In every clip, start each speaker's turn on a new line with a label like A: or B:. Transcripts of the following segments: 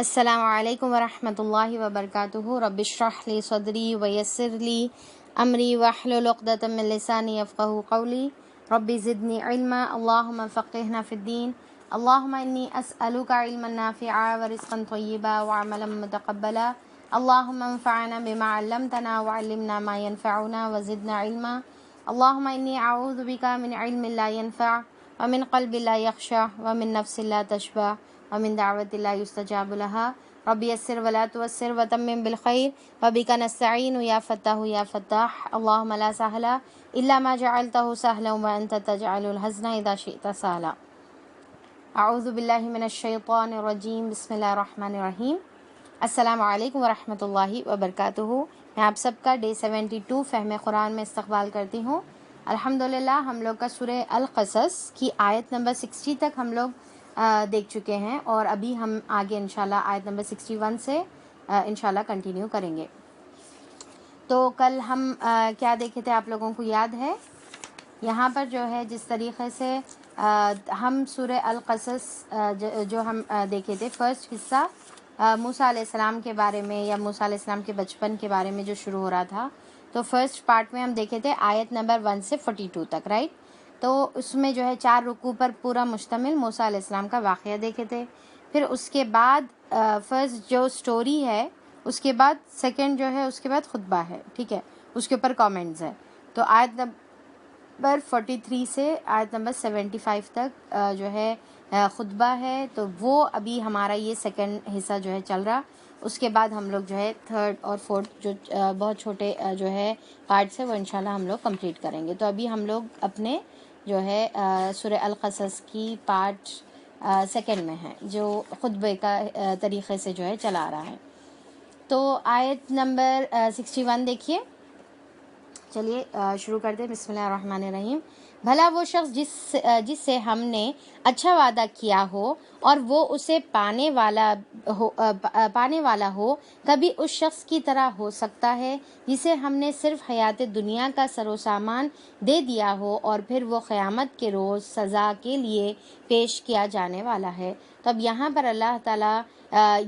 A: السلام علیکم ورحمۃ اللہ وبرکاتہ۔ رب اشرح لی صدری ویسر لی امری واحلل عقدۃ من لسانی یفقہوا قولی رب زدنی علما اللہم فقہنا فی الدین اللہم انی اسألک علما نافعا ورزقا طیبا وعملا متقبلا اللہم انفعنا بما علمتنا وعلمنا ما ينفعنا وزدنا علما اللہم انی اعوذ بک من علم لا ينفع ومن قلب لا یخشع ومن نفس لا تشبع ومن دعوت لا يستجاب لها رب يسر ولا تعسر وتمم بالخير وبك نستعين يا فتاح يا فتاح اللهم لا سهل إلا ما جعلته سهلا وأنت تجعل الحزن إذا شئت سهلا اعوذ باللہ من الشیطان الرجیم بسم اللہ الرحمن الرحیم۔ السلام علیکم ورحمۃ اللہ وبرکاتہ۔ میں آپ سب کا ڈے 72 فہم قرآن میں استقبال کرتی ہوں۔ الحمدللہ ہم لوگ کا سورہ القصص کی آیت نمبر 60 تک ہم لوگ دیکھ چکے ہیں، اور ابھی ہم آگے انشاءاللہ آیت نمبر 61 سے انشاءاللہ کنٹینیو کریں گے۔ تو کل ہم کیا دیکھے تھے آپ لوگوں کو یاد ہے؟ یہاں پر جو ہے جس طریقے سے ہم سورہ القصص جو ہم دیکھے تھے، فرسٹ حصہ موسیٰ علیہ السلام کے بارے میں یا موسیٰ علیہ السلام کے بچپن کے بارے میں جو شروع ہو رہا تھا، تو فرسٹ پارٹ میں ہم دیکھے تھے آیت نمبر 1 سے 42 تک، رائٹ؟ تو اس میں جو ہے 4 رکوع پر پورا مشتمل موسیٰ علیہ السلام کا واقعہ دیکھے تھے۔ پھر اس کے بعد فرسٹ جو سٹوری ہے، اس کے بعد سیکنڈ جو ہے اس کے بعد خطبہ ہے، ٹھیک ہے، اس کے اوپر کامنٹس ہیں۔ تو آیت نمبر 43 سے آیت نمبر 75 تک جو ہے خطبہ ہے، تو وہ ابھی ہمارا یہ سیکنڈ حصہ جو ہے چل رہا۔ اس کے بعد ہم لوگ جو ہے تھرڈ اور فورتھ جو بہت چھوٹے جو ہے پارٹس ہیں وہ انشاءاللہ ہم لوگ کمپلیٹ کریں گے۔ تو ابھی ہم لوگ اپنے جو ہے سورہ القصص کی پارٹ سیکنڈ میں ہے، جو خطبے کا طریقے سے جو ہے چلا رہا ہے۔ تو آیت نمبر 61 دیکھیے، چلیے شروع کرتے ہیں۔ بسم اللہ الرحمن الرحیم۔ بھلا وہ شخص جس سے ہم نے اچھا وعدہ کیا ہو اور وہ اسے پانے والا ہو کبھی اس شخص کی طرح ہو سکتا ہے جسے ہم نے صرف حیات دنیا کا سر و سامان دے دیا ہو اور پھر وہ قیامت کے روز سزا کے لیے پیش کیا جانے والا ہے۔ تو اب یہاں پر اللہ تعالیٰ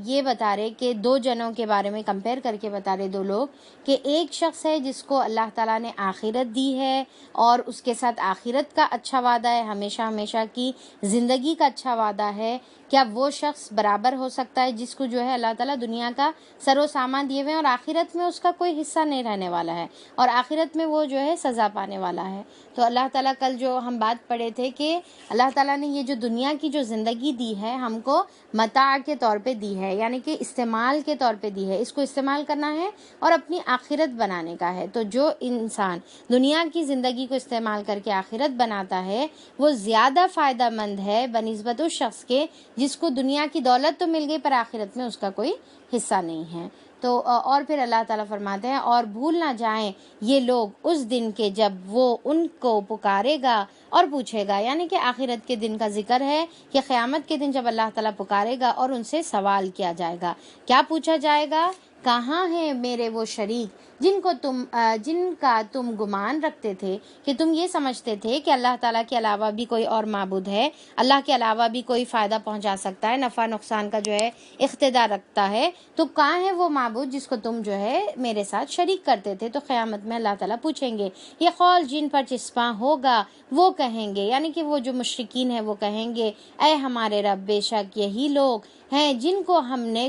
A: یہ بتا رہے کہ 2 جنوں کے بارے میں کمپیئر کر کے بتا رہے، 2 لوگ، کہ ایک شخص ہے جس کو اللہ تعالیٰ نے آخرت دی ہے اور اس کے ساتھ آخرت کا اچھا وعدہ ہے، ہمیشہ ہمیشہ کی زندگی کا اچھا وعدہ ہے۔ کیا وہ شخص برابر ہو سکتا ہے جس کو جو ہے اللہ تعالیٰ دنیا کا سر و سامان دیے ہوئے ہیں اور آخرت میں اس کا کوئی حصہ نہیں رہنے والا ہے اور آخرت میں وہ جو ہے سزا پانے والا ہے؟ تو اللہ تعالیٰ کل جو ہم بات پڑھے تھے کہ اللہ تعالیٰ نے یہ جو دنیا کی جو زندگی دی ہے ہم کو متاع کے طور پہ دی ہے، یعنی کہ استعمال کے طور پہ دی ہے، اس کو استعمال کرنا ہے اور اپنی آخرت بنانے کا ہے۔ تو جو انسان دنیا کی زندگی کو استعمال کر کے آخرت بناتا ہے وہ زیادہ فائدہ مند ہے بنسبت اس شخص کے جس کو دنیا کی دولت تو مل گئی پر آخرت میں اس کا کوئی حصہ نہیں ہے۔ تو اور پھر اللہ تعالیٰ فرماتے ہیں، اور بھول نہ جائیں یہ لوگ اس دن کے جب وہ ان کو پکارے گا اور پوچھے گا، یعنی کہ آخرت کے دن کا ذکر ہے کہ قیامت کے دن جب اللہ تعالیٰ پکارے گا اور ان سے سوال کیا جائے گا۔ کیا پوچھا جائے گا؟ کہاں ہیں میرے وہ شریک جن کا تم گمان رکھتے تھے کہ تم یہ سمجھتے تھے کہ اللہ تعالیٰ کے علاوہ بھی کوئی اور معبود ہے، اللہ کے علاوہ بھی کوئی فائدہ پہنچا سکتا ہے، نفع نقصان کا جو ہے اقتدار رکھتا ہے، تو کہاں ہے وہ معبود جس کو تم جو ہے میرے ساتھ شریک کرتے تھے؟ تو قیامت میں اللہ تعالیٰ پوچھیں گے۔ یہ قول جن پر چسپاں ہوگا وہ کہیں گے، یعنی کہ وہ جو مشرکین ہیں وہ کہیں گے، اے ہمارے رب، بے شک یہی لوگ ہیں جن کو ہم نے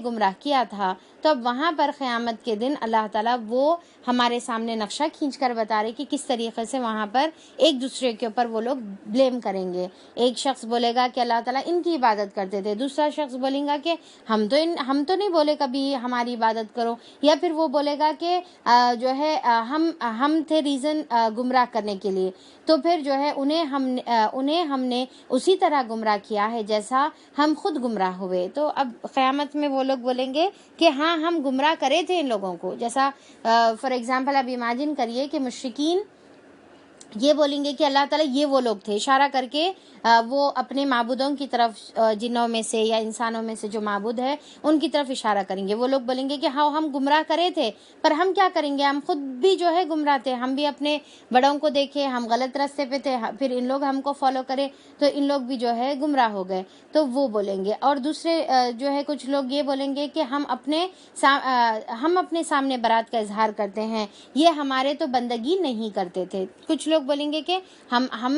A: گمراہ کیا تھا۔ تو اب وہاں پر قیامت کے دن اللہ تعالیٰ وہ ہمارے سامنے نقشہ کھینچ کر بتا رہے کہ کس طریقے سے وہاں پر ایک دوسرے کے اوپر وہ لوگ بلیم کریں گے۔ ایک شخص بولے گا کہ اللہ تعالیٰ ان کی عبادت کرتے تھے، دوسرا شخص بولے گا کہ ہم تو نہیں بولے کبھی ہماری عبادت کرو، یا پھر وہ بولے گا کہ جو ہے ہم تھے ریزن گمراہ کرنے کے لیے، تو پھر جو ہے انہیں ہم نے اسی طرح گمراہ کیا ہے جیسا ہم خود گمراہ ہوئے۔ تو اب قیامت میں وہ لوگ بولیں گے کہ ہاں ہم گمراہ کرے تھے ان لوگوں کو، جیسا فار ایگزامپل اب امیجن کریے کہ مشرکین یہ بولیں گے کہ اللہ تعالیٰ یہ وہ لوگ تھے، اشارہ کر کے وہ اپنے معبودوں کی طرف، جنوں میں سے یا انسانوں میں سے جو معبود ہے ان کی طرف اشارہ کریں گے۔ وہ لوگ بولیں گے کہ ہاں ہم گمراہ کرے تھے، پر ہم کیا کریں گے، ہم خود بھی جو ہے گمراہ تھے، ہم بھی اپنے بڑوں کو دیکھے، ہم غلط راستے پہ تھے، پھر ان لوگ ہم کو فالو کرے تو ان لوگ بھی جو ہے گمراہ ہو گئے، تو وہ بولیں گے۔ اور دوسرے جو ہے کچھ لوگ یہ بولیں گے کہ ہم اپنے سامنے برات کا اظہار کرتے ہیں، یہ ہمارے تو بندگی نہیں کرتے تھے۔ کچھ لوگ بولیں گے کہ ہم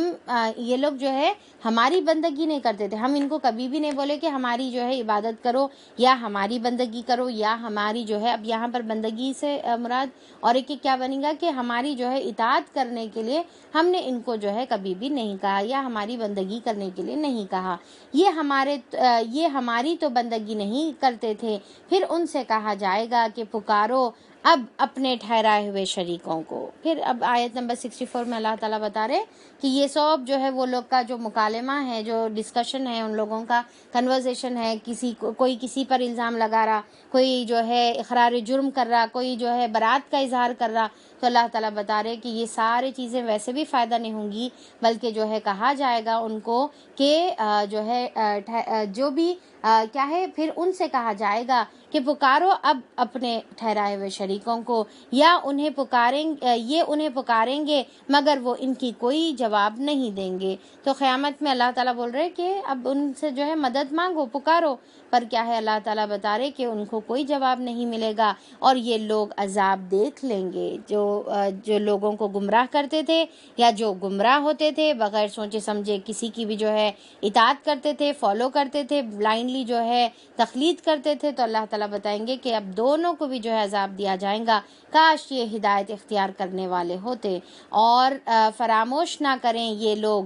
A: یہ لوگ جو ہے ہماری بندگی نہیں کرتے تھے، ہم ان کو کبھی بھی نہیں بولے کہ ہماری جو ہے عبادت کرو یا ہماری بندگی کرو یا ہماری جو ہے، اب یہاں پر بندگی سے مراد اور ایک کیا بنے گا کہ ہماری جو ہے اطاعت کرنے کے لیے ہم نے ان کو جو ہے کبھی بھی نہیں کہا یا ہماری بندگی کرنے کے لیے نہیں کہا، یہ ہماری تو بندگی نہیں کرتے تھے۔ پھر ان سے کہا جائے گا کہ پکارو اب اپنے ٹھہرائے ہوئے شریکوں کو۔ پھر اب آیت نمبر 64 میں اللہ تعالیٰ بتا رہے کہ یہ سب جو ہے وہ لوگ کا جو مکالمہ ہے، جو ڈسکشن ہے، ان لوگوں کا کنورزیشن ہے، کوئی کسی پر الزام لگا رہا، کوئی جو ہے اقرار جرم کر رہا، کوئی جو ہے برات کا اظہار کر رہا، تو اللہ تعالیٰ بتا رہے کہ یہ ساری چیزیں ویسے بھی فائدہ نہیں ہوں گی، بلکہ جو ہے کہا جائے گا ان کو کہ جو ہے جو بھی کیا ہے، پھر ان سے کہا جائے گا کہ پکارو اب اپنے ٹھہرائے ہوئے شریکوں کو، یا انہیں پکاریں گے مگر وہ ان کی کوئی جواب نہیں دیں گے۔ تو قیامت میں اللہ تعالیٰ بول رہے کہ اب ان سے جو ہے مدد مانگو، پکارو، پر کیا ہے اللہ تعالیٰ بتا رہے کہ ان کو کوئی جواب نہیں ملے گا، اور یہ لوگ عذاب دیکھ لیں گے۔ جو لوگوں کو گمراہ کرتے تھے یا جو گمراہ ہوتے تھے، بغیر سوچے سمجھے کسی کی بھی جو ہے اطاعت کرتے تھے، فالو کرتے تھے، بلائنڈلی جو ہے تقلید کرتے تھے، تو اللہ تعالیٰ بتائیں گے کہ اب دونوں کو بھی جو ہے عذاب دیا جائے گا۔ کاش یہ ہدایت اختیار کرنے والے ہوتے، اور فراموش نہ کریں یہ لوگ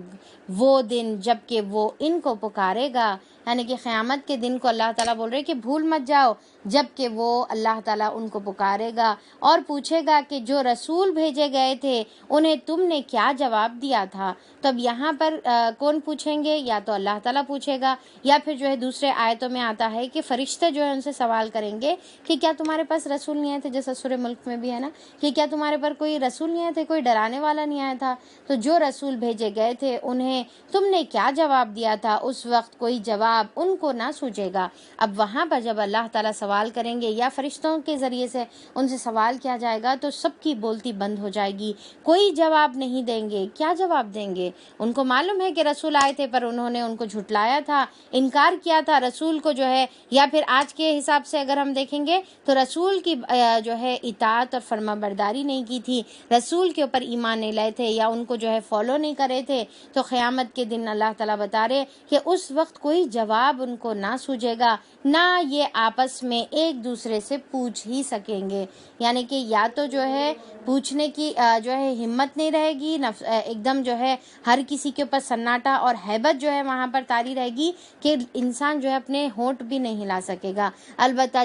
A: وہ دن جب کہ وہ ان کو پکارے گا، یعنی کہ قیامت کے دن کو اللہ تعالیٰ بول رہے کہ بھول مت جاؤ، جب کہ وہ اللہ تعالیٰ ان کو پکارے گا اور پوچھے گا کہ جو رسول بھیجے گئے تھے انہیں تم نے کیا جواب دیا تھا۔ تب یہاں پر کون پوچھیں گے، یا تو اللہ تعالیٰ پوچھے گا، یا پھر جو ہے دوسرے آیتوں میں آتا ہے کہ فرشتے جو ہے ان سے سوال کریں گے کہ کیا تمہارے پاس رسول نہیں آئے تھے، جیسا سورہ ملک میں بھی ہے نا کہ کیا تمہارے پر کوئی رسول نہیں آئے تھے، کوئی ڈرانے والا نہیں آیا تھا، تو جو رسول بھیجے گئے تھے انہیں تم نے کیا جواب دیا تھا، اس وقت کوئی جواب ان کو نہ سوچے گا۔ اب وہاں پر جب اللہ تعالیٰ سوال کریں گے یا فرشتوں کے ذریعے سے ان سے سوال کیا جائے گا تو سب کی بولتی بند ہو جائے گی، کوئی جواب نہیں دیں گے۔ کیا جواب دیں گے؟ ان کو معلوم ہے کہ رسول آئے تھے، پر انہوں نے ان کو جھٹلایا تھا، انکار کیا تھا رسول کو جو ہے، یا پھر آج کے حساب سے اگر ہم دیکھیں گے تو رسول کی جو ہے اطاعت اور فرما برداری نہیں کی تھی، رسول کے اوپر ایمان نہیں لائے تھے یا ان کو جو ہے فالو نہیں کرے تھے، تو قیامت کے دن اللہ تعالیٰ بتا رہے کہ اس وقت کوئی جواب ان کو نہ سوجے گا، نہ یہ آپس میں ایک دوسرے سے پوچھ ہی سکیں گے، یعنی کہ یا تو جو ہے پوچھنے کی جو ہے ہمت نہیں رہے گی، ایک دم جو ہے ہر کسی کے اوپر سناٹا اور ہیبت جو ہے وہاں پر طاری رہے گی کہ انسان جو ہے اپنے ہونٹ بھی نہیں ہلا سکے گا۔ البتہ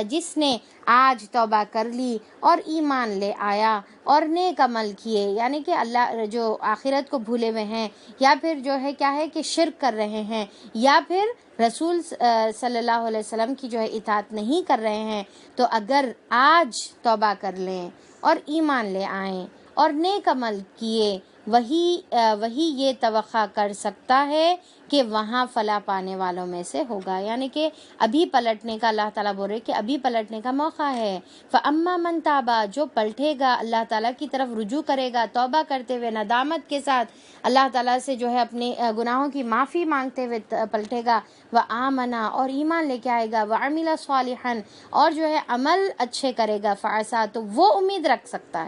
A: جس نے آج توبہ کر لی اور ایمان لے آیا اور نیک عمل کیے، یعنی کہ اللہ جو آخرت کو بھولے ہوئے ہیں، یا پھر جو ہے کیا ہے کہ شرک کر رہے ہیں، یا پھر رسول صلی اللہ علیہ وسلم کی جو ہے اطاعت نہیں کر رہے ہیں، تو اگر آج توبہ کر لیں اور ایمان لے آئیں اور نیک عمل کیے، وہی یہ توقع کر سکتا ہے کہ وہاں فلاح پانے والوں میں سے ہوگا، یعنی کہ ابھی پلٹنے کا اللہ تعالیٰ بول رہے کہ ابھی پلٹنے کا موقع ہے۔ فَأَمَّا مَن تَابَ، جو پلٹے گا، اللہ تعالیٰ کی طرف رجوع کرے گا، توبہ کرتے ہوئے ندامت کے ساتھ اللہ تعالیٰ سے جو ہے اپنے گناہوں کی معافی مانگتے ہوئے پلٹے گا، وَآمَنَ، اور ایمان لے کے آئے گا، وَعَمِلَ صَالِحًا، اور جو ہے عمل اچھے کرے گا، فَعَسَىٰ، تو وہ امید رکھ سکتا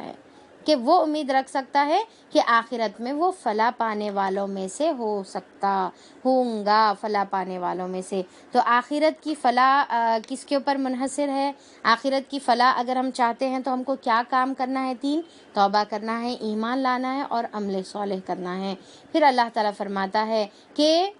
A: ہے کہ آخرت میں وہ فلاح پانے والوں میں سے ہوں گا فلاح پانے والوں میں سے۔ تو آخرت کی فلاح کس کے اوپر منحصر ہے؟ آخرت کی فلاح اگر ہم چاہتے ہیں تو ہم کو کیا کام کرنا ہے؟ 3، توبہ کرنا ہے، ایمان لانا ہے، اور عمل صالح کرنا ہے۔ پھر اللہ تعالیٰ فرماتا ہے کہ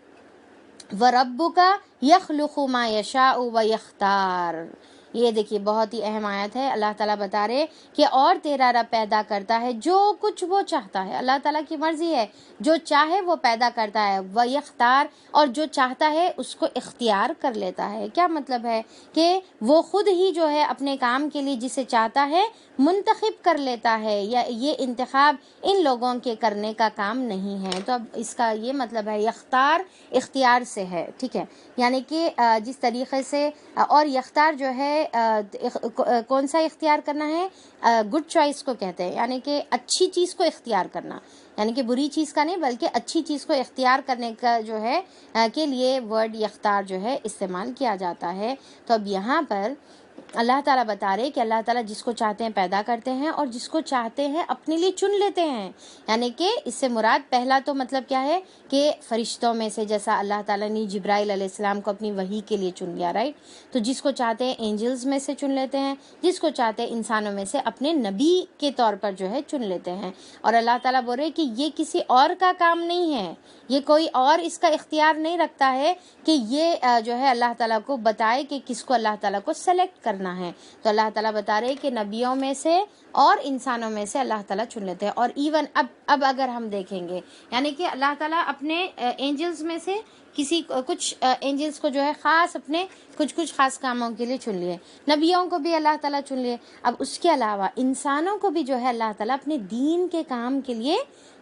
A: وَرَبُّكَ يَخْلُقُ مَا يَشَاءُ وَيَخْتَارُ، یہ دیکھیے بہت ہی اہم آیت ہے. اللہ تعالیٰ بتا رہے کہ اور تیرا رب پیدا کرتا ہے جو کچھ وہ چاہتا ہے. اللہ تعالیٰ کی مرضی ہے، جو چاہے وہ پیدا کرتا ہے. وہ یختار، اور جو چاہتا ہے اس کو اختیار کر لیتا ہے. کیا مطلب ہے کہ وہ خود ہی جو ہے اپنے کام کے لیے جسے چاہتا ہے منتخب کر لیتا ہے، یا یہ انتخاب ان لوگوں کے کرنے کا کام نہیں ہے. تو اب اس کا یہ مطلب ہے یختار اختیار سے ہے، ٹھیک ہے. یعنی کہ جس طریقے سے، اور یختار جو ہے کون سا اختیار کرنا ہے؟ گڈ چوائس کو کہتے ہیں، یعنی کہ اچھی چیز کو اختیار کرنا، یعنی کہ بری چیز کا نہیں بلکہ اچھی چیز کو اختیار کرنے کا جو ہے کے لیے ورڈ یختار جو ہے استعمال کیا جاتا ہے. تو اب یہاں پر اللہ تعالیٰ بتا رہے کہ اللہ تعالیٰ جس کو چاہتے ہیں پیدا کرتے ہیں اور جس کو چاہتے ہیں اپنے لیے چن لیتے ہیں. یعنی کہ اس سے مراد پہلا تو مطلب کیا ہے کہ فرشتوں میں سے، جیسا اللہ تعالیٰ نے جبرائیل علیہ السلام کو اپنی وحی کے لیے چن لیا، رائٹ. تو جس کو چاہتے ہیں اینجلز میں سے چن لیتے ہیں، جس کو چاہتے ہیں انسانوں میں سے اپنے نبی کے طور پر جو ہے چن لیتے ہیں. اور اللہ تعالیٰ بول رہے کہ یہ کسی اور کا کام نہیں ہے، یہ کوئی اور اس کا اختیار نہیں رکھتا ہے کہ یہ جو ہے اللہ تعالیٰ کو بتائے کہ کس کو اللہ تعالیٰ کو سلیکٹ کرنا ہے. تو اللہ تعالیٰ بتا رہے کہ نبیوں میں سے اور انسانوں میں سے اللہ تعالیٰ چن لیتے ہیں. اور ایون اب اگر ہم دیکھیں گے، یعنی کہ اللہ تعالیٰ اپنے اینجلز میں سے کچھ اینجلز کو جو ہے خاص اپنے کچھ خاص کاموں کے لیے چن لیے، نبیوں کو بھی اللہ تعالیٰ چن لیے. اب اس کے علاوہ انسانوں کو بھی جو ہے اللہ تعالیٰ اپنے دین کے کام کے لیے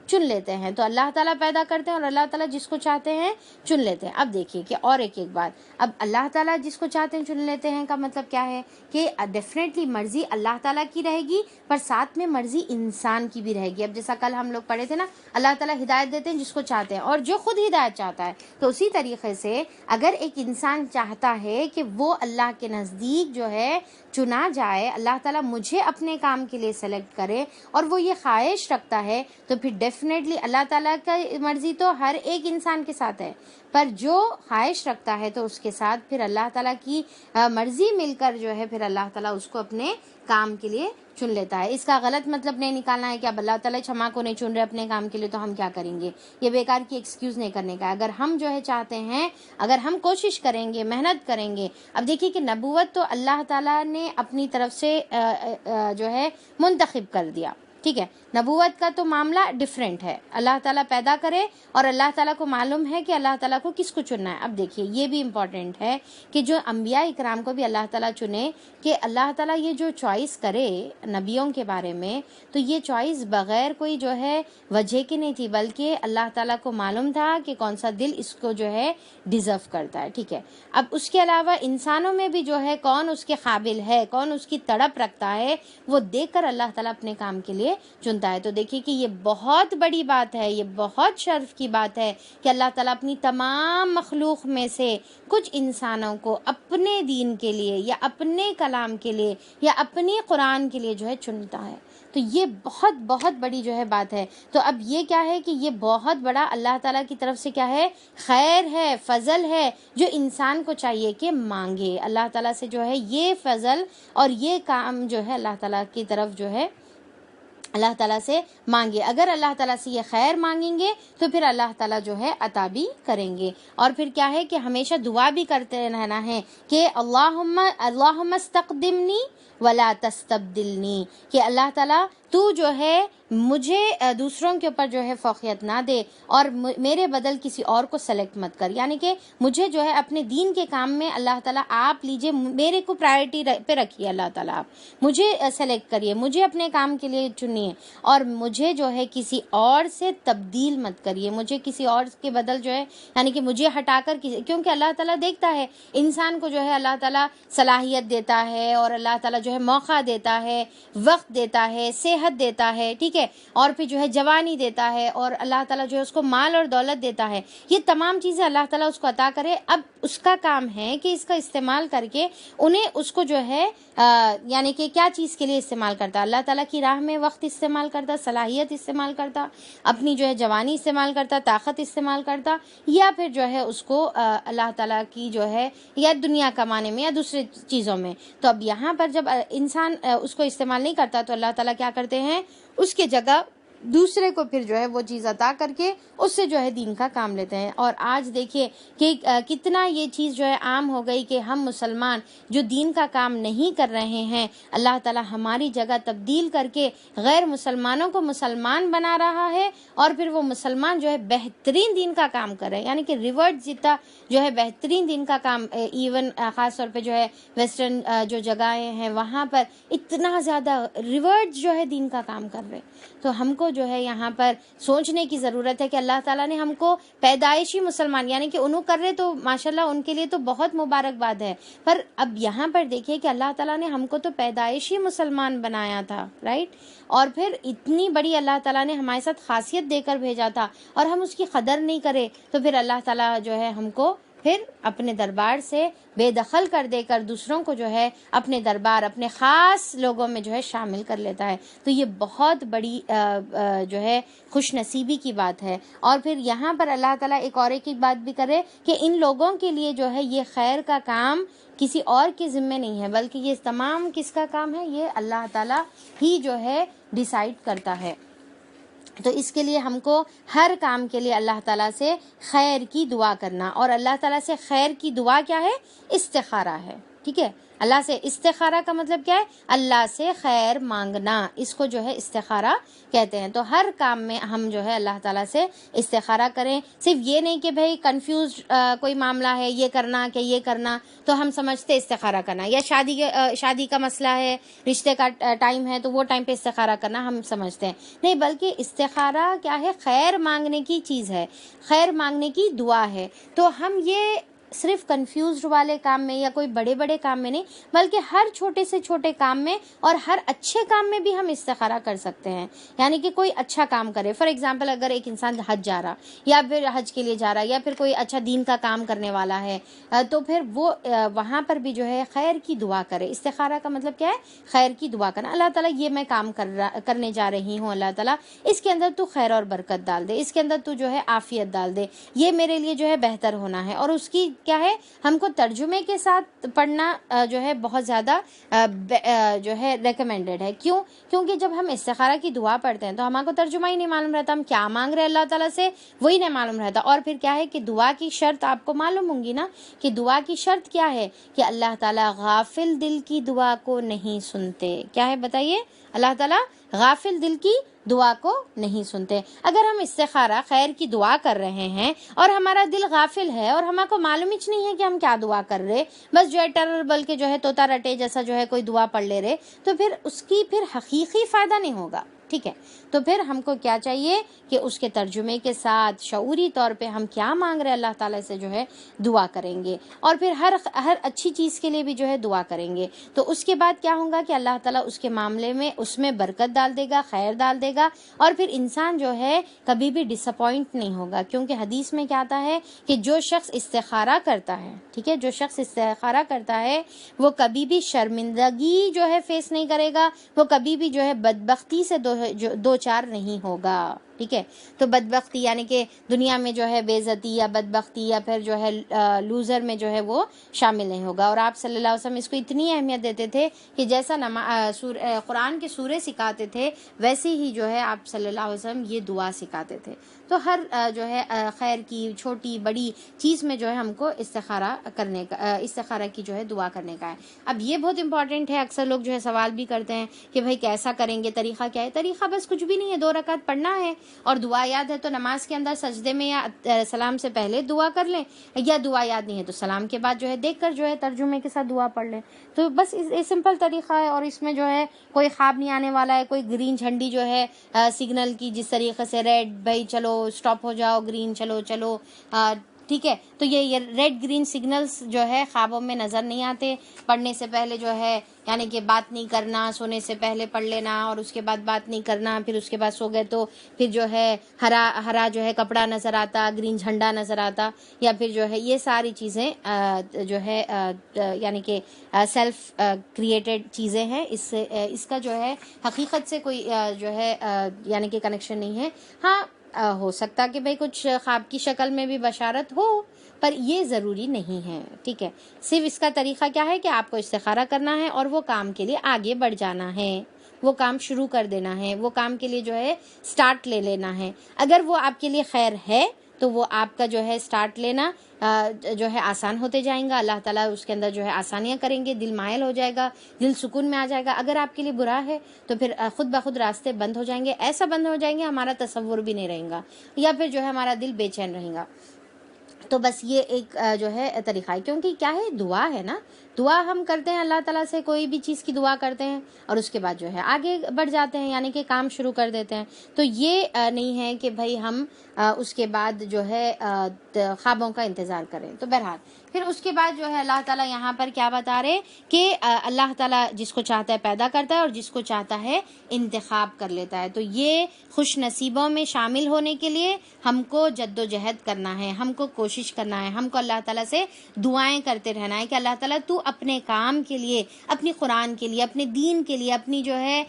A: چن لیتے ہیں. تو اللہ تعالیٰ پیدا کرتے ہیں اور اللہ تعالیٰ جس کو چاہتے ہیں چن لیتے ہیں. اب دیکھیے کہ اور ایک بات، اب اللہ تعالیٰ جس کو چاہتے ہیں چن لیتے ہیں کا مطلب کیا ہے کہ ڈیفینیٹلی مرضی اللہ تعالیٰ کی رہے گی، پر ساتھ میں مرضی انسان کی بھی رہے گی. اب جیسا کل ہم لوگ پڑھے تھے نا، اللہ تعالیٰ ہدایت دیتے ہیں جس کو چاہتے ہیں اور جو خود ہدایت چاہتا ہے. تو اسی طریقے سے اگر ایک انسان چاہتا ہے کہ وہ اللہ کے نزدیک جو ہے چنا جائے، اللہ تعالیٰ مجھے اپنے کام کے لیے سلیکٹ کرے، اور وہ یہ خواہش رکھتا ہے، تو پھر ڈیفینیٹلی اللہ تعالیٰ کا مرضی تو ہر ایک انسان کے ساتھ ہے، پر جو خواہش رکھتا ہے تو اس کے ساتھ پھر اللہ تعالیٰ کی مرضی مل کر جو ہے پھر اللہ تعالیٰ اس کو اپنے کام کے لیے چن لیتا ہے. اس کا غلط مطلب نہیں نکالنا ہے کہ اب اللہ تعالیٰ چھما کو نہیں چن رہے اپنے کام کے لیے تو ہم کیا کریں گے، یہ بیکار کی ایکسکیوز نہیں کرنے کا. اگر ہم جو ہے چاہتے ہیں، اگر ہم کوشش کریں گے، محنت کریں گے. اب دیکھیے کہ نبوت تو اللہ تعالیٰ نے اپنی طرف سے جو ہے منتخب کر دیا، ٹھیک ہے. نبوت کا تو معاملہ ڈیفرنٹ ہے، اللہ تعالیٰ پیدا کرے اور اللہ تعالیٰ کو معلوم ہے کہ اللہ تعالیٰ کو کس کو چننا ہے. اب دیکھیے یہ بھی امپورٹنٹ ہے کہ جو انبیاء اکرام کو بھی اللہ تعالیٰ چنے، کہ اللہ تعالیٰ یہ جو چوائس کرے نبیوں کے بارے میں، تو یہ چوائس بغیر کوئی جو ہے وجہ کی نہیں تھی، بلکہ اللہ تعالیٰ کو معلوم تھا کہ کون سا دل اس کو جو ہے ڈیزرو کرتا ہے، ٹھیک ہے. اب اس کے علاوہ انسانوں میں بھی جو ہے کون اس کے قابل ہے، کون اس کی تڑپ رکھتا ہے، وہ دیکھ کر اللہ تعالیٰ اپنے کام کے لیے چنتا ہے. تو دیکھیے کہ یہ بہت بڑی بات ہے، یہ بہت شرف کی بات ہے کہ اللہ تعالیٰ اپنی تمام مخلوق میں سے کچھ انسانوں کو اپنے دین کے لیے یا اپنے کلام کے لیے یا اپنی قرآن کے لیے جو ہے چنتا ہے. تو یہ بہت بہت بڑی جو ہے بات ہے. تو اب یہ کیا ہے کہ یہ بہت بڑا اللہ تعالیٰ کی طرف سے کیا ہے، خیر ہے، فضل ہے، جو انسان کو چاہیے کہ مانگے. اللہ تعالیٰ سے جو ہے یہ فضل اور یہ کام جو ہے اللہ تعالیٰ کی طرف جو ہے اللہ تعالیٰ سے مانگے. اگر اللہ تعالیٰ سے یہ خیر مانگیں گے تو پھر اللہ تعالیٰ جو ہے عطا بھی کریں گے. اور پھر کیا ہے کہ ہمیشہ دعا بھی کرتے رہنا ہے کہ اللہم استقدمنی ولا تستبدلنی، کہ اللہ تعالیٰ تو جو ہے مجھے دوسروں کے اوپر جو ہے فوقیت نہ دے اور میرے بدل کسی اور کو سلیکٹ مت کر. یعنی کہ مجھے جو ہے اپنے دین کے کام میں اللہ تعالیٰ آپ لیجئے، میرے کو پرائرٹی پہ رکھیے، اللہ تعالیٰ آپ مجھے سلیکٹ کریے، مجھے اپنے کام کے لیے چنیے، اور مجھے جو ہے کسی اور سے تبدیل مت کریے، مجھے کسی اور کے بدل جو ہے یعنی کہ مجھے ہٹا کر کیونکہ اللہ تعالیٰ دیکھتا ہے انسان کو جو ہے اللہ تعالیٰ صلاحیت دیتا ہے اور اللہ تعالیٰ جو ہے موقع دیتا ہے، وقت دیتا ہے، صحت دیتا ہے، ٹھیک ہے، اور پھر جو ہے جوانی دیتا ہے، اور اللہ تعالیٰ جو ہے اس کو مال اور دولت دیتا ہے. یہ تمام چیزیں اللہ تعالیٰ اس کو عطا کرے. اب اس کا کام ہے کہ اس کا استعمال کر کے انہیں اس کو جو ہے یعنی کہ کیا چیز کے لیے استعمال کرتا، اللہ تعالیٰ کی راہ میں وقت استعمال کرتا، صلاحیت استعمال کرتا، اپنی جو ہے جوانی استعمال کرتا، طاقت استعمال کرتا، یا پھر جو ہے اس کو اللہ تعالیٰ کی جو ہے یا دنیا کمانے میں یا دوسرے چیزوں میں. تو اب یہاں پر جب انسان اس کو استعمال نہیں کرتا تو اللہ تعالیٰ کیا کرتے ہیں، اس کے جگہ دوسرے کو پھر جو ہے وہ چیز عطا کر کے اس سے جو ہے دین کا کام لیتے ہیں۔ اور آج دیکھیے کہ کتنا یہ چیز جو ہے عام ہو گئی کہ ہم مسلمان جو دین کا کام نہیں کر رہے ہیں، اللہ تعالی ہماری جگہ تبدیل کر کے غیر مسلمانوں کو مسلمان بنا رہا ہے، اور پھر وہ مسلمان جو ہے بہترین دین کا کام کر رہے ہیں، یعنی کہ ریورٹ جتنا جو ہے بہترین دین کا کام، ایون خاص طور پہ جو ہے ویسٹرن جو جگہیں ہیں وہاں پر اتنا زیادہ ریورٹ جو ہے دین کا کام کر رہے ہیں۔ تو ہم کو جو ہے یہاں پر سوچنے کی ضرورت ہے کہ اللہ تعالیٰ نے ہم کو پیدائشی مسلمان، یعنی کہ انہوں کر رہے تو ماشاءاللہ ان کے لیے تو بہت مبارکباد ہے، پر اب یہاں پر دیکھیے کہ اللہ تعالیٰ نے ہم کو تو پیدائشی مسلمان بنایا تھا، رائٹ، اور پھر اتنی بڑی اللہ تعالیٰ نے ہمارے ساتھ خاصیت دے کر بھیجا تھا، اور ہم اس کی قدر نہیں کرے تو پھر اللہ تعالیٰ جو ہے ہم کو پھر اپنے دربار سے بے دخل کر دے کر دوسروں کو جو ہے اپنے دربار، اپنے خاص لوگوں میں جو ہے شامل کر لیتا ہے۔ تو یہ بہت بڑی جو ہے خوش نصیبی کی بات ہے۔ اور پھر یہاں پر اللہ تعالیٰ ایک اور ایک بات بھی کرے کہ ان لوگوں کے لیے جو ہے یہ خیر کا کام کسی اور کے ذمے نہیں ہے، بلکہ یہ تمام کس کا کام ہے، یہ اللہ تعالیٰ ہی جو ہے ڈیسائیڈ کرتا ہے۔ تو اس کے لیے ہم کو ہر کام کے لیے اللہ تعالیٰ سے خیر کی دعا کرنا، اور اللہ تعالیٰ سے خیر کی دعا کیا ہے، استخارہ ہے، ٹھیک ہے۔ اللہ سے استخارہ کا مطلب کیا ہے، اللہ سے خیر مانگنا، اس کو جو ہے استخارہ کہتے ہیں۔ تو ہر کام میں ہم جو ہے اللہ تعالیٰ سے استخارہ کریں، صرف یہ نہیں کہ بھئی کنفیوز کوئی معاملہ ہے یہ کرنا کہ یہ کرنا تو ہم سمجھتے استخارہ کرنا، یا شادی کا مسئلہ ہے، رشتے کا ٹائم ہے تو وہ ٹائم پہ استخارہ کرنا ہم سمجھتے ہیں، نہیں، بلکہ استخارہ کیا ہے، خیر مانگنے کی چیز ہے، خیر مانگنے کی دعا ہے۔ تو ہم یہ صرف کنفیوزڈ والے کام میں یا کوئی بڑے بڑے کام میں نہیں، بلکہ ہر چھوٹے سے چھوٹے کام میں اور ہر اچھے کام میں بھی ہم استخارہ کر سکتے ہیں، یعنی کہ کوئی اچھا کام کرے، فار ایگزامپل اگر ایک انسان حج جا رہا یا پھر حج کے لیے جا رہا یا پھر کوئی اچھا دین کا کام کرنے والا ہے، تو پھر وہ وہاں پر بھی جو ہے خیر کی دعا کرے۔ استخارہ کا مطلب کیا ہے، خیر کی دعا کرنا، اللہ تعالیٰ یہ میں کام کرنے جا رہی ہوں، اللہ تعالیٰ اس کے اندر تو خیر اور برکت ڈال دے، اس کے اندر تو جو ہے عافیت ڈال دے، یہ میرے لیے جو ہے بہتر ہونا ہے۔ اور اس کی کیا ہے، ہم کو ترجمے کے ساتھ پڑھنا جو ہے بہت زیادہ جو ہے ریکمینڈڈ ہے۔ کیونکہ جب ہم استخارہ کی دعا پڑھتے ہیں تو ہمارے کو ترجمہ ہی نہیں معلوم رہتا، ہم کیا مانگ رہے اللہ تعالیٰ سے وہی نہیں معلوم رہتا۔ اور پھر کیا ہے کہ دعا کی شرط آپ کو معلوم ہوں گی نا، کہ دعا کی شرط کیا ہے، کہ اللہ تعالیٰ غافل دل کی دعا کو نہیں سنتے۔ کیا ہے بتائیے، اللہ تعالیٰ غافل دل کی دعا کو نہیں سنتے۔ اگر ہم استخارہ خیر کی دعا کر رہے ہیں اور ہمارا دل غافل ہے اور ہمارے کو معلوم ہی نہیں ہے کہ ہم کیا دعا کر رہے، بس جو ہے ٹرر بلکہ جو ہے طوطا رٹے جیسا جو ہے کوئی دعا پڑھ لے رہے، تو پھر اس کی پھر حقیقی فائدہ نہیں ہوگا، ٹھیک ہے۔ تو پھر ہم کو کیا چاہیے کہ اس کے ترجمے کے ساتھ شعوری طور پہ ہم کیا مانگ رہے اللہ تعالیٰ سے جو ہے دعا کریں گے، اور پھر ہر اچھی چیز کے لیے بھی جو ہے دعا کریں گے۔ تو اس کے بعد کیا ہوگا کہ اللہ تعالیٰ اس کے معاملے میں اس میں برکت ڈال دے گا، خیر ڈال دے گا، اور پھر انسان جو ہے کبھی بھی ڈس اپوائنٹ نہیں ہوگا، کیونکہ حدیث میں کیا آتا ہے کہ جو شخص استخارہ کرتا ہے، ٹھیک ہے، جو شخص استخارہ کرتا ہے وہ کبھی بھی شرمندگی جو ہے فیس نہیں کرے گا، وہ کبھی بھی جو ہے بدبختی سے دو چار نہیں ہوگا، ٹھیک ہے۔ تو بدبختی یعنی کہ دنیا میں جو ہے بے عزتی یا بدبختی یا پھر جو ہے لوزر میں جو ہے وہ شامل نہیں ہوگا۔ اور آپ صلی اللہ علیہ وسلم اس کو اتنی اہمیت دیتے تھے کہ جیسا قرآن کے سورے سکھاتے تھے ویسے ہی جو ہے آپ صلی اللہ علیہ وسلم یہ دعا سکھاتے تھے۔ تو ہر جو ہے خیر کی چھوٹی بڑی چیز میں جو ہے ہم کو استخارہ کی جو ہے دعا کرنے کا ہے۔ اب یہ بہت امپورٹنٹ ہے، اکثر لوگ جو ہے سوال بھی کرتے ہیں کہ بھائی کیسا کریں گے، طریقہ کیا ہے؟ طریقہ بس کچھ بھی نہیں ہے، 2 رکعت پڑھنا ہے، اور دعا یاد ہے تو نماز کے اندر سجدے میں یا سلام سے پہلے دعا کر لیں، یا دعا یاد نہیں ہے تو سلام کے بعد جو ہے دیکھ کر جو ہے ترجمے کے ساتھ دعا پڑھ لیں۔ تو بس سمپل طریقہ ہے، اور اس میں جو ہے کوئی خواب نہیں آنے والا ہے، کوئی گرین جھنڈی جو ہے سگنل کی جس طریقے سے ریڈ بھائی چلو اسٹاپ ہو جاؤ، گرین چلو ٹھیک ہے، تو یہ ریڈ گرین سگنلز جو ہے خوابوں میں نظر نہیں آتے۔ پڑھنے سے پہلے جو ہے یعنی کہ بات نہیں کرنا، سونے سے پہلے پڑھ لینا اور اس کے بعد بات نہیں کرنا، پھر اس کے بعد سو گئے تو پھر جو ہے ہرا جو ہے کپڑا نظر آتا، گرین جھنڈا نظر آتا، یا پھر جو ہے یہ ساری چیزیں جو ہے یعنی کہ سیلف کریٹڈ چیزیں ہیں، اس کا جو ہے حقیقت سے کوئی جو ہے یعنی کہ کنیکشن نہیں ہے۔ ہاں ہو سکتا کہ بھئی کچھ خواب کی شکل میں بھی بشارت ہو، پر یہ ضروری نہیں ہے، ٹھیک ہے۔ صرف اس کا طریقہ کیا ہے کہ آپ کو استخارہ کرنا ہے اور وہ کام کے لیے آگے بڑھ جانا ہے۔ وہ کام شروع کر دینا ہے، وہ کام کے لیے جو ہے سٹارٹ لے لینا ہے. اگر وہ آپ کے لیے خیر ہے تو وہ آپ کا جو ہے سٹارٹ لینا جو ہے آسان ہوتے جائیں گا. اللہ تعالیٰ اس کے اندر جو ہے آسانیاں کریں گے، دل مائل ہو جائے گا، دل سکون میں آ جائے گا. اگر آپ کے لیے برا ہے تو پھر خود بخود راستے بند ہو جائیں گے، ایسا بند ہو جائیں گے ہمارا تصور بھی نہیں رہے گا، یا پھر جو ہے ہمارا دل بے چین رہے گا. تو بس یہ ایک جو ہے طریقہ ہے، کیونکہ کیا ہے، دعا ہے نا. دعا ہم کرتے ہیں اللہ تعالیٰ سے، کوئی بھی چیز کی دعا کرتے ہیں اور اس کے بعد جو ہے آگے بڑھ جاتے ہیں، یعنی کہ کام شروع کر دیتے ہیں. تو یہ نہیں ہے کہ بھائی ہم اس کے بعد جو ہے خوابوں کا انتظار کریں. تو بہرحال پھر اس کے بعد جو ہے اللہ تعالیٰ یہاں پر کیا بتا رہے کہ اللہ تعالیٰ جس کو چاہتا ہے پیدا کرتا ہے اور جس کو چاہتا ہے انتخاب کر لیتا ہے. تو یہ خوش نصیبوں میں شامل ہونے کے لیے ہم کو جد و جہد کرنا ہے، ہم کو کوشش کرنا ہے، ہم کو اللہ تعالیٰ سے دعائیں کرتے رہنا ہے کہ اللہ تعالیٰ تو اپنے کام کے لیے، اپنی قرآن کے لیے، اپنے دین کے لیے، اپنی جو ہے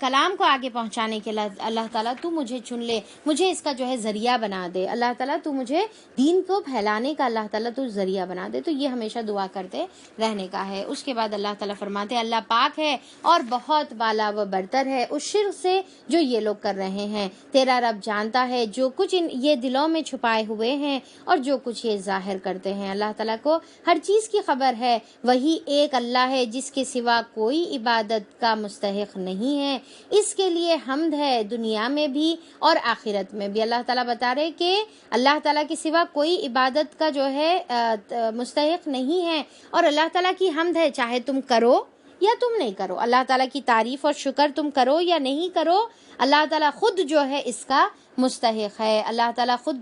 A: کلام کو آگے پہنچانے کے لیے اللہ تعالیٰ تو مجھے چن لے، مجھے اس کا جو ہے ذریعہ بنا دے. اللہ تعالیٰ تو مجھے دین کو پھیلانے کا اللہ تعالیٰ تو ذریعہ بنا دے. تو یہ ہمیشہ دعا کرتے رہنے کا ہے. اس کے بعد اللہ تعالیٰ فرماتے ہیں اللہ پاک ہے اور بہت بالا و برتر ہے اس شرک سے جو یہ لوگ کر رہے ہیں. تیرا رب جانتا ہے جو کچھ یہ دلوں میں چھپائے ہوئے ہیں اور جو کچھ یہ ظاہر کرتے ہیں. اللہ تعالیٰ کو ہر چیز کی خبر ہے. وہی ایک اللہ ہے جس کے سوا کوئی عبادت کا مستحق نہیں ہے. اس کے لیے حمد ہے دنیا میں بھی اور آخرت میں بھی. اللہ تعالیٰ بتا رہے کہ اللہ تعالیٰ کے سوا کوئی عبادت کا جو ہے مستحق نہیں ہے، اور اللہ تعالیٰ کی حمد ہے چاہے تم کرو یا تم نہیں کرو. اللہ تعالیٰ کی تعریف اور شکر تم کرو یا نہیں کرو، اللہ تعالیٰ خود جو ہے اس کا مستحق ہے. اللہ تعالیٰ خود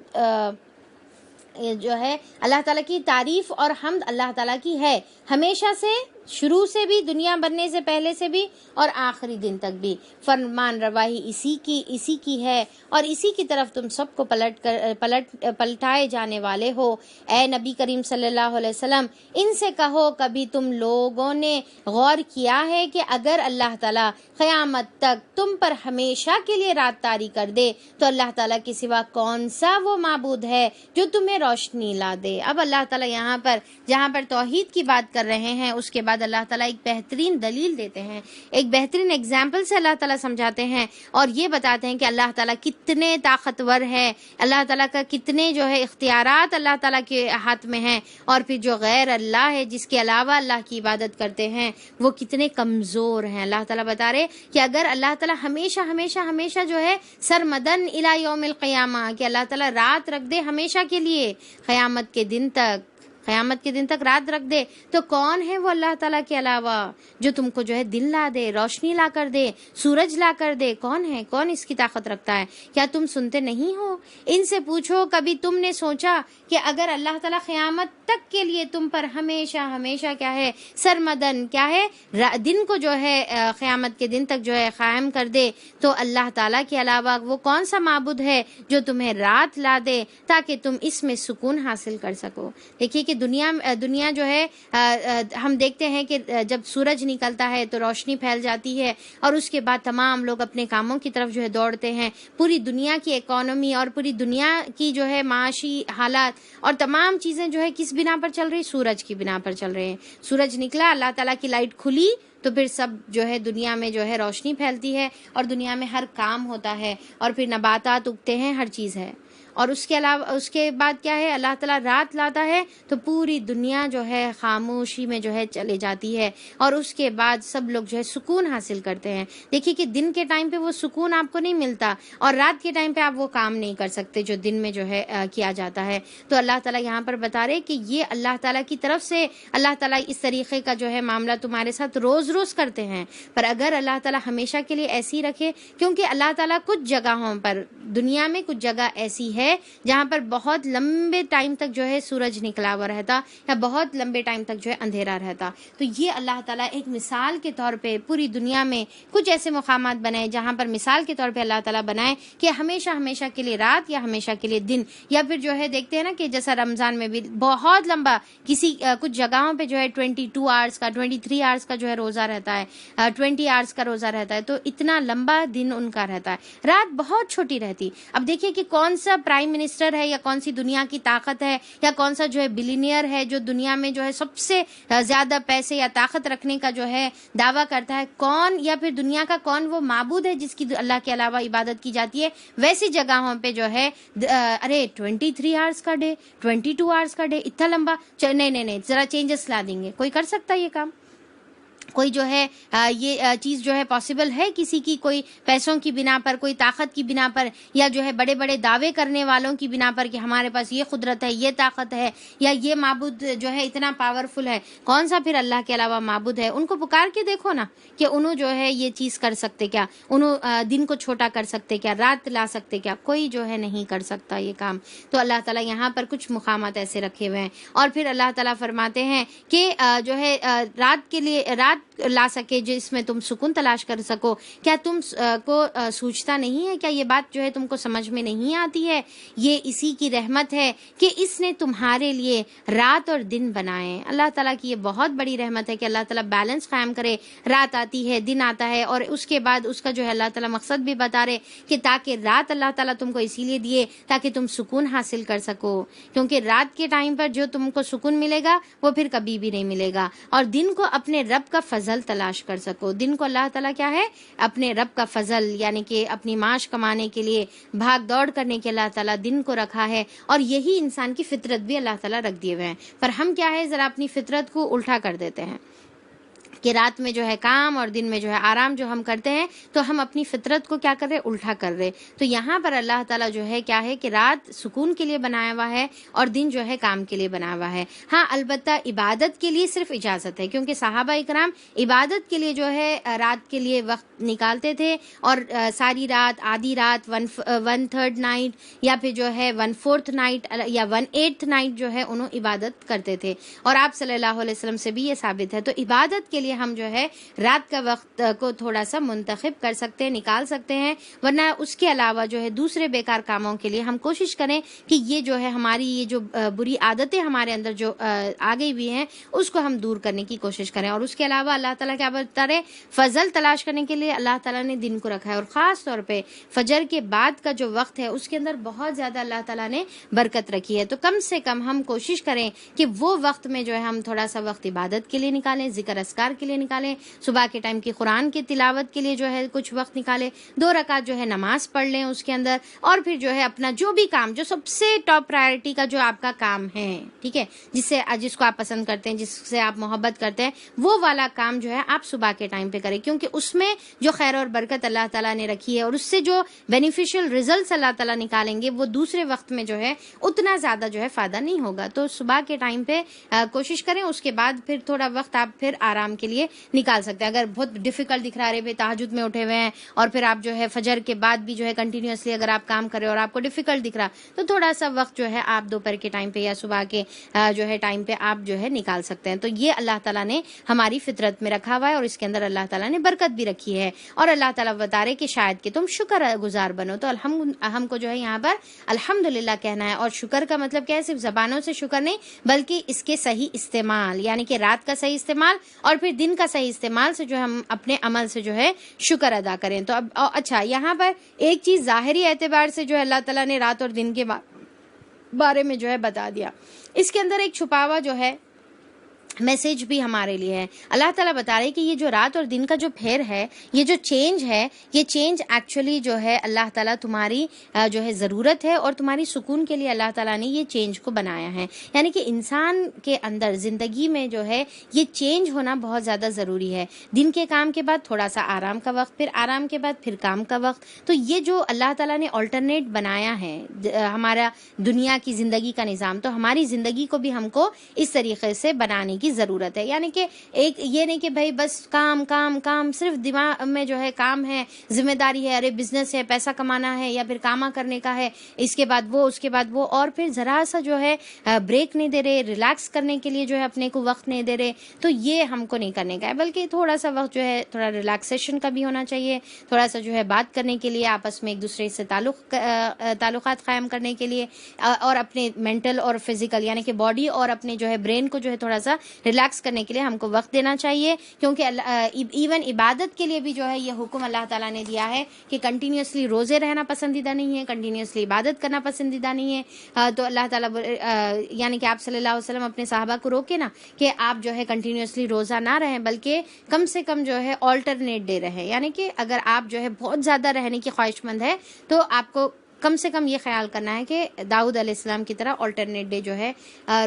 A: جو ہے اللہ تعالیٰ کی تعریف اور حمد اللہ تعالیٰ کی ہے ہمیشہ سے، شروع سے بھی، دنیا بننے سے پہلے سے بھی اور آخری دن تک بھی. فرمان روائی اسی کی ہے اور اسی کی طرف تم سب کو پلٹائے جانے والے ہو. اے نبی کریم صلی اللہ علیہ وسلم ان سے کہو کبھی تم لوگوں نے غور کیا ہے کہ اگر اللہ تعالیٰ قیامت تک تم پر ہمیشہ کے لیے رات طاری کر دے تو اللہ تعالیٰ کے سوا کون سا وہ معبود ہے جو تمہیں روشنی لا دے. اب اللہ تعالیٰ یہاں پر جہاں پر توحید کی بات کر رہے ہیں اس کے بعد اللہ تعالیٰ ایک بہترین دلیل دیتے ہیں، ایک بہترین اگزامپل سے اللہ تعالیٰ سمجھاتے ہیں اور یہ بتاتے ہیں کہ اللہ تعالیٰ کتنے طاقتور ہے، اللہ تعالیٰ کا کتنے جو ہے اختیارات اللہ تعالیٰ کے ہاتھ میں ہیں، اور پھر جو غیر اللہ ہے جس کے علاوہ اللہ کی عبادت کرتے ہیں وہ کتنے کمزور ہیں. اللہ تعالیٰ بتا رہے کہ اگر اللہ تعالیٰ ہمیشہ جو ہے سرمدن الی یوم القیامہ کہ اللہ تعالیٰ رات رکھ دے ہمیشہ کے لیے، قیامت کے دن تک رات رکھ دے، تو کون ہے وہ اللہ تعالیٰ کے علاوہ جو تم کو جو ہے دن لا دے، روشنی لا کر دے، سورج لا کر دے؟ کون ہے؟ کون اس کی طاقت رکھتا ہے؟ کیا تم سنتے نہیں ہو؟ ان سے پوچھو کبھی تم نے سوچا کہ اگر اللہ تعالیٰ قیامت تک کے لیے تم پر ہمیشہ کیا ہے سرمدن کیا ہے دن کو جو ہے قیامت کے دن تک جو ہے قائم کر دے، تو اللہ تعالیٰ کے علاوہ وہ کون سا معبود ہے جو تمہیں رات لا دے تاکہ تم اس میں سکون حاصل کر سکو. دیکھیے کہ دنیا جو ہے ہم دیکھتے ہیں کہ جب سورج نکلتا ہے تو روشنی پھیل جاتی ہے اور اس کے بعد تمام لوگ اپنے کاموں کی طرف جو ہے دوڑتے ہیں. پوری دنیا کی اکانومی اور پوری دنیا کی جو ہے معاشی حالات اور تمام چیزیں جو ہے کس بنا پر چل رہی؟ سورج کی بنا پر چل رہے ہیں. سورج نکلا، اللہ تعالیٰ کی لائٹ کھلی تو پھر سب جو ہے دنیا میں جو ہے روشنی پھیلتی ہے اور دنیا میں ہر کام ہوتا ہے اور پھر نباتات اگتے ہیں، ہر چیز ہے. اور اس کے علاوہ اس کے بعد کیا ہے، اللہ تعالیٰ رات لاتا ہے تو پوری دنیا جو ہے خاموشی میں جو ہے چلے جاتی ہے اور اس کے بعد سب لوگ جو ہے سکون حاصل کرتے ہیں. دیکھیے کہ دن کے ٹائم پہ وہ سکون آپ کو نہیں ملتا اور رات کے ٹائم پہ آپ وہ کام نہیں کر سکتے جو دن میں جو ہے کیا جاتا ہے. تو اللہ تعالیٰ یہاں پر بتا رہے کہ یہ اللہ تعالیٰ کی طرف سے اللہ تعالیٰ اس طریقے کا جو ہے معاملہ تمہارے ساتھ روز کرتے ہیں. پر اگر اللہ تعالیٰ ہمیشہ کے لیے ایسی رکھے، کیونکہ اللہ تعالیٰ کچھ جگہوں پر دنیا میں کچھ جگہ ایسی ہے جہاں پر بہت لمبے ٹائم تک جو ہے سورج نکلا ہوا رہتا یا بہت لمبے ٹائم تک جو ہے اندھیرا رہتا. تو یہ اللہ تعالیٰ ایک مثال کے طور پہ پوری دنیا میں کچھ ایسے مقامات بنائے جہاں پر مثال کے طور پہ اللہ تعالیٰ بنائے کہ ہمیشہ کے لیے رات یا ہمیشہ کے لیے دن. یا پھر جو ہے دیکھتے ہیں نا کہ جیسا رمضان میں بھی بہت لمبا کچھ جگہوں پہ جو ہے 22 آورس کا 23 آورس کا جو ہے روزہ رہتا ہے، 20 آورس کا روزہ رہتا ہے. تو اتنا لمبا دن ان کا رہتا ہے، رات بہت چھوٹی رہتی. اب دیکھیے کہ کون سا پرائم منسٹر ہے یا کون سی دنیا کی طاقت ہے یا کون سا جو ہے بلینئر ہے جو دنیا میں جو ہے سب سے زیادہ پیسے یا طاقت رکھنے کا جو ہے دعویٰ کرتا ہے، کون یا پھر دنیا کا کون وہ معبود ہے جس کی اللہ کے علاوہ عبادت کی جاتی ہے، ویسی جگہوں پہ جو ہے 23 آورس کا ڈے، 22 آورس کا ڈے، اتنا لمبا نہیں ذرا چینجز لا دیں گے. کوئی کر سکتا ہے یہ کام؟ کوئی جو ہے یہ چیز جو ہے پاسبل ہے کسی کی، کوئی پیسوں کی بنا پر، کوئی طاقت کی بنا پر، یا جو ہے بڑے بڑے دعوے کرنے والوں کی بنا پر کہ ہمارے پاس یہ قدرت ہے، یہ طاقت ہے، یا یہ معبود جو ہے اتنا پاورفل ہے؟ کون سا پھر اللہ کے علاوہ معبود ہے؟ ان کو پکار کے دیکھو نا کہ انہوں جو ہے یہ چیز کر سکتے کیا، انہوں دن کو چھوٹا کر سکتے کیا، رات لا سکتے کیا؟ کوئی جو ہے نہیں کر سکتا یہ کام. تو اللہ تعالیٰ یہاں پر کچھ مقامات ایسے رکھے ہوئے ہیں. اور پھر اللہ تعالیٰ فرماتے ہیں کہ جو ہے رات کے لیے رات لا سکے جس میں تم سکون تلاش کر سکو. کیا تم کو سوچتا نہیں ہے؟ کیا یہ بات جو ہے تم کو سمجھ میں نہیں آتی ہے؟ یہ اسی کی رحمت ہے کہ اس نے تمہارے لیے رات اور دن بنائے. اللہ تعالیٰ کی یہ بہت بڑی رحمت ہے کہ اللہ تعالیٰ بیلنس قائم کرے. رات آتی ہے، دن آتا ہے، اور اس کے بعد اس کا جو ہے اللہ تعالیٰ مقصد بھی بتا رہے کہ تاکہ رات اللہ تعالیٰ تم کو اسی لیے دیے تاکہ تم سکون حاصل کر سکو، کیونکہ رات کے ٹائم پر جو تم کو سکون ملے گا وہ پھر کبھی بھی نہیں ملے گا. اور دن کو اپنے رب کا فضل تلاش کر سکو. دن کو اللہ تعالیٰ کیا ہے؟ اپنے رب کا فضل، یعنی کہ اپنی معاش کمانے کے لیے بھاگ دوڑ کرنے کے اللہ تعالیٰ دن کو رکھا ہے. اور یہی انسان کی فطرت بھی اللہ تعالیٰ رکھ دیے ہوئے ہیں. پر ہم کیا ہے ذرا اپنی فطرت کو الٹا کر دیتے ہیں کہ رات میں جو ہے کام اور دن میں جو ہے آرام جو ہم کرتے ہیں، تو ہم اپنی فطرت کو کیا کر رہے؟ الٹا کر رہے. تو یہاں پر اللہ تعالیٰ جو ہے کیا ہے کہ رات سکون کے لیے بنایا ہوا ہے اور دن جو ہے کام کے لیے بنایا ہوا ہے. ہاں البتہ عبادت کے لیے صرف اجازت ہے، کیونکہ صحابہ اکرام عبادت کے لیے جو ہے رات کے لیے وقت نکالتے تھے، اور ساری رات، آدھی رات، 1/3 نائٹ، یا پھر جو ہے 1/4 نائٹ یا 1/8 نائٹ جو ہے انہوں عبادت کرتے تھے. اور آپ صلی اللہ علیہ وسلم سے بھی یہ ثابت ہے. تو عبادت کے لیے ہم جو ہے رات کا وقت کو تھوڑا سا منتخب کر سکتے ہیں، نکال سکتے ہیں، ورنہ اس کے علاوہ جو ہے دوسرے بیکار کاموں کے لیے ہم کوشش کریں کہ یہ جو ہے ہماری یہ جو بری عادتیں ہمارے اندر جو آ گئی ہوئی ہیں اس کو ہم دور کرنے کی کوشش کریں. اور اس کے علاوہ اللہ تعالیٰ کیا بتا رہے؟ فضل تلاش کرنے کے لیے اللہ تعالیٰ نے دن کو رکھا ہے، اور خاص طور پہ فجر کے بعد کا جو وقت ہے اس کے اندر بہت زیادہ اللہ تعالیٰ نے برکت رکھی ہے. تو کم سے کم ہم کوشش کریں کہ وہ وقت میں جو ہے ہم تھوڑا سا وقت عبادت کے لیے نکالیں، ذکر اذکار کے لیے نکالیں، صبح کے ٹائم کی قرآن کی تلاوت کے لیے جو ہے کچھ وقت نکالیں، 2 رکعت جو ہے نماز پڑھ لیں اس کے اندر، اور پھر جو ہے اپنا جو بھی کام جو سب سے ٹاپ پرائرٹی کا جو آپ کا کام ہے، ٹھیک ہے، جس کو آپ پسند کرتے ہیں، جس سے آپ محبت کرتے ہیں، وہ والا کام جو ہے آپ صبح کے ٹائم پہ کریں، کیونکہ اس میں جو خیر اور برکت اللہ تعالیٰ نے رکھی ہے اور اس سے جو بینیفیشل ریزلٹس اللہ تعالیٰ نکالیں گے وہ دوسرے وقت میں جو ہے اتنا زیادہ جو ہے فائدہ نہیں ہوگا. تو صبح کے ٹائم پہ کوشش کریں، اس کے بعد پھر تھوڑا وقت آپ پھر آرام کے لیے نکال سکتے ہیں. اگر بہت ڈیفیکلٹ دکھ رہا ہے تہجد میں اٹھے ہوئے ہیں اور پھر آپ جو ہے فجر کے بعد بھی جو ہے کنٹینیوسلی اگر آپ کام کر رہے اور آپ کو ڈیفیکلٹ دکھ رہا، تو تھوڑا سا وقت جو ہے آپ دوپہر کے ٹائم پہ یا صبح کے جو ہے ٹائم پہ آپ جو ہے نکال سکتے ہیں. تو یہ اللہ تعالیٰ نے ہماری فطرت میں رکھا ہوا ہے، اور اس کے اندر اللہ تعالیٰ نے برکت بھی رکھی ہے. اور اللہ تعالیٰ بتا رہے کہ شاید کہ تم شکر گزار بنو. تو ہم کو جو ہے یہاں پر الحمدللہ کہنا ہے. اور شکر کا مطلب کیا ہے؟ صرف زبانوں سے شکر نہیں، بلکہ اس کے صحیح استعمال، یعنی کہ رات کا صحیح استعمال اور پھر دن کا صحیح استعمال سے جو ہم اپنے عمل سے جو ہے شکر ادا کریں. تو اب اچھا، یہاں پر ایک چیز ظاہری اعتبار سے جو ہے اللہ تعالیٰ نے رات اور دن کے بارے میں جو ہے بتا دیا، اس کے اندر ایک چھپا ہوا جو ہے میسج بھی ہمارے لیے ہے. اللہ تعالیٰ بتا رہے کہ یہ جو رات اور دن کا جو پھیر ہے، یہ جو چینج ہے، یہ چینج ایکچولی جو ہے اللہ تعالیٰ تمہاری جو ہے ضرورت ہے اور تمہاری سکون کے لیے اللہ تعالیٰ نے یہ چینج کو بنایا ہے. یعنی کہ انسان کے اندر زندگی میں جو ہے یہ چینج ہونا بہت زیادہ ضروری ہے. دن کے کام کے بعد تھوڑا سا آرام کا وقت، پھر آرام کے بعد پھر کام کا وقت. تو یہ جو اللہ تعالیٰ نے آلٹرنیٹ بنایا ہے ہمارا دنیا کی زندگی کا نظام، تو ہماری زندگی کو بھی ہم کو اس طریقے سے بنانے کی ضرورت ہے. یعنی کہ ایک یہ نہیں کہ بھائی بس کام کام کام، صرف دماغ میں جو ہے کام ہے، ذمہ داری ہے، ارے بزنس ہے، پیسہ کمانا ہے یا پھر کاما کرنے کا ہے، اس کے بعد وہ، اس کے بعد وہ، اور پھر ذرا سا جو ہے بریک نہیں دے رہے، ریلیکس کرنے کے لیے جو ہے اپنے کو وقت نہیں دے رہے. تو یہ ہم کو نہیں کرنے کا ہے، بلکہ تھوڑا سا وقت جو ہے تھوڑا ریلیکسیشن کا بھی ہونا چاہیے، تھوڑا سا جو ہے بات کرنے کے لیے، آپس میں ایک دوسرے سے تعلقات قائم کرنے کے لیے، اور اپنے مینٹل اور فزیکل یعنی کہ باڈی اور اپنے جو ہے برین کو جو ہے تھوڑا سا ریلیکس کرنے کے لیے ہم کو وقت دینا چاہیے، کیونکہ ایون عبادت کے لیے بھی جو ہے یہ حکم اللہ تعالیٰ نے دیا ہے کہ کنٹینیوسلی روزے رہنا پسندیدہ نہیں ہے، کنٹینیوسلی عبادت کرنا پسندیدہ نہیں ہے۔ تو اللہ تعالیٰ یعنی کہ آپ صلی اللہ علیہ وسلم اپنے صحابہ کو روکے نا کہ آپ جو ہے کنٹینیوسلی روزہ نہ رہیں، بلکہ کم سے کم جو ہے آلٹرنیٹ ڈے رہے، یعنی کہ اگر آپ جو ہے بہت زیادہ رہنے کی خواہش مند ہے تو آپ کو کم سے کم یہ خیال کرنا ہے کہ داؤد علیہ السلام کی طرح آلٹرنیٹ ڈے جو ہے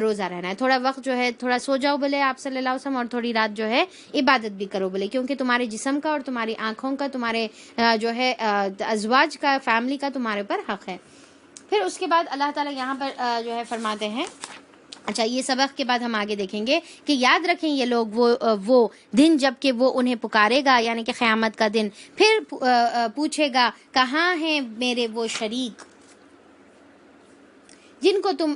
A: روزہ رہنا ہے، تھوڑا وقت جو ہے تھوڑا سو جاؤ بولے آپ صلی اللہ علیہ وسلم، اور تھوڑی رات جو ہے عبادت بھی کرو بولے، کیونکہ تمہارے جسم کا اور تمہاری آنکھوں کا، تمہارے جو ہے ازواج کا، فیملی کا تمہارے پر حق ہے۔ پھر اس کے بعد اللہ تعالیٰ یہاں پر جو ہے فرماتے ہیں، اچھا یہ سبق کے بعد ہم آگے دیکھیں گے کہ یاد رکھیں یہ لوگ وہ دن جب کہ وہ انہیں پکارے گا، یعنی کہ قیامت کا دن، پھر پوچھے گا کہاں ہیں میرے وہ شریک جن کو تم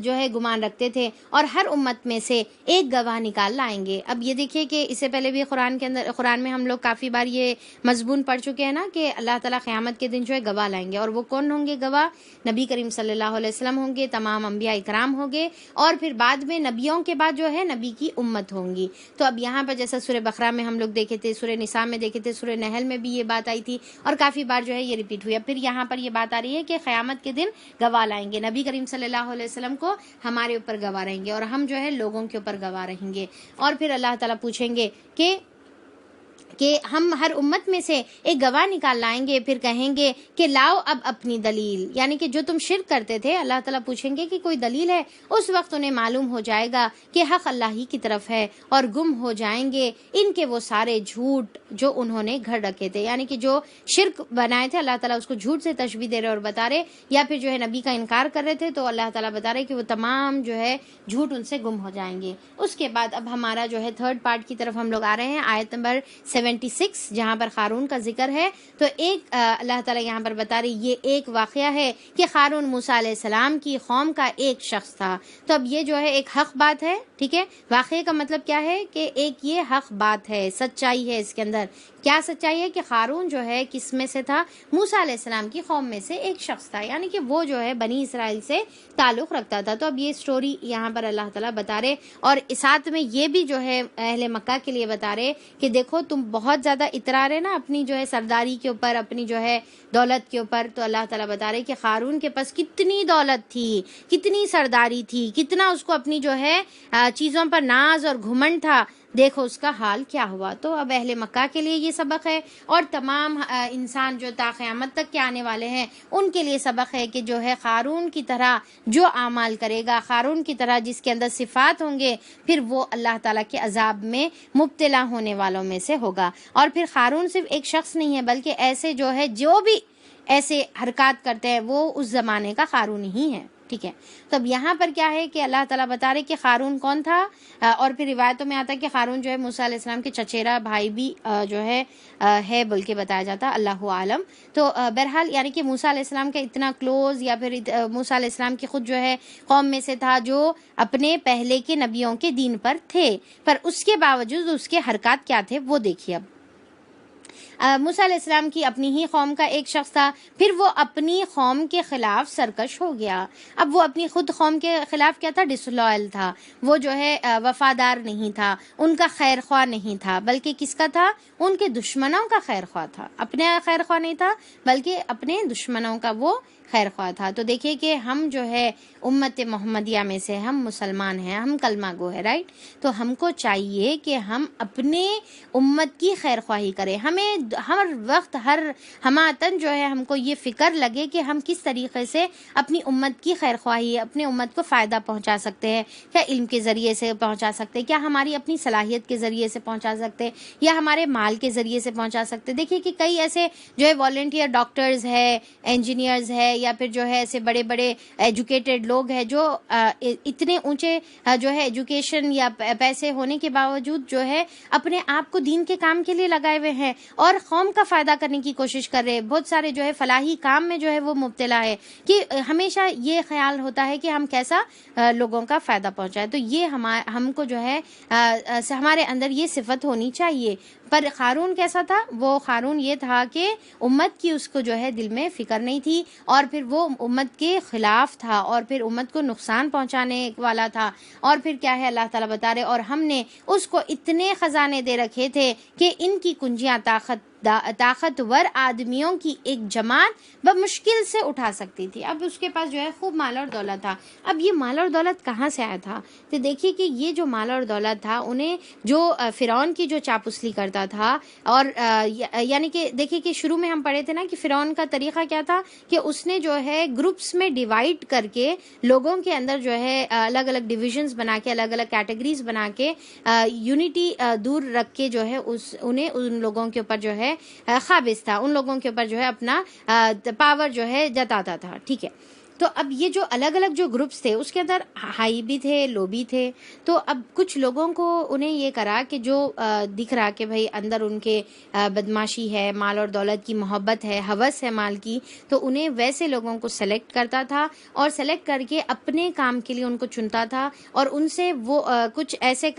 A: جو ہے گمان رکھتے تھے، اور ہر امت میں سے ایک گواہ نکال لائیں گے۔ اب یہ دیکھیے کہ اس سے پہلے بھی قرآن میں ہم لوگ کافی بار یہ مضمون پڑھ چکے ہیں نا کہ اللہ تعالیٰ قیامت کے دن جو ہے گواہ لائیں گے، اور وہ کون ہوں گے گواہ؟ نبی کریم صلی اللہ علیہ وسلم ہوں گے، تمام انبیاء اکرام ہوں گے، اور پھر بعد میں نبیوں کے بعد جو ہے نبی کی امت ہوں گی۔ تو اب یہاں پر جیسا سورہ بقرہ میں ہم لوگ دیکھے تھے، سورہ نساء میں دیکھے تھے، سورہ نحل میں بھی یہ بات آئی تھی، اور کافی بار جو ہے یہ ریپیٹ ہوئی۔ اب پھر یہاں پر یہ بات آ رہی ہے کہ قیامت کے دن گواہ لائیں گے، نبی کریم صلی اللہ علیہ وسلم کو ہمارے اوپر گواہ رہیں گے، اور ہم جو ہے لوگوں کے اوپر گواہ رہیں گے۔ اور پھر اللہ تعالیٰ پوچھیں گے کہ ہم ہر امت میں سے ایک گواہ نکال لائیں گے، پھر کہیں گے کہ لاؤ اب اپنی دلیل، یعنی کہ جو تم شرک کرتے تھے اللہ تعالیٰ پوچھیں گے کہ کوئی دلیل ہے؟ اس وقت انہیں معلوم ہو جائے گا کہ حق اللہ ہی کی طرف ہے، اور گم ہو جائیں گے ان کے وہ سارے جھوٹ جو انہوں نے گھڑ رکھے تھے، یعنی کہ جو شرک بنائے تھے اللہ تعالیٰ اس کو جھوٹ سے تشبیہ دے رہے اور بتا رہے، یا پھر جو ہے نبی کا انکار کر رہے تھے تو اللہ تعالیٰ بتا رہے کہ وہ تمام جو ہے جھوٹ ان سے گم ہو جائیں گے۔ اس کے بعد اب ہمارا جو ہے تھرڈ پارٹ کی طرف ہم لوگ آ رہے ہیں، آیت نمبر 76 جہاں پر قارون کا ذکر ہے۔ تو ایک اللہ تعالیٰ یہاں پر بتا رہی یہ ایک واقعہ ہے کہ قارون موسیٰ علیہ السلام کی قوم کا ایک شخص تھا۔ تو اب یہ جو ہے ایک حق بات ہے، ٹھیک ہے، واقعے کا مطلب کیا ہے کہ ایک یہ حق بات ہے، سچائی ہے اس کے اندر۔ کیا سچائی ہے کہ قارون جو ہے کس میں سے تھا؟ موسیٰ علیہ السلام کی قوم میں سے ایک شخص تھا، یعنی کہ وہ جو ہے بنی اسرائیل سے تعلق رکھتا تھا۔ تو اب یہ سٹوری یہاں پر اللہ تعالیٰ بتا رہے، اور ساتھ میں یہ بھی جو ہے اہل مکہ کے لیے بتا رہے کہ دیکھو تم بہت زیادہ اترا رہے نا اپنی جو ہے سرداری کے اوپر، اپنی جو ہے دولت کے اوپر، تو اللہ تعالیٰ بتا رہے کہ قارون کے پاس کتنی دولت تھی، کتنی سرداری تھی، کتنا اس کو اپنی جو ہے چیزوں پر ناز اور گھمنڈ تھا، دیکھو اس کا حال کیا ہوا۔ تو اب اہل مکہ کے لیے یہ سبق ہے، اور تمام انسان جو تا قیامت تک کے آنے والے ہیں ان کے لیے سبق ہے کہ جو ہے قارون کی طرح جو اعمال کرے گا، قارون کی طرح جس کے اندر صفات ہوں گے، پھر وہ اللہ تعالیٰ کے عذاب میں مبتلا ہونے والوں میں سے ہوگا۔ اور پھر قارون صرف ایک شخص نہیں ہے، بلکہ ایسے جو ہے جو بھی ایسے حرکات کرتے ہیں وہ اس زمانے کا قارون ہی ہے، ٹھیک ہے۔ تو اب یہاں پر کیا ہے کہ اللہ تعالیٰ بتا رہے کہ قارون کون تھا، اور پھر روایتوں میں آتا ہے کہ قارون جو ہے موسیٰ علیہ السلام کے چچیرا بھائی بھی جو ہے بول کے بتایا جاتا، اللہ عالم۔ تو بہرحال یعنی کہ موسیٰ علیہ السلام کا اتنا کلوز، یا پھر موسیٰ علیہ السلام کی خود جو ہے قوم میں سے تھا جو اپنے پہلے کے نبیوں کے دین پر تھے، پر اس کے باوجود اس کے حرکات کیا تھے وہ دیکھیے۔ اب موسیٰ علیہ السلام کی اپنی ہی قوم کا ایک شخص تھا، پھر وہ اپنی قوم کے خلاف سرکش ہو گیا۔ اب وہ اپنی خود قوم کے خلاف کیا تھا؟ ڈسلوئل تھا، وہ جو ہے وفادار نہیں تھا، ان کا خیر خواہ نہیں تھا، بلکہ کس کا تھا؟ ان کے دشمنوں کا خیر خواہ تھا، اپنے خیر خواہ نہیں تھا بلکہ اپنے دشمنوں کا وہ خیر خواہ تھا۔ تو دیکھیے کہ ہم جو ہے امت محمدیہ میں سے ہم مسلمان ہیں، ہم کلمہ گو ہے، رائٹ؟ تو ہم کو چاہیے کہ ہم اپنے امت کی خیر خواہی کریں، ہمیں ہر وقت ہر ہماتن جو ہے ہم کو یہ فکر لگے کہ ہم کس طریقے سے اپنی امت کی خیر خواہی، اپنے امت کو فائدہ پہنچا سکتے ہیں، کیا علم کے ذریعے سے پہنچا سکتے ہیں، کیا ہماری اپنی صلاحیت کے ذریعے سے پہنچا سکتے ہیں، یا ہمارے مال کے ذریعے سے پہنچا سکتے ہیں۔ دیکھیے کہ کئی ایسے جو ہے والنٹیئر ڈاکٹرز ہے، انجینئرز ہے، یا پھر جو ہے ایسے بڑے بڑے ایجوکیٹڈ لوگ ہیں جو اتنے اونچے جو ہے ایجوکیشن یا پیسے ہونے کے باوجود جو ہے اپنے آپ کو دین کے کام کے لیے لگائے ہوئے ہیں اور قوم کا فائدہ کرنے کی کوشش کر رہے ہیں، بہت سارے جو ہے فلاحی کام میں جو ہے وہ مبتلا ہے، کہ ہمیشہ یہ خیال ہوتا ہے کہ ہم کیسا لوگوں کا فائدہ پہنچائے۔ تو یہ ہم کو جو ہے ہمارے اندر یہ صفت ہونی چاہیے۔ پر قارون کیسا تھا؟ وہ قارون یہ تھا کہ امت کی اس کو جو ہے دل میں فکر نہیں تھی، اور پھر وہ امت کے خلاف تھا اور پھر امت کو نقصان پہنچانے والا تھا، اور پھر کیا ہے اللہ تعالیٰ بتا رہے اور ہم نے اس کو اتنے خزانے دے رکھے تھے کہ ان کی کنجیاں طاقتور آدمیوں کی ایک جماعت بمشکل سے اٹھا سکتی تھی۔ اب اس کے پاس جو ہے خوب مال اور دولت تھا۔ اب یہ مال اور دولت کہاں سے آیا تھا؟ تو دیکھیے کہ یہ جو مال اور دولت تھا انہیں جو فرعون کی جو چاپلوسی کرتا تھا، اور یعنی کہ دیکھیے کہ شروع میں ہم پڑھے تھے نا کہ فرعون کا طریقہ کیا تھا کہ اس نے جو ہے گروپس میں ڈیوائڈ کر کے لوگوں کے اندر جو ہے الگ الگ ڈویژنز بنا کے، الگ الگ کیٹیگریز بنا کے یونٹی دور رکھ کے جو ہے انہیں ان لوگوں کے اوپر جو ہے قابض تھا، ان لوگوں کے اوپر جو ہے اپنا پاور جو ہے جتاتا تھا، ٹھیک ہے۔ تو اب یہ جو الگ الگ جو گروپس تھے اس کے اندر ہائی بھی تھے، لو بھی تھے۔ تو اب کچھ لوگوں کو انہیں یہ کرا کہ جو دکھ رہا کہ بھائی اندر ان کے بدماشی ہے، مال اور دولت کی محبت ہے، ہوس ہے مال کی، تو انہیں ویسے لوگوں کو سلیکٹ کرتا تھا اور سلیکٹ کر کے اپنے کام کے لیے ان کو چنتا تھا، اور ان سے وہ کچھ ایسے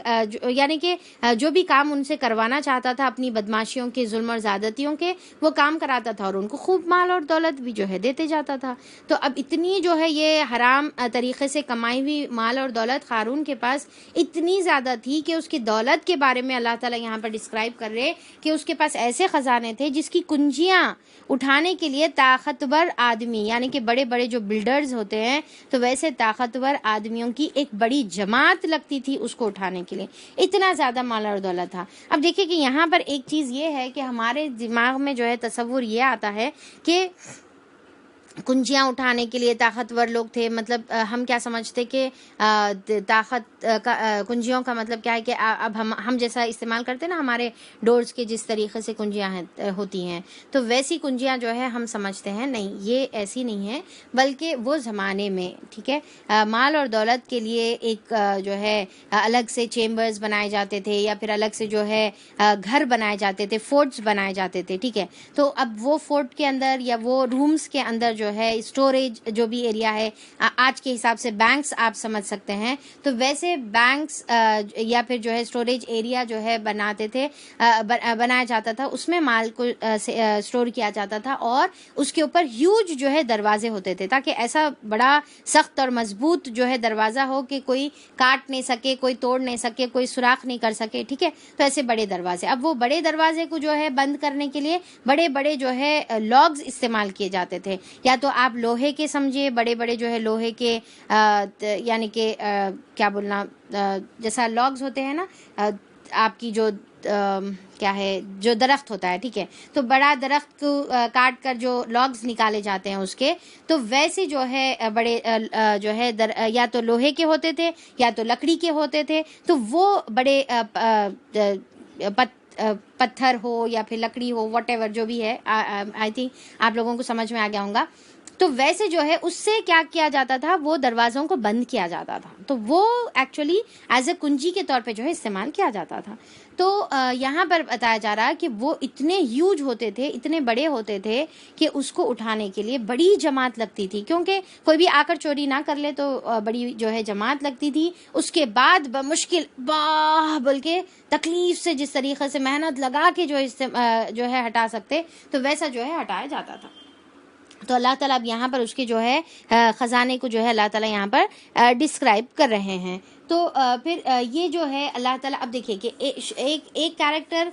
A: یعنی کہ جو بھی کام ان سے کروانا چاہتا تھا اپنی بدماشیوں کے، ظلم اور زیادتیوں کے، وہ کام کراتا تھا اور ان کو خوب مال اور دولت بھی جو ہے دیتے جاتا تھا۔ تو اب اتنی جو ہے یہ حرام طریقے سے کمائی ہوئی مال اور دولت قارون کے پاس اتنی زیادہ تھی کہ اس کی دولت کے بارے میں اللہ تعالیٰ یہاں پر ڈسکرائب کر رہے کہ اس کے پاس ایسے خزانے تھے جس کی کنجیاں اٹھانے کے لیے طاقتور آدمی، یعنی کہ بڑے بڑے جو بلڈرز ہوتے ہیں تو ویسے طاقتور آدمیوں کی ایک بڑی جماعت لگتی تھی اس کو اٹھانے کے لیے، اتنا زیادہ مال اور دولت تھا۔ اب دیکھیں کہ یہاں پر ایک چیز یہ ہے کہ ہمارے دماغ میں جو ہے تصور یہ آتا ہے کہ کنجیاں اٹھانے کے لیے طاقتور لوگ تھے، مطلب ہم کیا سمجھتے کہ طاقت کنجیوں کا مطلب کیا ہے کہ اب ہم جیسا استعمال کرتے نا ہمارے ڈورز کے جس طریقے سے کنجیاں ہوتی ہیں تو ویسی کنجیاں جو ہے ہم سمجھتے ہیں، نہیں یہ ایسی نہیں ہے، بلکہ وہ زمانے میں ٹھیک ہے مال اور دولت کے لیے ایک جو ہے الگ سے چیمبرز بنائے جاتے تھے، یا پھر الگ سے جو ہے گھر بنائے جاتے تھے، فورٹس بنائے جاتے تھے، ٹھیک ہے۔ تو اب وہ فورٹ کے اندر یا وہ رومز کے اندر جو ہے اسٹوریج جو بھی ایریا ہے، آج کے حساب سے بینکس آپ سمجھ سکتے ہیں، تو ویسے بینکس یا پھر جو ہے اسٹوریج ایریا جو ہے بناتے تھے، بنایا جاتا تھا، اس میں مال کو اسٹور کیا جاتا تھا، اور اس کے اوپر ہیوج جو ہے دروازے ہوتے تھے تاکہ ایسا بڑا سخت اور مضبوط جو ہے دروازہ ہو کہ کوئی کاٹ نہیں سکے، کوئی توڑ نہیں سکے، کوئی سوراخ نہیں کر سکے، ٹھیک ہے۔ تو ایسے بڑے دروازے، اب وہ بڑے دروازے کو جو ہے بند کرنے کے لیے بڑے بڑے جو ہے لاگز استعمال کیے جاتے تھے، یا تو آپ لوہے کے سمجھے، بڑے بڑے جو ہے لوہے کے یعنی کہ کیا بولنا جیسا لاگز ہوتے ہیں نا آپ کی جو کیا ہے جو درخت ہوتا ہے، ٹھیک ہے، تو بڑا درخت کو کاٹ کر جو لاگز نکالے جاتے ہیں اس کے، تو ویسے جو ہے بڑے جو ہے یا تو لوہے کے ہوتے تھے یا تو لکڑی کے ہوتے تھے، تو وہ بڑے پتھر ہو یا پھر لکڑی ہو، واٹ ایور جو بھی ہے، آئی تھنک آپ لوگوں کو سمجھ میں آ گیا ہوگا۔ تو ویسے جو ہے اس سے کیا کیا جاتا تھا، وہ دروازوں کو بند کیا جاتا تھا، تو وہ ایکچولی ایز اے کنجی کے طور پہ جو ہے استعمال کیا جاتا تھا۔ تو یہاں پر بتایا جا رہا ہے کہ وہ اتنے ہیوج ہوتے تھے، اتنے بڑے ہوتے تھے کہ اس کو اٹھانے کے لیے بڑی جماعت لگتی تھی، کیونکہ کوئی بھی آ کر چوری نہ کر لے تو بڑی جو ہے جماعت لگتی تھی، اس کے بعد بمشکل بول کے تکلیف سے جس طریقے سے محنت لگا کے جو ہے ہٹا سکتے، تو ویسا جو ہے ہٹایا جاتا تھا۔ تو اللہ تعالیٰ اب یہاں پر اس کے جو ہے خزانے کو جو ہے اللہ تعالیٰ یہاں پر ڈسکرائب کر رہے ہیں۔ تو پھر یہ جو ہے اللہ تعالیٰ اب دیکھیے کہ ایک کیریکٹر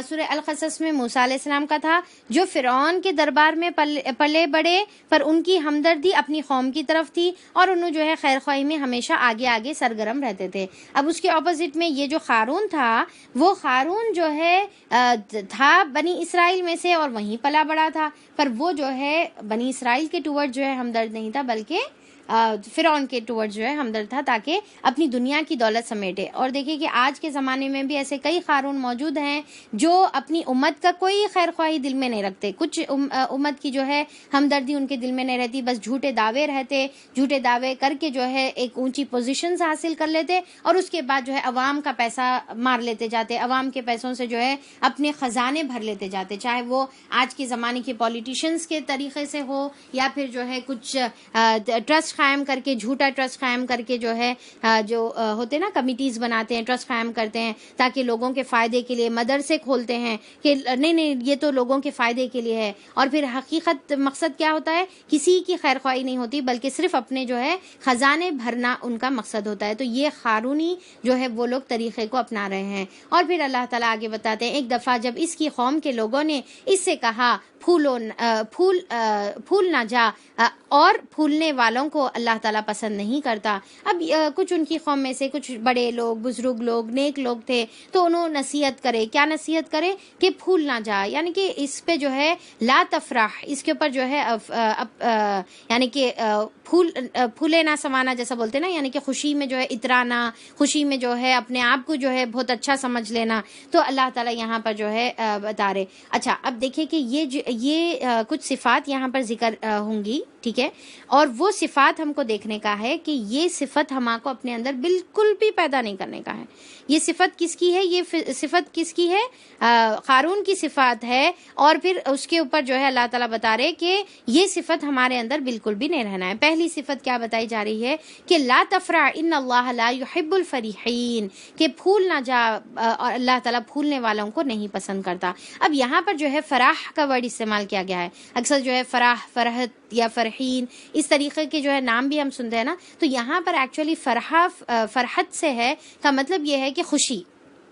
A: سورہ القصص میں موسیٰ علیہ السلام کا تھا، جو فرعون کے دربار میں پلے بڑے، پر ان کی ہمدردی اپنی قوم کی طرف تھی اور انہوں جو ہے خیر خواہی میں ہمیشہ آگے آگے سرگرم رہتے تھے۔ اب اس کے اپوزٹ میں یہ جو قارون تھا، وہ قارون جو ہے تھا بنی اسرائیل میں سے اور وہیں پلا بڑا تھا، پر وہ جو ہے بنی اسرائیل کے ٹورڈ جو ہے ہمدرد نہیں تھا، بلکہ فرعون کے ٹورڈ جو ہے ہمدرد تھا، تاکہ اپنی دنیا کی دولت سمیٹے۔ اور دیکھیں کہ آج کے زمانے میں بھی ایسے کئی قارون موجود ہیں جو اپنی امت کا کوئی خیر خواہی دل میں نہیں رکھتے، کچھ امت کی جو ہے ہمدردی ان کے دل میں نہیں رہتی، بس جھوٹے دعوے رہتے، جھوٹے دعوے کر کے جو ہے ایک اونچی پوزیشنز حاصل کر لیتے، اور اس کے بعد جو ہے عوام کا پیسہ مار لیتے جاتے، عوام کے پیسوں سے جو ہے اپنے خزانے بھر لیتے جاتے، چاہے وہ آج کے زمانے کے پولیٹیشنز کے طریقے سے ہو یا پھر جو ہے کچھ ٹرسٹ ٹرسٹ قائم کر کے, جھوٹا ٹرسٹ قائم کر کے جو ہے جو ہوتے نا کمیٹیز بناتے ہیں, ٹرسٹ قائم کرتے ہیں تاکہ لوگوں کے فائدے کے لیے, مدرسے کھولتے ہیں کہ نہیں یہ تو لوگوں کے فائدے کے لیے ہے, اور پھر حقیقت مقصد کیا ہوتا ہے, کسی کی خیر خواہی نہیں ہوتی بلکہ صرف اپنے جو ہے خزانے بھرنا ان کا مقصد ہوتا ہے. تو یہ قارونی جو ہے وہ لوگ طریقے کو اپنا رہے ہیں. اور پھر اللہ تعالیٰ آگے بتاتے ہیں, ایک دفعہ جب اس کی قوم کے لوگوں نے اس سے کہا پھول نہ جا, اور پھولنے والوں کو اللہ تعالیٰ پسند نہیں کرتا. اب کچھ ان کی قوم میں سے کچھ بڑے لوگ, بزرگ لوگ, نیک لوگ تھے, تو انہوں نصیحت کرے, کیا نصیحت کرے کہ پھول نہ جا, یعنی کہ اس پہ جو ہے لا تفرح, اس کے اوپر جو ہے یعنی کہ پھولے نہ سمانا جیسا بولتے نا, یعنی کہ خوشی میں جو ہے اترانا, خوشی میں جو ہے اپنے آپ کو جو ہے بہت اچھا سمجھ لینا. تو اللہ تعالیٰ یہاں پر جو ہے بتا رہے. اچھا اب دیکھیں کہ یہ کچھ صفات یہاں پر ذکر ہوں گی, ٹھیک ہے, اور وہ صفات ہم کو دیکھنے کا ہے کہ یہ صفت ہم کو اپنے اندر بالکل بھی پیدا نہیں کرنے کا ہے. یہ صفت کس کی ہے, یہ صفت کس کی ہے, قارون کی صفات ہے. اور پھر اس کے اوپر جو ہے اللہ تعالیٰ بتا رہے کہ یہ صفت ہمارے اندر بالکل بھی نہیں رہنا ہے. پہلی صفت کیا بتائی جا رہی ہے کہ لا تفرح ان اللہ لا يحب الفریحین, کہ پھول نہ جا, اور اللہ تعالیٰ پھولنے والوں کو نہیں پسند کرتا. اب یہاں پر جو ہے فراح کا ورڈ استعمال کیا گیا ہے. اکثر جو ہے فراح, فرحت یا فرحین اس طریقے کے جو ہے نام بھی ہم سنتے ہیں نا, تو یہاں پر ایکچولی فرحت سے ہے کا مطلب یہ ہے کہ خوشی,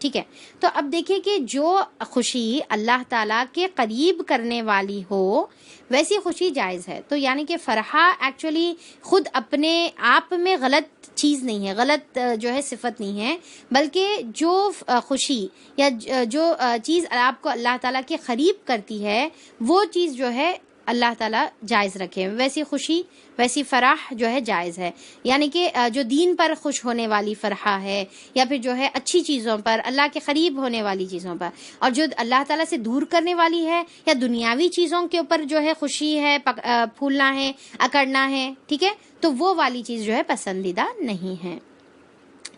A: ٹھیک ہے. تو اب دیکھیں کہ جو خوشی اللہ تعالیٰ کے قریب کرنے والی ہو ویسی خوشی جائز ہے. تو یعنی کہ فرحہ ایکچولی خود اپنے آپ میں غلط چیز نہیں ہے, غلط جو ہے صفت نہیں ہے, بلکہ جو خوشی یا جو چیز آپ کو اللہ تعالیٰ کے قریب کرتی ہے وہ چیز جو ہے اللہ تعالیٰ جائز رکھے. ویسی خوشی, ویسی فرح جو ہے جائز ہے. یعنی کہ جو دین پر خوش ہونے والی فرحہ ہے, یا پھر جو ہے اچھی چیزوں پر, اللہ کے قریب ہونے والی چیزوں پر, اور جو اللہ تعالیٰ سے دور کرنے والی ہے یا دنیاوی چیزوں کے اوپر جو ہے خوشی ہے, پھولنا ہے, اکڑنا ہے, ٹھیک ہے, تو وہ والی چیز جو ہے پسندیدہ نہیں ہے.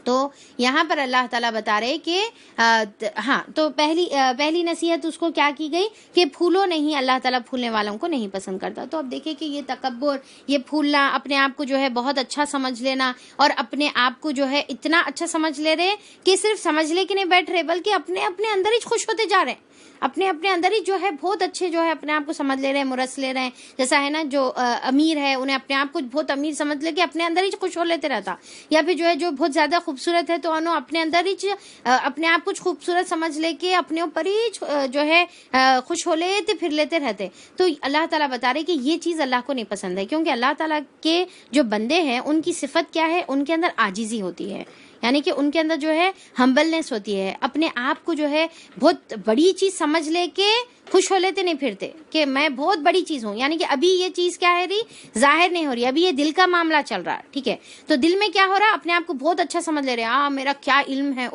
A: تو یہاں پر اللہ تعالیٰ بتا رہے کہ ہاں, تو پہلی نصیحت اس کو کیا کی گئی کہ پھولو نہیں, اللہ تعالیٰ پھولنے والوں کو نہیں پسند کرتا. تو اب دیکھیں کہ یہ تکبر, یہ پھولنا, اپنے آپ کو جو ہے بہت اچھا سمجھ لینا, اور اپنے آپ کو جو ہے اتنا اچھا سمجھ لے رہے کہ صرف سمجھ لے کے نہیں بیٹھ رہے بلکہ اپنے اندر ہی خوش ہوتے جا رہے ہیں, اپنے اندر ہی جو ہے بہت اچھے جو ہے اپنے آپ کو سمجھ لے رہے ہیں, مرس لے رہے ہیں. جیسا ہے نا جو امیر ہے انہیں اپنے آپ کو بہت امیر سمجھ لے کے اپنے اندر ہی خوش ہو لیتے رہتا, یا پھر جو ہے جو بہت زیادہ خوبصورت ہے تو انہوں اپنے اندر ہی اپنے آپ کچھ خوبصورت سمجھ لے کے اپنے اوپر ہی جو ہے خوش ہو لیتے پھر لیتے رہتے. تو اللہ تعالیٰ بتا رہے کہ یہ چیز اللہ کو نہیں پسند ہے, کیونکہ اللہ تعالیٰ کے جو بندے ہیں ان کی صفت کیا ہے, ان کے اندر عاجزی ہوتی ہے, یعنی کہ ان کے اندر جو ہے ہمبلنس ہوتی ہے, اپنے آپ کو جو ہے بہت بڑی چیز سمجھ لے کے خوش ہو لیتے نہیں پھرتے کہ میں بہت بڑی چیز ہوں. یعنی کہ ابھی یہ چیز کیا ہے رہی, ظاہر نہیں ہو رہی, ابھی یہ دل کا معاملہ چل رہا ہے, ٹھیک ہے. تو دل میں کیا ہو رہا ہے, اپنے آپ کو بہت اچھا سمجھ لے رہے ہیں, میرا کیا علم ہے,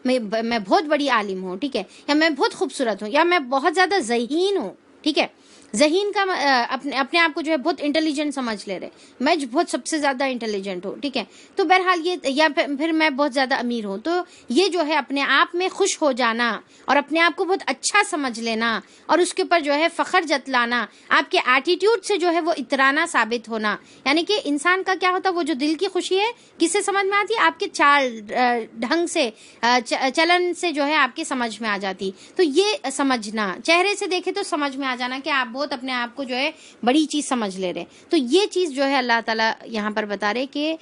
A: میں بہت بڑی عالم ہوں, ٹھیک ہے, یا میں بہت خوبصورت ہوں, یا میں بہت زیادہ ذہین ہوں, ٹھیک ہے. ذہین کا اپنے آپ کو جو ہے بہت انٹیلیجنٹ سمجھ لے رہے, میں بہت سب سے زیادہ انٹیلیجنٹ ہوں, ٹھیک ہے. تو بہرحال یہ, یا پھر میں بہت زیادہ امیر ہوں. تو یہ جو ہے اپنے آپ میں خوش ہو جانا اور اپنے آپ کو بہت اچھا سمجھ لینا اور اس کے اوپر جو ہے فخر جتلانا, آپ کے ایٹیٹیوڈ سے جو ہے وہ اترانا ثابت ہونا. یعنی کہ انسان کا کیا ہوتا ہے, وہ جو دل کی خوشی ہے کس سے سمجھ میں آتی ہے, آپ کے چال ڈھنگ سے, چلن سے جو ہے آپ کے سمجھ میں آ جاتی. تو یہ سمجھنا, چہرے سے دیکھے تو سمجھ میں آ جانا کہ آپ بہت اپنے آپ کو جو ہے بڑی چیز سمجھ لے رہے. تو یہ چیز جو ہے اللہ تعالیٰ یہاں پر بتا رہے کہ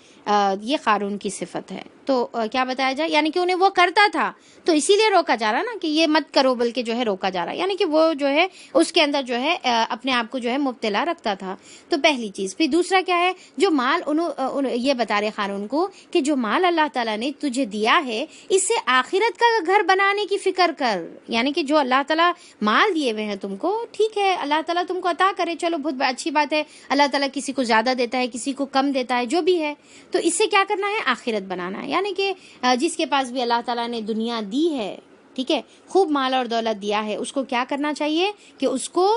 A: یہ قارون کی صفت ہے. تو کیا بتایا جائے, یعنی کہ انہیں وہ کرتا تھا تو اسی لیے روکا جا رہا نا کہ یہ مت کرو, بلکہ جو ہے روکا جا رہا, یعنی کہ وہ جو ہے اس کے اندر جو ہے اپنے آپ کو جو ہے مبتلا رکھتا تھا. تو پہلی چیز. پھر دوسرا کیا ہے, جو مال یہ بتا رہے قارون کو کہ جو مال اللہ تعالیٰ نے تجھے دیا ہے اس سے آخرت کا گھر بنانے کی فکر کر. یعنی کہ جو اللہ تعالیٰ مال دیے ہوئے ہیں تم کو, ٹھیک ہے, اللہ تعالیٰ تم کو عطا کرے, چلو بہت اچھی بات ہے, اللہ تعالیٰ کسی کو زیادہ دیتا ہے, کسی کو کم دیتا ہے, جو بھی ہے. تو اس سے کیا کرنا ہے, آخرت بنانا ہے. یعنی کہ جس کے پاس بھی اللہ تعالیٰ نے دنیا دی ہے, ٹھیک ہے, خوب مال اور دولت دیا ہے, اس کو کیا کرنا چاہیے کہ اس کو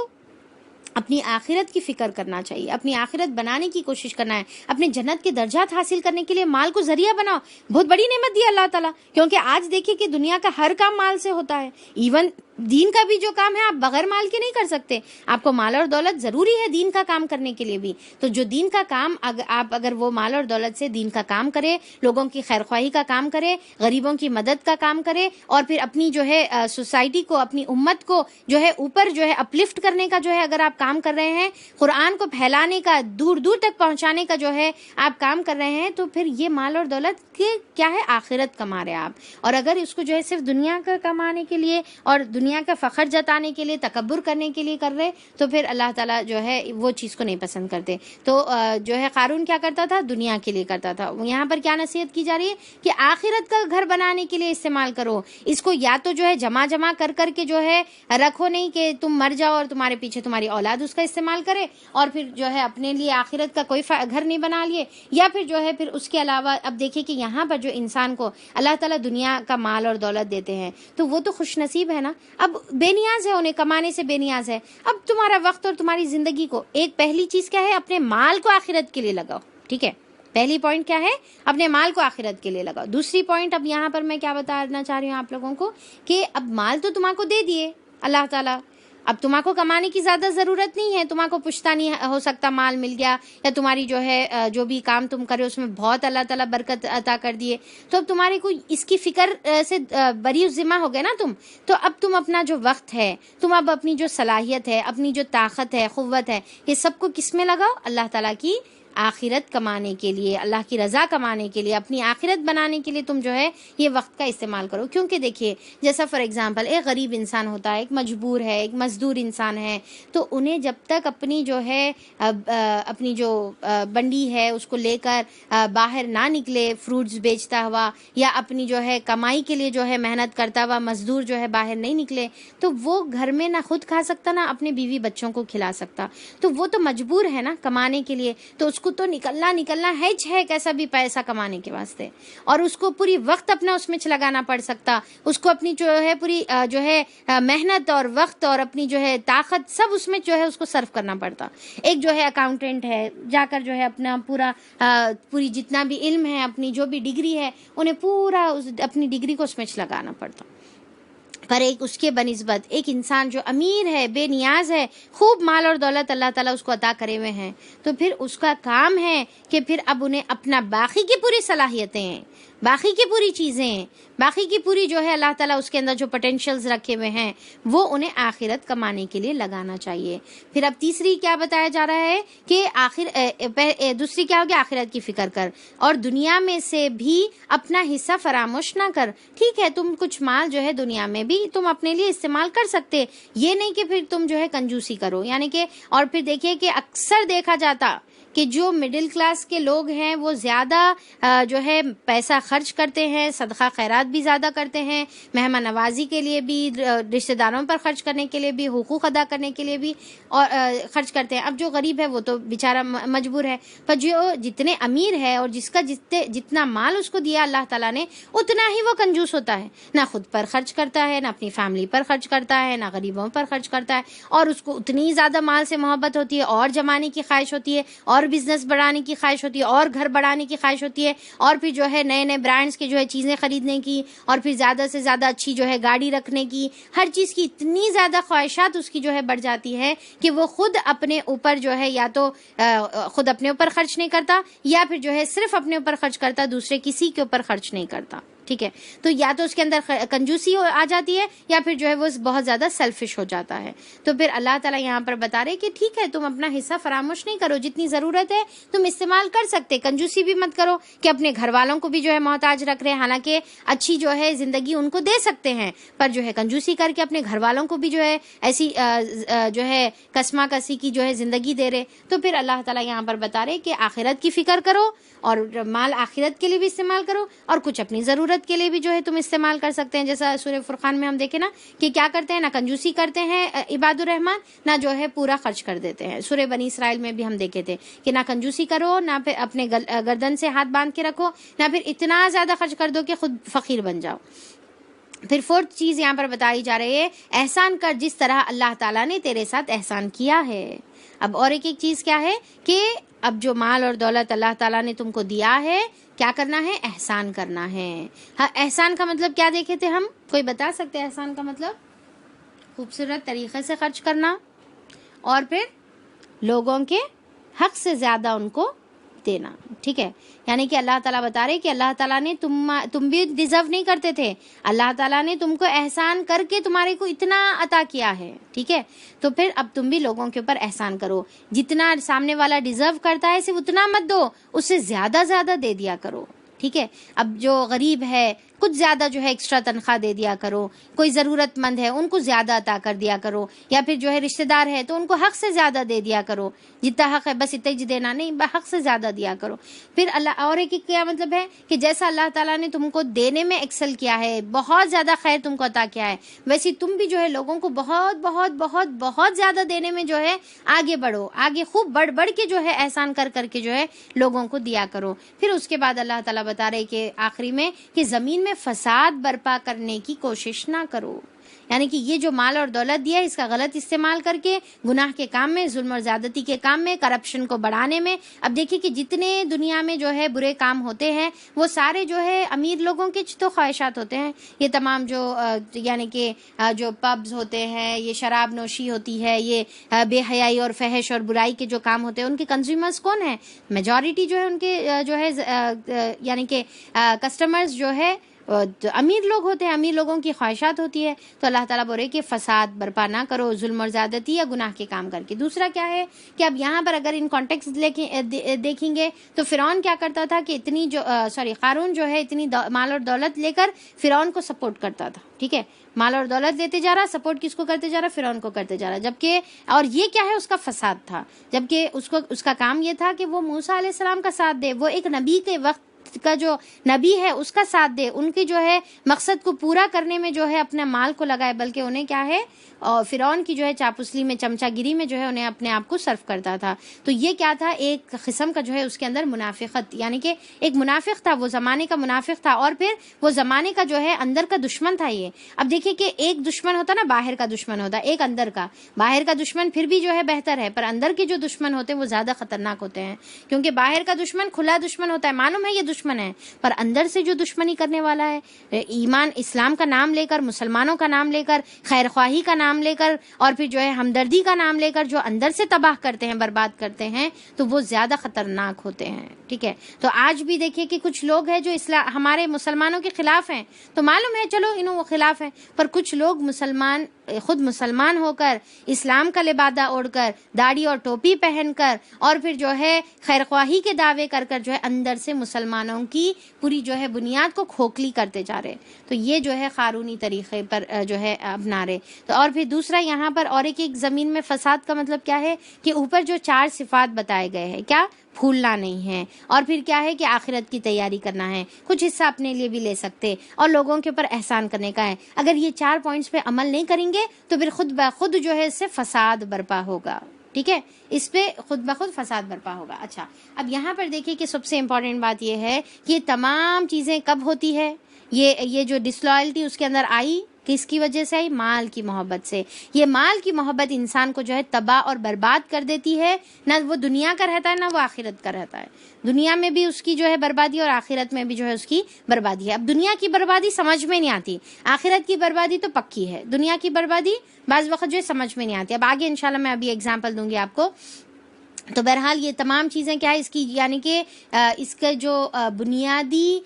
A: اپنی آخرت کی فکر کرنا چاہیے, اپنی آخرت بنانے کی کوشش کرنا ہے, اپنے جنت کے درجات حاصل کرنے کے لیے مال کو ذریعہ بناؤ. بہت بڑی نعمت دی اللہ تعالیٰ, کیونکہ آج دیکھیے کہ دنیا کا ہر کام مال سے ہوتا ہے. ایون دین کا بھی جو کام ہے آپ بغیر مال کے نہیں کر سکتے. آپ کو مال اور دولت ضروری ہے دین کا کام کرنے کے لیے بھی. تو جو دین کا کام آپ اگر وہ مال اور دولت سے دین کا کام کرے, لوگوں کی خیر خواہی کا کام کرے, غریبوں کی مدد کا کام کرے, اور پھر اپنی جو ہے سوسائٹی کو, اپنی امت کو جو ہے اوپر جو ہے اپلفٹ کرنے کا جو ہے اگر آپ کام کر رہے ہیں, قرآن کو پھیلانے کا, دور دور تک پہنچانے کا جو ہے آپ کام کر رہے ہیں, تو پھر یہ مال اور دولت کے کیا ہے, آخرت کما رہے آپ. اور اگر اس کو جو ہے صرف دنیا کا کمانے کے لیے اور دنیا کا فخر جتانے کے لیے, تکبر کرنے کے لیے کر رہے, تو پھر اللہ تعالیٰ جو ہے وہ چیز کو نہیں پسند کرتے. تو جو ہے قارون کیا کرتا تھا, دنیا کے لیے کرتا تھا. یہاں پر کیا نصیحت کی جا رہی ہے کہ آخرت کا گھر بنانے کے لیے استعمال کرو اس کو. یا تو جو ہے جمع کر کے جو ہے رکھو, نہیں کہ تم مر جاؤ اور تمہارے پیچھے تمہاری اولاد اس کا استعمال کرے, اور پھر جو ہے اپنے لیے آخرت کا کوئی گھر نہیں بنا لیے. یا پھر جو ہے پھر اس کے علاوہ اب دیکھیں کہ یہاں پر جو انسان کو اللہ تعالیٰ دنیا کا مال اور دولت دیتے ہیں تو وہ تو خوش نصیب ہے نا. اب بے نیاز ہے, انہیں کمانے سے بے نیاز ہے. اب تمہارا وقت اور تمہاری زندگی کو, ایک پہلی چیز کیا ہے, اپنے مال کو آخرت کے لیے لگاؤ. ٹھیک ہے, پہلی پوائنٹ کیا ہے, اپنے مال کو آخرت کے لیے لگاؤ. دوسری پوائنٹ اب یہاں پر میں کیا بتانا چاہ رہی ہوں آپ لوگوں کو, کہ اب مال تو تمہارے کو دے دیے اللہ تعالیٰ, اب تمہارے کو کمانے کی زیادہ ضرورت نہیں ہے, تمہارے کو پوچھتا نہیں ہو سکتا مال مل گیا, یا تمہاری جو ہے جو بھی کام تم کرے اس میں بہت اللہ تعالیٰ برکت عطا کر دیے, تو اب تمہارے کو اس کی فکر سے بری ذمہ ہو گئے نا تم. تو اب تم اپنا جو وقت ہے, تم اب اپنی جو صلاحیت ہے, اپنی جو طاقت ہے, قوت ہے, یہ سب کو کس میں لگاؤ, اللہ تعالیٰ کی آخرت کمانے کے لیے, اللہ کی رضا کمانے کے لیے, اپنی آخرت بنانے کے لیے تم جو ہے یہ وقت کا استعمال کرو. کیونکہ دیکھیے جیسا فار ایگزامپل ایک غریب انسان ہوتا ہے, ایک مجبور ہے, ایک مزدور انسان ہے, تو انہیں جب تک اپنی جو ہے اپنی جو بنڈی ہے اس کو لے کر باہر نہ نکلے, فروٹس بیچتا ہوا یا اپنی جو ہے کمائی کے لیے جو ہے محنت کرتا ہوا مزدور جو ہے باہر نہیں نکلے, تو وہ گھر میں نہ خود کھا سکتا نہ اپنے بیوی بچوں کو کھلا سکتا. تو وہ تو مجبور ہے نا کمانے کے لیے, تو اس کو تو نکلنا ہے کیسا بھی پیسہ کمانے کے واسطے, اور اس کو پوری وقت اپنا اس میں لگانا پڑ سکتا, اس کو اپنی جو ہے پوری جو ہے محنت اور وقت اور اپنی جو ہے طاقت سب اس میں جو ہے اس کو صرف کرنا پڑتا. ایک جو ہے اکاؤنٹنٹ ہے, جا کر جو ہے اپنا پوری جتنا بھی علم ہے, اپنی جو بھی ڈگری ہے, انہیں پورا اپنی ڈگری کو اس میں لگانا پڑتا. پر ایک اس کے بنسبت ایک انسان جو امیر ہے, بے نیاز ہے, خوب مال اور دولت اللہ تعالیٰ اس کو عطا کرے ہوئے ہیں, تو پھر اس کا کام ہے کہ پھر اب انہیں اپنا باقی کی پوری صلاحیتیں ہیں, باقی کی پوری چیزیں, باقی کی پوری جو ہے اللہ تعالیٰ اس کے اندر جو پوٹینشیلز رکھے ہوئے ہیں وہ انہیں آخرت کمانے کے لیے لگانا چاہیے. پھر اب تیسری کیا بتایا جا رہا ہے کہ دوسری کیا ہوگی, آخرت کی فکر کر اور دنیا میں سے بھی اپنا حصہ فراموش نہ کر. ٹھیک ہے, تم کچھ مال جو ہے دنیا میں بھی تم اپنے لیے استعمال کر سکتے, یہ نہیں کہ پھر تم جو ہے کنجوسی کرو. یعنی کہ اور پھر دیکھیے کہ اکثر دیکھا جاتا کہ جو مڈل کلاس کے لوگ ہیں وہ زیادہ جو ہے پیسہ خرچ کرتے ہیں, صدقہ خیرات بھی زیادہ کرتے ہیں, مہمان نوازی کے لیے بھی, رشتہ داروں پر خرچ کرنے کے لیے بھی, حقوق ادا کرنے کے لیے بھی اور خرچ کرتے ہیں. اب جو غریب ہے وہ تو بیچارہ مجبور ہے, پر جو جتنے امیر ہے اور جس کا جتنا مال اس کو دیا اللہ تعالیٰ نے اتنا ہی وہ کنجوس ہوتا ہے, نہ خود پر خرچ کرتا ہے, نہ اپنی فیملی پر خرچ کرتا ہے, نہ غریبوں پر خرچ کرتا ہے, اور اس کو اتنی زیادہ مال سے محبت ہوتی ہے اور جمانے کی خواہش ہوتی ہے اور بزنس بڑھانے کی خواہش ہوتی ہے اور گھر بڑھانے کی خواہش ہوتی ہے, اور پھر جو ہے نئے نئے برانڈز کے جو ہے چیزیں خریدنے کی, اور پھر زیادہ سے زیادہ اچھی جو ہے گاڑی رکھنے کی, ہر چیز کی اتنی زیادہ خواہشات اس کی جو ہے بڑھ جاتی ہے کہ وہ خود اپنے اوپر جو ہے یا تو خود اپنے اوپر خرچ نہیں کرتا, یا پھر جو ہے صرف اپنے اوپر خرچ کرتا, دوسرے کسی کے اوپر خرچ نہیں کرتا. ٹھیک ہے, تو یا تو اس کے اندر کنجوسی آ جاتی ہے یا پھر جو ہے وہ بہت زیادہ سیلفش ہو جاتا ہے. تو پھر اللہ تعالیٰ یہاں پر بتا رہے کہ ٹھیک ہے تم اپنا حصہ فراموش نہیں کرو, جتنی ضرورت ہے تم استعمال کر سکتے, کنجوسی بھی مت کرو کہ اپنے گھر والوں کو بھی جو ہے محتاج رکھ رہے, حالانکہ اچھی جو ہے زندگی ان کو دے سکتے ہیں, پر جو ہے کنجوسی کر کے اپنے گھر والوں کو بھی جو ہے ایسی جو ہے کسمہ کسی کی جو ہے زندگی دے رہے. تو پھر اللہ تعالیٰ یہاں پر بتا رہے کہ آخرت کی فکر کرو اور مال آخرت کے لیے بھی استعمال کرو, اور کچھ اپنی ضرورت کے لیے بھی جو ہے تم استعمال کر سکتے ہیں. جیسا سورہ فرقان میں ہم دیکھیں نا کہ کیا کرتے ہیں, نہ کنجوسی کرتے ہیں عباد الرحمن, نہ جو ہے پورا خرچ کر دیتے ہیں. سورہ بنی اسرائیل میں بھی ہم دیکھے تھے کہ نہ کنجوسی کرو, نہ پھر اپنے گردن سے ہاتھ باندھ کے رکھو, نہ پھر اتنا زیادہ خرچ کر دو کہ خود فقیر بن جاؤ. پھر فورتھ چیز یہاں پر بتائی جا رہی ہے, احسان کر جس طرح اللہ تعالیٰ نے تیرے ساتھ احسان کیا ہے. اب اور ایک چیز کیا ہے کہ اب جو مال اور دولت اللہ تعالیٰ نے تم کو دیا ہے, کیا کرنا ہے, احسان کرنا ہے. ہاں, احسان کا مطلب کیا دیکھے تھے ہم, کوئی بتا سکتے ہیں احسان کا مطلب؟ خوبصورت طریقے سے خرچ کرنا، اور پھر لوگوں کے حق سے زیادہ ان کو دینا. ٹھیک ہے، یعنی کہ اللہ تعالیٰ بتا رہے کہ اللہ تعالیٰ نے تم بھی ڈیزرو نہیں کرتے تھے، اللہ تعالیٰ نے تم کو احسان کر کے تمہارے کو اتنا عطا کیا ہے. ٹھیک ہے، تو پھر اب تم بھی لوگوں کے اوپر احسان کرو، جتنا سامنے والا ڈیزرو کرتا ہے صرف اتنا مت دو، اس سے زیادہ زیادہ دے دیا کرو. ٹھیک ہے، اب جو غریب ہے کچھ زیادہ جو ہے ایکسٹرا تنخواہ دے دیا کرو، کوئی ضرورت مند ہے ان کو زیادہ عطا کر دیا کرو، یا پھر جو ہے رشتہ دار ہے تو ان کو حق سے زیادہ دے دیا کرو، جتنا حق ہے بس اتنا ہی دینا نہیں، حق سے زیادہ دیا کرو. پھر اللہ اور ایک کیا مطلب ہے کہ جیسا اللہ تعالیٰ نے تم کو دینے میں ایکسل کیا ہے، بہت زیادہ خیر تم کو عطا کیا ہے، ویسے تم بھی جو ہے لوگوں کو بہت بہت بہت بہت زیادہ دینے میں جو ہے آگے بڑھو، آگے خوب بڑھ بڑھ کے جو ہے احسان کر کر کے جو ہے لوگوں کو دیا کرو. پھر اس کے بعد اللہ تعالیٰ بتا رہے کہ آخری میں کہ زمین میں فساد برپا کرنے کی کوشش نہ کرو، یعنی کہ یہ جو مال اور دولت دیا ہے اس کا غلط استعمال کر کے گناہ کے کام میں، ظلم اور زیادتی کے کام میں، کرپشن کو بڑھانے میں. اب دیکھیے کہ جتنے دنیا میں جو ہے برے کام ہوتے ہیں وہ سارے جو ہے امیر لوگوں کے تو خواہشات ہوتے ہیں. یہ تمام جو یعنی کہ جو پبز ہوتے ہیں، یہ شراب نوشی ہوتی ہے، یہ بے حیائی اور فحش اور برائی کے جو کام ہوتے ہیں ان کے کنزیومرز کون ہیں؟ میجورٹی جو ہے ان کے جو ہے یعنی کہ کسٹمرز جو ہے امیر لوگ ہوتے ہیں، امیر لوگوں کی خواہشات ہوتی ہے. تو اللہ تعالیٰ بول رہے کہ فساد برپا نہ کرو ظلم اور زیادتی یا گناہ کے کام کر کے. دوسرا کیا ہے کہ اب یہاں پر اگر ان کانٹیکسٹ دیکھیں گے تو فرعون کیا کرتا تھا کہ اتنی جو قارون جو ہے اتنی مال اور دولت لے کر فرعون کو سپورٹ کرتا تھا. ٹھیک ہے، مال اور دولت لیتے جا رہا، سپورٹ کس کو کرتے جا رہا؟ فرعون کو کرتے جا رہا. جبکہ اور یہ کیا ہے اس کا فساد تھا، جبکہ اس کا کام یہ تھا کہ وہ موسیٰ علیہ السلام کا ساتھ دے، وہ ایک نبی کے وقت کا جو نبی ہے اس کا ساتھ دے، ان کی جو ہے مقصد کو پورا کرنے میں جو ہے اپنے مال کو لگائے، بلکہ انہیں کیا ہے اور فرعون کی جو ہے چاپسلی میں چمچا گیری میں جو ہے انہیں اپنے آپ کو صرف کرتا تھا. تو یہ کیا تھا؟ ایک قسم کا جو ہے اس کے اندر منافقت، یعنی کہ ایک منافق تھا، وہ زمانے کا منافق تھا، اور پھر وہ زمانے کا جو ہے اندر کا دشمن تھا. یہ اب دیکھیے کہ ایک دشمن ہوتا نا، باہر کا دشمن ہوتا، ایک اندر کا. باہر کا دشمن پھر بھی جو ہے بہتر ہے، پر اندر کے جو دشمن ہوتے ہیں وہ زیادہ خطرناک ہوتے ہیں، کیونکہ باہر کا دشمن کھلا دشمن ہوتا ہے، معلوم ہے یہ دشمن ہے، پر اندر سے جو دشمنی کرنے والا ہے، ایمان اسلام کا نام لے کر، مسلمانوں کا نام لے کر، خیر خواہی کا نام لے کر، اور پھر جو ہے ہمدردی کا نام لے کر جو اندر سے تباہ کرتے ہیں، برباد کرتے ہیں، تو وہ زیادہ خطرناک ہوتے ہیں. ٹھیک ہے، تو آج بھی دیکھیے کہ کچھ لوگ ہیں جو ہمارے مسلمانوں کے خلاف ہیں، تو معلوم ہے چلو انہوں وہ خلاف ہیں، پر کچھ لوگ خود مسلمان ہو کر، اسلام کا لبادہ اوڑھ کر، داڑھی اور ٹوپی پہن کر، اور پھر جو ہے خیر خواہی کے دعوے کر کر جو ہے اندر سے مسلمانوں کی پوری جو ہے بنیاد کو کھوکھلی کرتے جا رہے. تو یہ جو ہے قارونی طریقے پر جو ہے اپنا رہے. تو اور پھر دوسرا یہاں پر اور ایک زمین میں فساد کا مطلب کیا ہے کہ اوپر جو 4 صفات بتائے گئے ہیں، کیا پھولنا نہیں ہے، اور پھر کیا ہے کہ آخرت کی تیاری کرنا ہے، کچھ حصہ اپنے لیے بھی لے سکتے، اور لوگوں کے اوپر احسان کرنے کا ہے. اگر یہ 4 پوائنٹس پہ عمل نہیں کریں گے تو پھر خود بخود جو ہے اس سے فساد برپا ہوگا. ٹھیک ہے، اس پہ خود بخود فساد برپا ہوگا. اچھا، اب یہاں پر دیکھیے کہ سب سے امپورٹنٹ بات یہ ہے کہ یہ تمام چیزیں کب ہوتی ہے، یہ جو ڈسلوائلٹی اس کے اندر آئی، کس کی وجہ سے آئی؟ مال کی محبت سے. یہ مال کی محبت انسان کو جو ہے تباہ اور برباد کر دیتی ہے، نہ وہ دنیا کا رہتا ہے نہ وہ آخرت کا رہتا ہے. دنیا میں بھی اس کی جو ہے بربادی اور آخرت میں بھی جو ہے اس کی بربادی ہے. اب دنیا کی بربادی سمجھ میں نہیں آتی، آخرت کی بربادی تو پکی ہے، دنیا کی بربادی بعض وقت جو ہے سمجھ میں نہیں آتی. اب آگے انشاءاللہ میں ابھی ایگزامپل دوں گی آپ کو. تو بہرحال یہ تمام چیزیں کیا ہے اس کی، یعنی کہ اس کا جو بنیادی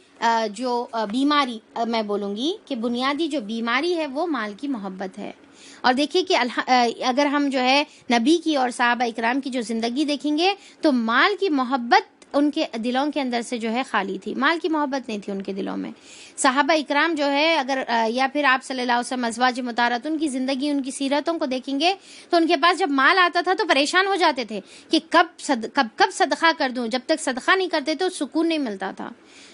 A: جو بیماری میں بولوں گی کہ بنیادی جو بیماری ہے وہ مال کی محبت ہے. اور دیکھیے کہ اگر ہم جو ہے نبی کی اور صحابہ اکرام کی جو زندگی دیکھیں گے تو مال کی محبت ان کے دلوں کے اندر سے جو ہے خالی تھی، مال کی محبت نہیں تھی ان کے دلوں میں. صحابہ اکرام جو ہے اگر یا پھر آپ صلی اللہ علیہ وسلم ازواج مطہرات ان کی زندگی، ان کی سیرتوں کو دیکھیں گے تو ان کے پاس جب مال آتا تھا تو پریشان ہو جاتے تھے کہ کب صدقہ کر دوں. جب تک صدقہ نہیں کرتے تو سکون نہیں ملتا تھا.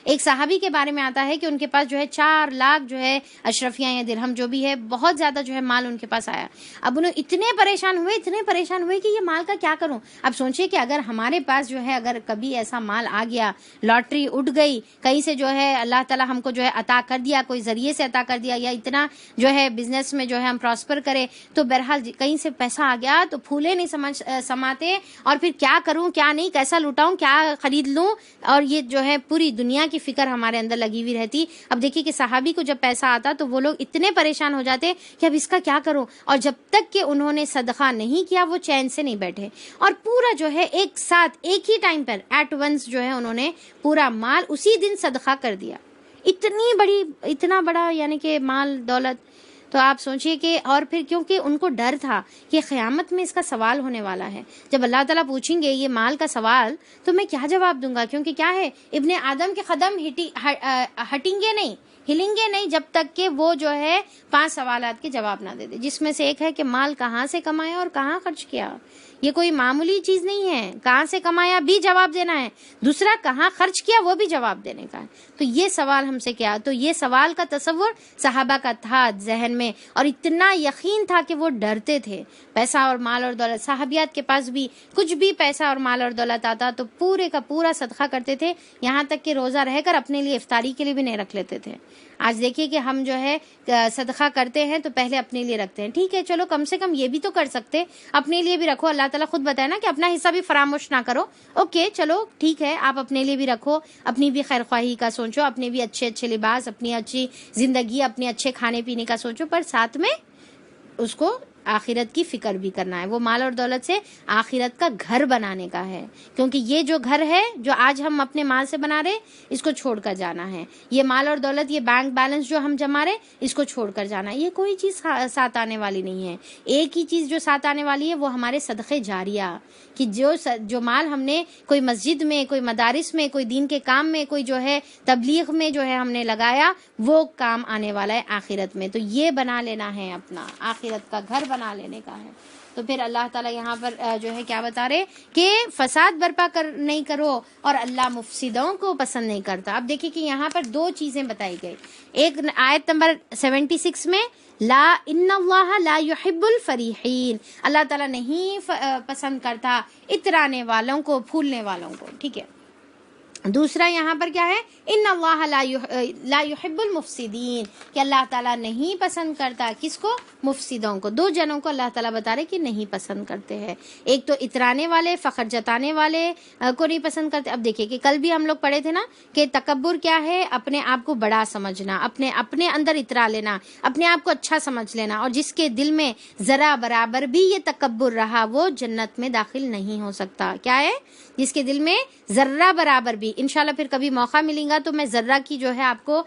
A: ایک صحابی کے بارے میں آتا ہے کہ ان کے پاس جو ہے 4 لاکھ جو ہے اشرفیاں یا درہم جو بھی ہے، بہت زیادہ جو ہے مال ان کے پاس آیا. اب انہوں اتنے پریشان ہوئے کہ یہ مال کا کیا کروں. اب سوچئے کہ اگر ہمارے پاس جو ہے اگر کبھی ایسا مال آ گیا، لاٹری اٹھ گئی کہیں سے جو ہے اللہ تعالیٰ ہم کو جو ہے عطا کر دیا، کوئی ذریعے سے عطا کر دیا، یا اتنا جو ہے بزنس میں جو ہے ہم پراسپر کرے، تو بہرحال کہیں سے پیسہ آ گیا تو پھولے نہیں سماتے، اور پھر کیا کروں کیا نہیں، کیسا لوٹاؤں، کیا خرید لوں. اور یہ جو ہے پوری دنیا کی فکر ہمارے اندر لگی ہوئی رہتی. اب دیکھیے کہ صحابی کو جب پیسہ آتا تو وہ لوگ اتنے پریشان ہو جاتے کہ اب اس کا کیا کروں, اور جب تک کہ انہوں نے صدقہ نہیں کیا وہ چین سے نہیں بیٹھے, اور پورا جو ہے ایک ساتھ ایک ہی ٹائم پر ایٹ ونس جو ہے انہوں نے پورا مال اسی دن صدقہ کر دیا. اتنا بڑا یعنی کہ مال دولت. تو آپ سوچئے کہ, اور پھر کیونکہ ان کو ڈر تھا کہ قیامت میں اس کا سوال ہونے والا ہے, جب اللہ تعالیٰ پوچھیں گے یہ مال کا سوال تو میں کیا جواب دوں گا, کیونکہ کیا ہے ابن آدم کے قدم ہٹیں گے نہیں, ہلیں گے نہیں جب تک کہ وہ جو ہے 5 سوالات کے جواب نہ دے دے, جس میں سے ایک ہے کہ مال کہاں سے کمایا اور کہاں خرچ کیا. یہ کوئی معمولی چیز نہیں ہے, کہاں سے کمایا بھی جواب دینا ہے, دوسرا کہاں خرچ کیا وہ بھی جواب دینے کا ہے. تو یہ سوال ہم سے کیا, تو یہ سوال کا تصور صحابہ کا تھا ذہن میں, اور اتنا یقین تھا کہ وہ ڈرتے تھے. پیسہ اور مال اور دولت, صحابیات کے پاس بھی کچھ بھی پیسہ اور مال اور دولت آتا تو پورے کا پورا صدقہ کرتے تھے, یہاں تک کہ روزہ رہ کر اپنے لیے افطاری کے لیے بھی نہیں رکھ لیتے تھے. آج دیکھیے کہ ہم جو ہے صدقہ کرتے ہیں تو پہلے اپنے لیے رکھتے ہیں, ٹھیک ہے چلو کم سے کم یہ بھی تو کر سکتے, اپنے لیے بھی رکھو. اللہ تعالیٰ خود بتائے نا کہ اپنا حصہ بھی فراموش نہ کرو. اوکے چلو ٹھیک ہے, آپ اپنے لیے بھی رکھو, اپنی بھی خیر خواہی کا سوچو, اپنے بھی اچھے لباس, اپنی اچھی زندگی, اپنے اچھے کھانے پینے کا سوچو, پر ساتھ میں اس کو آخرت کی فکر بھی کرنا ہے. وہ مال اور دولت سے آخرت کا گھر بنانے کا ہے, کیونکہ یہ جو گھر ہے جو آج ہم اپنے مال سے بنا رہے اس کو چھوڑ کر جانا ہے. یہ مال اور دولت, یہ بینک بیلنس جو ہم جما رہے اس کو چھوڑ کر جانا ہے. یہ کوئی چیز ساتھ آنے والی نہیں ہے. ایک ہی چیز جو ساتھ آنے والی ہے وہ ہمارے صدقے جاریہ, کہ جو مال ہم نے کوئی مسجد میں, کوئی مدارس میں, کوئی دین کے کام میں, کوئی جو ہے تبلیغ میں جو ہے ہم نے لگایا, وہ کام آنے والا ہے آخرت میں. تو یہ بنا لینا ہے, اپنا آخرت کا گھر بنا لینے کا ہے. تو پھر اللہ تعالیٰ یہاں پر جو ہے کیا بتا رہے کہ فساد برپا نہیں کرو, اور اللہ مفسدوں کو پسند نہیں کرتا. اب دیکھیے کہ یہاں پر 2 چیزیں بتائی گئی. ایک آیت نمبر 76 میں ان اللہ لا يحب الفریحین, اللہ تعالیٰ نہیں پسند کرتا اترانے والوں کو, پھولنے والوں کو, ٹھیک ہے. دوسرا یہاں پر کیا ہے, ان اللہ لا يحب المفسدین, کہ اللہ تعالیٰ نہیں پسند کرتا کس کو, مفسدوں کو. 2 جنوں کو اللہ تعالیٰ بتا رہے کہ نہیں پسند کرتے ہیں. ایک تو اترانے والے, فخر جتانے والے کو نہیں پسند کرتے. اب دیکھیے کہ کل بھی ہم لوگ پڑھے تھے نا کہ تکبر کیا ہے, اپنے آپ کو بڑا سمجھنا, اپنے اندر اترا لینا, اپنے آپ کو اچھا سمجھ لینا, اور جس کے دل میں ذرا برابر بھی یہ تکبر رہا وہ جنت میں داخل نہیں ہو سکتا. کیا ہے, جس کے دل میں ذرہ برابر بھی, انشاءاللہ پھر کبھی موقع ملیں گا تو میں ذرہ کی جو ہے آپ کو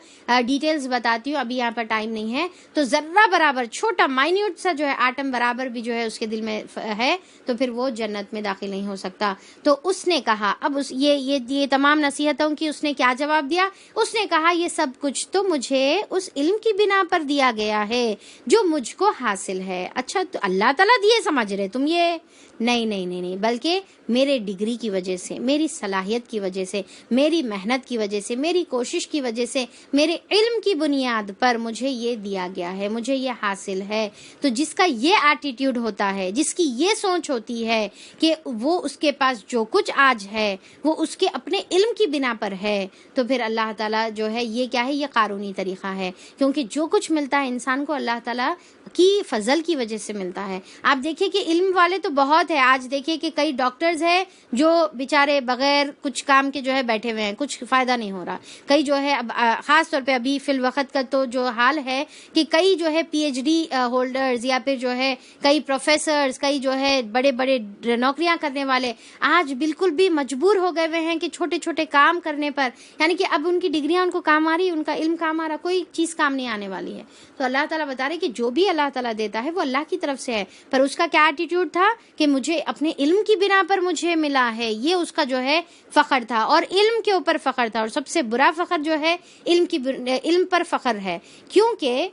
A: ڈیٹیلز بتاتی ہوں, ابھی یہاں پر ٹائم نہیں ہے. تو ذرہ برابر, چھوٹا مائنیوٹ سا جو ہے ایٹم برابر بھی جو ہے اس کے دل میں ہے تو پھر وہ جنت میں داخل نہیں ہو سکتا. تو اس نے کہا, اب یہ تمام نصیحتوں کی اس نے کیا جواب دیا, اس نے کہا یہ سب کچھ تو مجھے اس علم کی بنا پر دیا گیا ہے جو مجھ کو حاصل ہے. اچھا تو اللہ تعالیٰ دیے سمجھ رہے تم, یہ نہیں, بلکہ میرے ڈگری کی وجہ سے, میری صلاحیت کی وجہ سے, میری محنت کی وجہ سے, میری کوشش کی وجہ سے, میرے علم کی بنیاد پر مجھے یہ دیا گیا ہے, مجھے یہ حاصل ہے. تو جس کا یہ ایٹیٹیوڈ ہوتا ہے, جس کی یہ سوچ ہوتی ہے کہ وہ اس کے پاس جو کچھ آج ہے وہ اس کے اپنے علم کی بنا پر ہے, تو پھر اللہ تعالیٰ جو ہے یہ کیا ہے, یہ قانونی طریقہ ہے, کیونکہ جو کچھ ملتا ہے انسان کو اللہ تعالیٰ کی فضل کی وجہ سے ملتا ہے. آپ دیکھیں کہ علم والے تو بہت ہے, آج دیکھیں کہ کئی ڈاکٹرز ہیں جو بیچارے بغیر کچھ کام کے جو ہے بیٹھے ہوئے ہیں, کچھ فائدہ نہیں ہو رہا. کئی جو ہے اب خاص طور پہ ابھی فی الوقت کا تو جو حال ہے کہ کئی جو ہے PhD ہولڈرز یا پھر جو ہے کئی پروفیسرز, کئی جو ہے بڑے بڑے نوکریاں کرنے والے آج بالکل بھی مجبور ہو گئے ہوئے ہیں کہ چھوٹے چھوٹے کام کرنے پر, یعنی کہ اب ان کی ڈگریاں ان کو کام آ رہی, ان کا علم کام آ رہا, کوئی چیز کام نہیں آنے والی ہے. تو اللہ تعالیٰ بتا رہے کہ جو بھی اللہ تعالیٰ دیتا ہے وہ اللہ کی طرف سے ہے, پر اس کا کیا ایٹیٹیوڈ تھا کہ مجھے اپنے علم کی بنا پر مجھے ملا ہے, یہ اس کا جو ہے فخر تھا, اور علم کے اوپر فخر تھا. اور سب سے برا فخر جو ہے علم پر فخر ہے, کیونکہ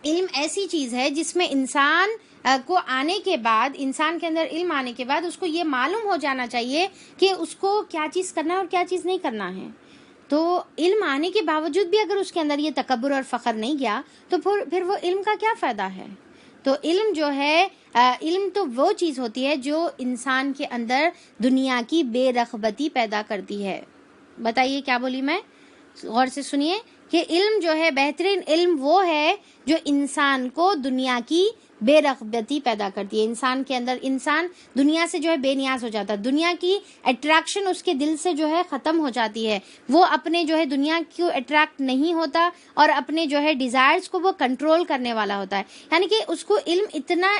A: علم ایسی چیز ہے جس میں انسان کو آنے کے بعد, انسان کے اندر علم آنے کے بعد اس کو یہ معلوم ہو جانا چاہیے کہ اس کو کیا چیز کرنا ہے اور کیا چیز نہیں کرنا ہے. تو علم آنے کے باوجود بھی اگر اس کے اندر یہ تکبر اور فخر نہیں گیا تو پھر وہ علم کا کیا فائدہ ہے. تو علم جو ہے, علم تو وہ چیز ہوتی ہے جو انسان کے اندر دنیا کی بے رغبتی پیدا کرتی ہے. بتائیے کیا بولی میں, غور سے سنیے کہ علم جو ہے, بہترین علم وہ ہے جو انسان کو دنیا کی بے رغبتی پیدا کرتی ہے انسان کے اندر. انسان دنیا سے جو ہے بے نیاز ہو جاتا ہے, دنیا کی اٹریکشن اس کے دل سے جو ہے ختم ہو جاتی ہے, وہ اپنے جو ہے دنیا کو اٹریکٹ نہیں ہوتا اور اپنے جو ہے ڈیزائرز کو وہ کنٹرول کرنے والا ہوتا ہے. یعنی کہ اس کو علم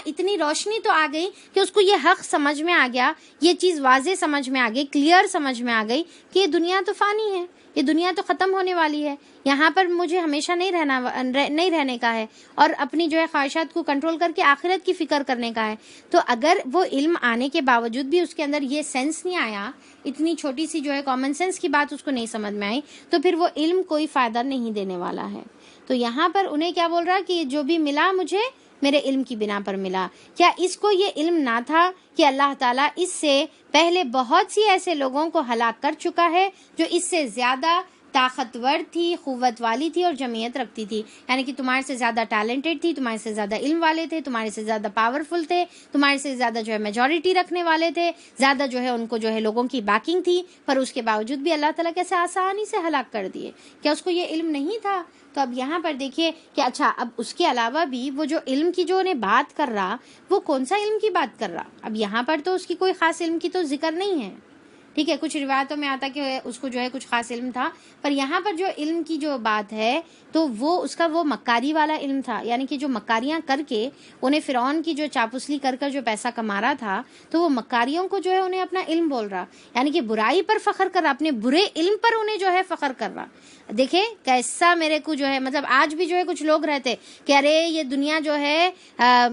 A: اتنی روشنی تو آ گئی کہ اس کو یہ حق سمجھ میں آ گیا, یہ چیز واضح سمجھ میں آ گئی, کلیئر سمجھ میں آ گئی کہ یہ دنیا تو فانی ہے, یہ دنیا تو ختم ہونے والی ہے, یہاں پر مجھے ہمیشہ نہیں رہنے کا ہے, اور اپنی جو ہے خواہشات کو کنٹرول کر کے آخرت کی فکر کرنے کا ہے. تو اگر وہ علم آنے کے باوجود بھی اس کے اندر یہ سینس نہیں آیا, اتنی چھوٹی سی جو ہے کامن سینس کی بات اس کو نہیں سمجھ میں آئی, تو پھر وہ علم کوئی فائدہ نہیں دینے والا ہے. تو یہاں پر انہیں کیا بول رہا کہ جو بھی ملا مجھے میرے علم کی بنا پر ملا. کیا اس کو یہ علم نہ تھا کہ اللہ تعالیٰ اس سے پہلے بہت سی ایسے لوگوں کو ہلاک کر چکا ہے جو اس سے زیادہ طاقتور تھی, قوت والی تھی اور جمعیت رکھتی تھی. یعنی کہ تمہارے سے زیادہ ٹیلنٹڈ تھی, تمہارے سے زیادہ علم والے تھے, تمہارے سے زیادہ پاورفل تھے, تمہارے سے زیادہ جو ہے میجورٹی رکھنے والے تھے, زیادہ جو ہے ان کو جو ہے لوگوں کی بیکنگ تھی, پر اس کے باوجود بھی اللہ تعالیٰ کیسے آسانی سے ہلاک کر دیے. کیا اس کو یہ علم نہیں تھا؟ تو اب یہاں پر دیکھیے کہ اچھا, اب اس کے علاوہ بھی وہ جو علم کی جو انہیں بات کر رہا, وہ کون سا علم کی بات کر رہا؟ اب یہاں پر تو اس کی کوئی خاص علم کی تو ذکر نہیں ہے, ٹھیک ہے, کچھ روایتوں میں آتا کہ اس کو جو ہے کچھ خاص علم تھا, پر یہاں پر جو علم کی جو بات ہے تو وہ اس کا وہ مکاری والا علم تھا. یعنی کہ جو مکاریاں کر کے انہیں فرعون کی جو چاپسلی کر جو پیسہ کما رہا تھا, تو وہ مکاریوں کو جو ہے انہیں اپنا علم بول رہا, یعنی کہ برائی پر فخر کر رہا, اپنے برے علم پر انہیں جو ہے فخر کر رہا. دیکھیں کیسا میرے کو جو ہے, مطلب آج بھی جو ہے کچھ لوگ رہتے کہ ارے یہ دنیا جو ہے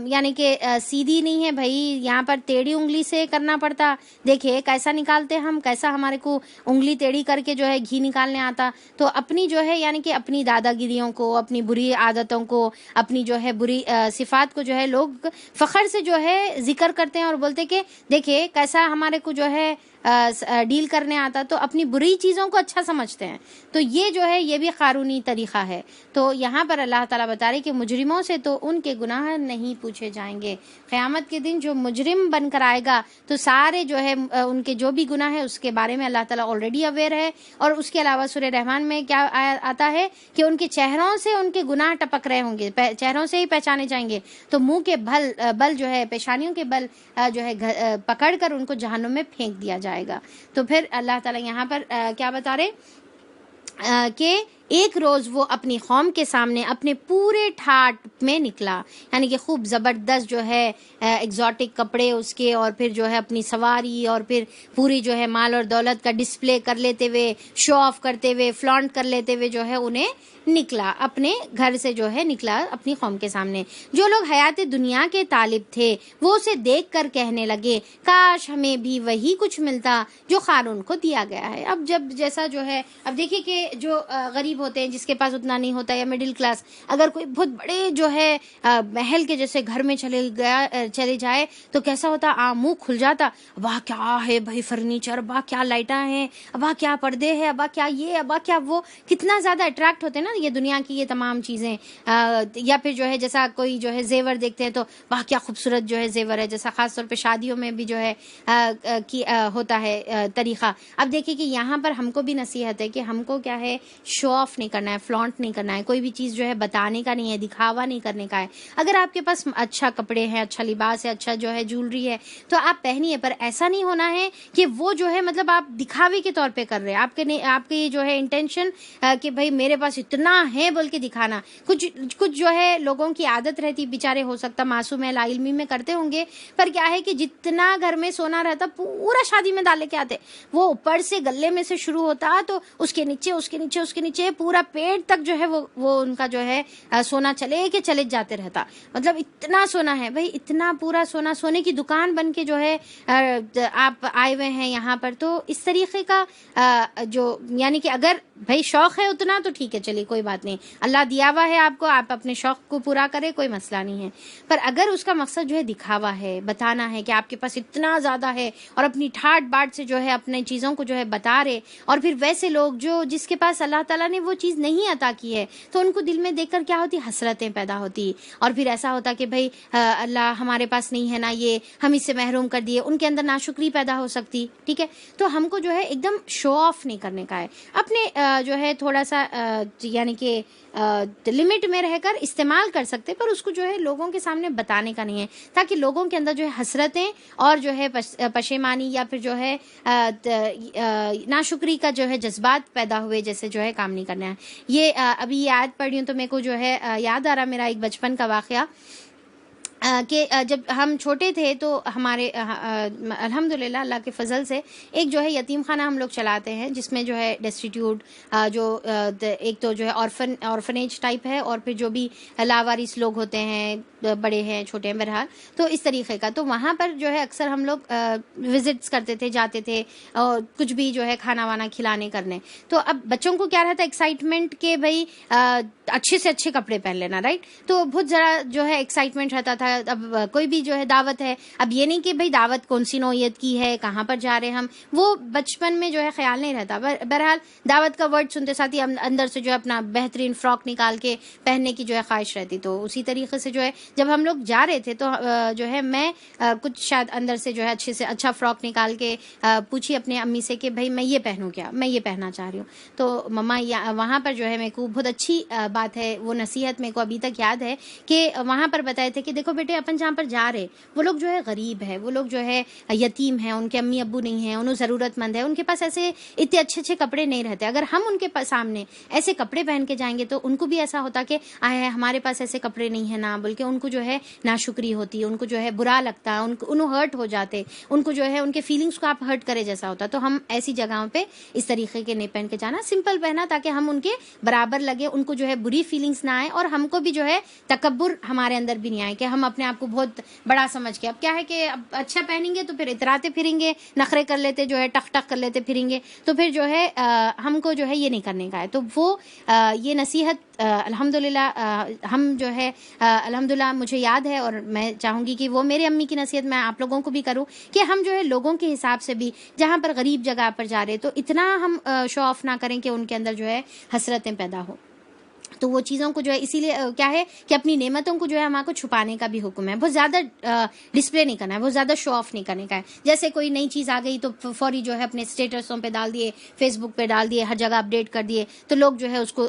A: یعنی کہ سیدھی نہیں ہے بھائی, یہاں پر ٹیڑھی انگلی سے کرنا پڑتا. دیکھیں کیسا نکالتے ہم, کیسا ہمارے کو انگلی ٹیڑھی کر کے جو ہے گھی نکالنے آتا. تو اپنی جو ہے یعنی کہ اپنی دادا گیریوں کو, اپنی بری عادتوں کو, اپنی جو ہے بری صفات کو جو ہے لوگ فخر سے جو ہے ذکر کرتے ہیں اور بولتے کہ دیکھیں کیسا ہمارے کو جو ہے ڈیل کرنے آتا, تو اپنی بری چیزوں کو اچھا سمجھتے ہیں. تو یہ جو ہے یہ بھی قانونی طریقہ ہے. تو یہاں پر اللہ تعالیٰ بتا رہے کہ مجرموں سے تو ان کے گناہ نہیں پوچھے جائیں گے. قیامت کے دن جو مجرم بن کر آئے گا تو سارے جو ہے ان کے جو بھی گناہ ہے اس کے بارے میں اللہ تعالیٰ آلریڈی اویئر ہے. اور اس کے علاوہ سورہ رحمان میں کیا آتا ہے کہ ان کے چہروں سے ان کے گناہ ٹپک رہے ہوں گے, چہروں سے ہی پہچانے جائیں گے. تو منہ کے بل جو ہے, پیشانیوں کے بل جو ہے پکڑ کر ان کو جہنم میں پھینک دیا جائے گا. تو پھر اللہ تعالیٰ یہاں پر کیا بتا رہے کہ ایک روز وہ اپنی قوم کے سامنے اپنے پورے ٹھاٹ میں نکلا, یعنی کہ خوب زبردست جو ہے ایگزوٹک کپڑے اس کے, اور پھر جو ہے اپنی سواری, اور پھر پوری جو ہے مال اور دولت کا ڈسپلے کر لیتے ہوئے, شو آف کرتے ہوئے, فلانٹ کر لیتے ہوئے جو ہے انہیں نکلا, اپنے گھر سے جو ہے نکلا اپنی قوم کے سامنے. جو لوگ حیات دنیا کے طالب تھے وہ اسے دیکھ کر کہنے لگے کاش ہمیں بھی وہی کچھ ملتا جو قارون کو دیا گیا ہے. اب جب جیسا جو ہے, اب دیکھیے کہ جو غریب ہوتے ہیں جس کے پاس اتنا نہیں ہوتا, یا مڈل کلاس, اگر کوئی بہت بڑے جو ہے محل کے جیسے گھر میں چلے جائے تو کیسا ہوتا, منہ کھل جاتا, واہ کیا ہے بھائی فرنیچر, واہ کیا لائٹاں ہیں, واہ کیا پردے ہیں, واہ کیا یہ, واہ کیا وہ, کتنا زیادہ اٹریکٹ ہوتے ہیں نا یہ دنیا کی یہ تمام چیزیں. یا پھر جو ہے جیسا کوئی جو ہے زیور دیکھتے ہیں تو واہ کیا خوبصورت جو ہے زیور ہے, جیسا خاص طور پہ شادیوں میں بھی جو ہے ہوتا ہے طریقہ. اب دیکھیے کہ یہاں پر ہم کو بھی نصیحت ہے کہ ہم کو کیا ہے, شو آف نہیں کرنا ہے, فلانٹ نہیں کرنا ہے, کوئی بھی چیز جو ہے بتانے کا نہیں ہے, دکھاوا نہیں کرنے کا ہے. اگر آپ کے پاس اچھا کپڑے ہیں, اچھا لباس ہے, اچھا جو ہے جولری ہے, تو آپ پہنیے, پر ایسا نہیں ہونا ہے کہ وہ جو ہے مطلب آپ دکھاوے کے طور پہ کر رہے ہیں. آپ کے جو ہے انٹینشن کہ بھائی میرے پاس اتنا ہے بول کے دکھانا. کچھ جو ہے لوگوں کی عادت رہتی, بیچارے ہو سکتا معصوم ہے, لا علمی میں کرتے ہوں گے, پر کیا ہے کہ جتنا گھر میں سونا رہتا پورا شادی میں ڈالے کے آتے, وہ اوپر سے گلے میں سے شروع ہوتا تو اس کے نیچے اس کے نیچے اس کے نیچے پورا پیٹ تک جو ہے وہ ان کا جو ہے سونا چلے جاتے رہتا. مطلب اتنا سونا ہے بھائی, اتنا پورا سونا, سونے کی دکان بن کے جو ہے آپ آئے ہوئے ہیں یہاں پر. تو اس طریقے کا جو یعنی کہ اگر بھائی شوق ہے اتنا تو ٹھیک ہے, چلیے کوئی بات نہیں, اللہ دیا ہوا ہے آپ کو, آپ اپنے شوق کو پورا کرے, کوئی مسئلہ نہیں ہے. پر اگر اس کا مقصد جو ہے دکھاوا ہے, بتانا ہے کہ آپ کے پاس اتنا زیادہ ہے, اور اپنی ٹھاٹ باٹ سے جو ہے اپنے چیزوں کو جو ہے بتا رہے, اور پھر ویسے لوگ جس کے پاس اللہ تعالیٰ نے وہ چیز نہیں عطا کی ہے تو ان کو دل میں دیکھ کر کیا ہوتی، حسرتیں پیدا ہوتی، اور پھر ایسا ہوتا کہ بھائی اللہ ہمارے پاس نہیں ہے نا، یہ ہم اس سے محروم کر دیے، ان کے اندر ناشکری پیدا ہو سکتی. ٹھیک ہے، تو ہم کو جو ہے ایک دم شو آف نہیں کرنے کا ہے، اپنے جو ہے تھوڑا سا یعنی کہ لمٹ میں رہ کر استعمال کر سکتے، پر اس کو جو ہے لوگوں کے سامنے بتانے کا نہیں ہے، تاکہ لوگوں کے اندر جو ہے حسرتیں اور جو ہے پشیمانی یا پھر جو ہے ناشکری کا جو ہے جذبات پیدا ہوئے جیسے جو ہے کام نہیں کرنا ہے. یہ ابھی یہ آیت پڑھ رہی ہوں تو میرے کو جو ہے یاد آ رہا میرا ایک بچپن کا واقعہ کہ جب ہم چھوٹے تھے تو ہمارے الحمدللہ اللہ کے فضل سے ایک جو ہے یتیم خانہ ہم لوگ چلاتے ہیں، جس میں جو ہے ڈیسٹیٹیوٹ جو ایک تو جو ہے آرفنیج ٹائپ ہے، اور پھر جو بھی لاوارث لوگ ہوتے ہیں، بڑے ہیں چھوٹے ہیں، بہرحال تو اس طریقے کا. تو وہاں پر جو ہے اکثر ہم لوگ وزٹس کرتے تھے، جاتے تھے اور کچھ بھی جو ہے کھانا وانا کھلانے کرنے. تو اب بچوں کو کیا رہتا ہے ایکسائٹمنٹ کہ بھائی اچھے سے اچھے کپڑے پہن لینا، رائٹ. تو بہت ذرا جو ہے ایکسائٹمنٹ رہتا تھا. اب کوئی بھی جو ہے دعوت ہے، اب یہ نہیں کہ بھئی دعوت کون سی نوعیت کی ہے، کہاں پر جا رہے ہیں ہم، وہ بچپن میں جو ہے خیال نہیں رہتا. بہرحال دعوت کا ورڈ سنتے ساتھ ہی اندر سے جو ہے اپنا بہترین فراک نکال کے پہننے کی جو ہے خواہش رہتی. تو اسی طریقے سے جو ہے جب ہم لوگ جا رہے تھے تو جو ہے میں کچھ شاید اندر سے جو ہے اچھے سے اچھا فراک نکال کے پوچھی اپنے امی سے کہ بھئی میں یہ پہنوں کیا، میں یہ پہننا چاہ رہی ہوں. تو مما وہاں پر جو ہے میرے کو بہت اچھی بات ہے، وہ نصیحت میرے کو ابھی تک یاد ہے کہ وہاں پر بتائے تھے کہ دیکھو بیٹے، اپن جہاں پر جا رہے وہ لوگ جو ہے غریب ہے، وہ لوگ جو ہے یتیم ہیں، ان کے امی ابو نہیں ہیں، انہوں ضرورت مند ہے، ان کے پاس ایسے اتنے اچھے اچھے کپڑے نہیں رہتے. اگر ہم ان کے سامنے ایسے کپڑے پہن کے جائیں گے تو ان کو بھی ایسا ہوتا کہ آئے ہمارے پاس ایسے کپڑے نہیں ہیں نا، بلکہ ان کو جو ہے ناشکری ہوتی، ان کو جو ہے برا لگتا، انہوں ہرٹ ہو جاتے، ان کو جو ہے ان کے فیلنگس کو آپ ہرٹ کرے جیسا ہوتا. تو ہم ایسی جگہوں پہ اس طریقے کے نہیں پہن کے جانا، سمپل پہنا تاکہ ہم ان کے برابر لگے، ان کو جو ہے بری فیلنگس نہ آئے، اور ہم کو بھی جو ہے تکبر ہمارے اندر بھی نہیں آئے کہ ہم اپنے آپ کو بہت بڑا سمجھ کے. اب کیا ہے کہ اب اچھا پہنیں گے تو پھر اتراتے پھریں گے، نخرے کر لیتے جو ہے ٹک ٹک کر لیتے پھریں گے، تو پھر جو ہے ہم کو جو ہے یہ نہیں کرنے کا ہے. تو وہ یہ نصیحت الحمدللہ ہم جو ہے الحمدللہ مجھے یاد ہے، اور میں چاہوں گی کہ وہ میرے امی کی نصیحت میں آپ لوگوں کو بھی کروں کہ ہم جو ہے لوگوں کے حساب سے بھی جہاں پر غریب جگہ پر جا رہے تو اتنا ہم شو آف نہ کریں کہ ان کے اندر جو ہے حسرتیں پیدا ہو. تو وہ چیزوں کو جو ہے اسی لیے کیا ہے کہ اپنی نعمتوں کو جو ہے ہمارے کو چھپانے کا بھی حکم ہے، بہت زیادہ ڈسپلے نہیں کرنا ہے، بہت زیادہ شو آف نہیں کرنے کا ہے. جیسے کوئی نئی چیز آ گئی تو فوری جو ہے اپنے اسٹیٹسوں پہ ڈال دیے، فیس بک پہ ڈال دیے، ہر جگہ اپڈیٹ کر دیے تو لوگ جو ہے اس کو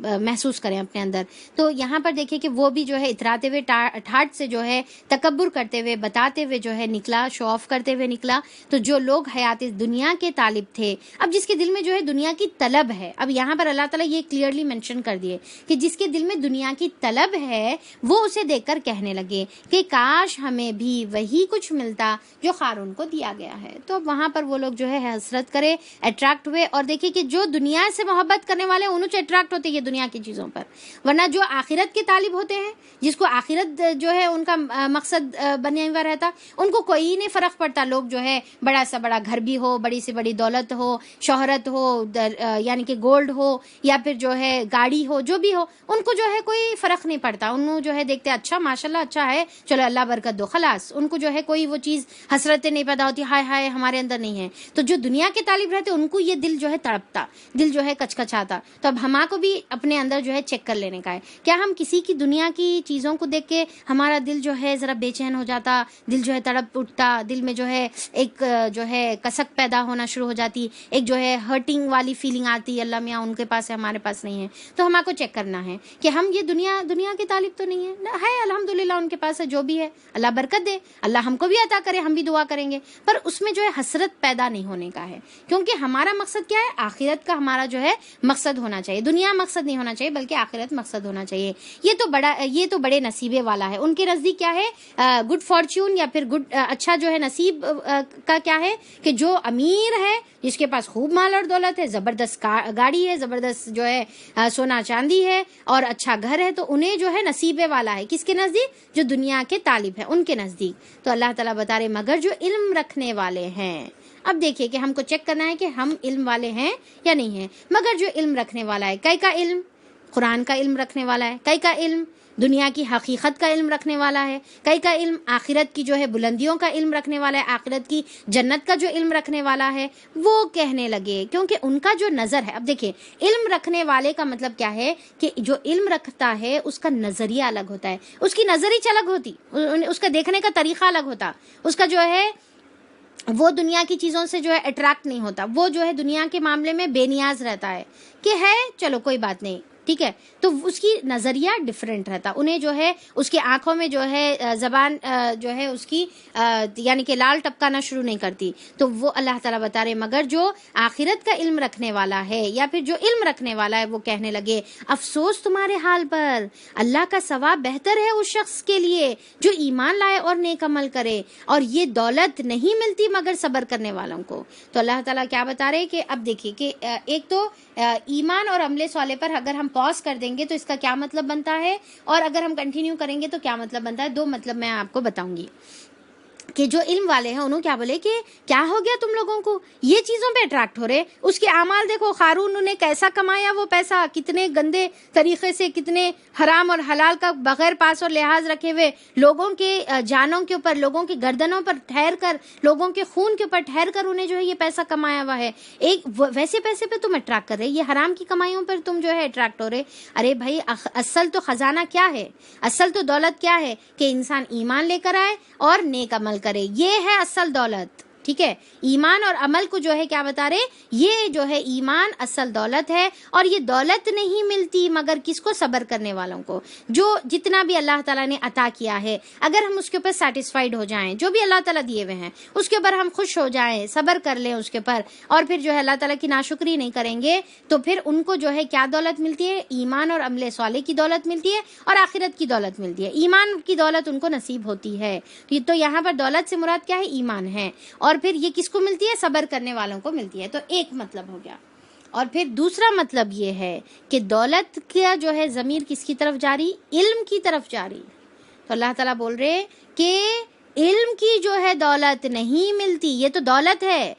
A: محسوس کریں اپنے اندر. تو یہاں پر دیکھیں کہ وہ بھی جو ہے اتراتے ہوئے ٹھاٹ سے جو ہے تکبر کرتے ہوئے بتاتے ہوئے جو ہے نکلا، شو آف کرتے ہوئے نکلا. تو جو لوگ حیات دنیا کے طالب تھے، اب جس کے دل میں جو ہے دنیا کی طلب ہے، اب یہاں پر اللہ تعالیٰ یہ کلیئرلی مینشن کر دیے کہ جس کے دل میں دنیا کی طلب ہے وہ اسے دیکھ کر کہنے لگے کہ کاش ہمیں بھی وہی کچھ ملتا جو قارون کو دیا گیا ہے. تو وہاں پر وہ لوگ جو ہے حسرت کرے، اٹریکٹ ہوئے. اور دیکھیں کہ جو دنیا سے محبت کرنے والے انہوں سے اٹریکٹ ہوتے یہ دنیا کی چیزوں پر، ورنہ جو آخرت کے طالب ہوتے ہیں، جس کو آخرت جو ہے ان کا مقصد بنے ہوا رہتا، ان کو کوئی نہیں فرق پڑتا. لوگ جو ہے بڑا سا بڑا گھر بھی ہو، بڑی سے بڑی دولت ہو، شہرت ہو، یعنی کہ گولڈ ہو، یا پھر جو ہے گاڑی ہو، جو بھی ہو، ان کو جو ہے کوئی فرق نہیں پڑتا. انہوں جو ہے دیکھتے اچھا ماشاءاللہ اچھا ہے، چلو اللہ برکت دو، خلاص. ان کو جو ہے کوئی وہ چیز حسرتیں نہیں پیدا ہوتی، ہائے ہائے ہمارے اندر نہیں ہے. تو جو دنیا کے طالب رہتے ان کو یہ دل جو ہے تڑپتا، دل جو ہے کچکچاتا. تو اب ہما کو بھی اپنے اندر جو ہے چیک کر لینے کا ہے، کیا ہم کسی کی دنیا کی چیزوں کو دیکھ کے ہمارا دل جو ہے ذرا بے چین ہو جاتا، دل جو ہے تڑپ اٹھتا، دل میں جو ہے ایک جو ہے کسک پیدا ہونا شروع ہو جاتی، ایک جو ہے ہرٹنگ والی فیلنگ آتی، اللہ میاں ان کے پاس ہے ہمارے پاس نہیں ہے. تو ہما کو چیک کرنا ہے کہ ہم یہ دنیا کے طالب تو نہیں ہے الحمدللہ ان کے پاس ہے، جو بھی ہے اللہ برکت دے، اللہ ہم کو بھی عطا کرے، ہم بھی دعا کریں گے. پر اس میں جو ہے حسرت پیدا نہیں ہونے کا ہے، کیونکہ ہمارا مقصد کیا ہے؟ آخرت کا ہمارا جو ہے مقصد ہونا چاہیے، دنیا مقصد نہیں ہونا چاہیے بلکہ آخرت مقصد ہونا چاہیے. یہ تو بڑے نصیبے والا ہے. ان کے نزدیک کیا ہے؟ گڈ فارچون یا پھر گڈ اچھا جو ہے نصیب کا کیا ہے کہ جو امیر ہے، جس کے پاس خوب مال اور دولت ہے، زبردست گاڑی ہے، زبردست جو ہے سونا چاندی ہے اور اچھا گھر ہے، تو انہیں جو ہے نصیبے والا ہے. کس کے نزدیک؟ جو دنیا کے طالب ہیں ان کے نزدیک. تو اللہ تعالیٰ بتا رہے مگر جو علم رکھنے والے ہیں. اب دیکھیے کہ ہم کو چیک کرنا ہے کہ ہم علم والے ہیں یا نہیں ہیں. مگر جو علم رکھنے والا ہے، کئی کا علم؟ قرآن کا علم رکھنے والا ہے، کئی کا علم دنیا کی حقیقت کا علم رکھنے والا ہے، کئی کا علم آخرت کی جو ہے بلندیوں کا علم رکھنے والا ہے، آخرت کی جنت کا جو علم رکھنے والا ہے، وہ کہنے لگے کیونکہ ان کا جو نظر ہے. اب دیکھیں علم رکھنے والے کا مطلب کیا ہے کہ جو علم رکھتا ہے اس کا نظریہ الگ ہوتا ہے، اس کی نظریہ الگ ہوتی، اس کا دیکھنے کا طریقہ الگ ہوتا، اس کا جو ہے وہ دنیا کی چیزوں سے جو ہے اٹریکٹ نہیں ہوتا، وہ جو ہے دنیا کے معاملے میں بے نیاز رہتا ہے کہ ہے چلو کوئی بات نہیں، ٹھیک ہے. تو اس کی نظریہ ڈفرینٹ رہتا، انہیں جو ہے اس کی آنکھوں میں جو ہے زبان جو ہے اس کی یعنی کہ لال ٹپکانا شروع نہیں کرتی. تو وہ اللہ تعالیٰ بتا رہے مگر جو آخرت کا علم رکھنے والا ہے یا پھر جو علم رکھنے والا ہے وہ کہنے لگے افسوس تمہارے حال پر، اللہ کا ثواب بہتر ہے اس شخص کے لیے جو ایمان لائے اور نیک عمل کرے، اور یہ دولت نہیں ملتی مگر صبر کرنے والوں کو. تو اللہ تعالیٰ کیا بتا رہے کہ اب دیکھیے کہ ایک تو ایمان اور عمل صالح پر اگر ہم پاز کر دیں گے تو اس کا کیا مطلب بنتا ہے، اور اگر ہم کنٹینیو کریں گے تو کیا مطلب بنتا ہے. دو مطلب میں آپ کو بتاؤں گی کہ جو علم والے ہیں انہوں کیا بولے کہ کیا ہو گیا تم لوگوں کو یہ چیزوں پہ اٹریکٹ ہو رہے، اس کے اعمال دیکھو، قارون نے کیسا کمایا وہ پیسہ، کتنے گندے طریقے سے، کتنے حرام اور حلال کا بغیر پاس اور لحاظ رکھے ہوئے لوگوں کے جانوں کے اوپر، لوگوں کی گردنوں پر ٹھہر کر، لوگوں کے خون کے اوپر ٹھہر کر انہیں جو ہے یہ پیسہ کمایا ہوا ہے. ایک ویسے پیسے پہ تم اٹریکٹ کر رہے، یہ حرام کی کمائیوں پر تم جو ہے اٹریکٹ ہو رہے. ارے بھائی اصل تو خزانہ کیا ہے، اصل تو دولت کیا ہے کہ انسان ایمان لے کر آئے اور نیک عمل کرے، یہ ہے اصل دولت. ٹھیک ہے، ایمان اور عمل کو جو ہے کیا بتا رہے، یہ جو ہے ایمان اصل دولت ہے، اور یہ دولت نہیں ملتی مگر کس کو، صبر کرنے والوں کو. جو جتنا بھی اللہ تعالیٰ نے عطا کیا ہے اگر ہم اس کے اوپر سیٹسفائیڈ ہو جائیں، جو بھی اللہ تعالیٰ دیے ہوئے ہیں اس کے اوپر ہم خوش ہو جائیں، صبر کر لیں اس کے اوپر، اور پھر جو ہے اللہ تعالیٰ کی ناشکری نہیں کریں گے، تو پھر ان کو جو ہے کیا دولت ملتی ہے، ایمان اور عمل صالح کی دولت ملتی ہے اور آخرت کی دولت ملتی ہے. ایمان کی دولت ان کو نصیب ہوتی ہے. تو یہاں پر دولت سے مراد کیا ہے، ایمان ہے. اور پھر یہ کس کو ملتی ہے، صبر کرنے والوں کو ملتی ہے. تو ایک مطلب ہو گیا. اور پھر دوسرا مطلب یہ ہے کہ دولت کا جو ہے ضمیر کس کی طرف جاری، علم کی طرف جاری. تو اللہ تعالیٰ بول رہے کہ علم کی جو ہے دولت نہیں ملتی، یہ تو دولت ہے،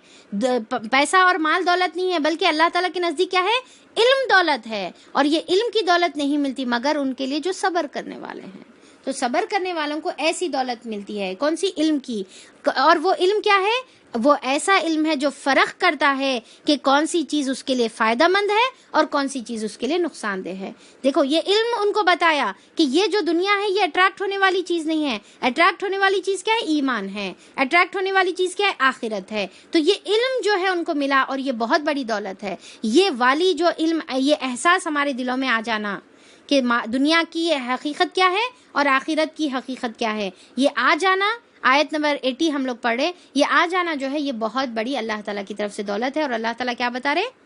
A: پیسہ اور مال دولت نہیں ہے، بلکہ اللہ تعالیٰ کے نزدیک کیا ہے، علم دولت ہے. اور یہ علم کی دولت نہیں ملتی مگر ان کے لیے جو صبر کرنے والے ہیں. تو صبر کرنے والوں کو ایسی دولت ملتی ہے، کون سی، علم کی. اور وہ علم کیا ہے، وہ ایسا علم ہے جو فرق کرتا ہے کہ کون سی چیز اس کے لیے فائدہ مند ہے اور کون سی چیز اس کے لیے نقصان دہ ہے. دیکھو یہ علم ان کو بتایا کہ یہ جو دنیا ہے یہ اٹریکٹ ہونے والی چیز نہیں ہے، اٹریکٹ ہونے والی چیز کیا ہے، ایمان ہے، اٹریکٹ ہونے والی چیز کیا ہے، آخرت ہے. تو یہ علم جو ہے ان کو ملا اور یہ بہت بڑی دولت ہے. یہ والی جو علم، یہ احساس ہمارے دلوں میں آ جانا کہ دنیا کی حقیقت کیا ہے اور آخرت کی حقیقت کیا ہے، یہ آ جانا. آیت نمبر 80 ہم لوگ پڑھ رہے، یہ آ جانا جو ہے یہ بہت بڑی اللہ تعالیٰ کی طرف سے دولت ہے. اور اللہ تعالیٰ کیا بتا رہے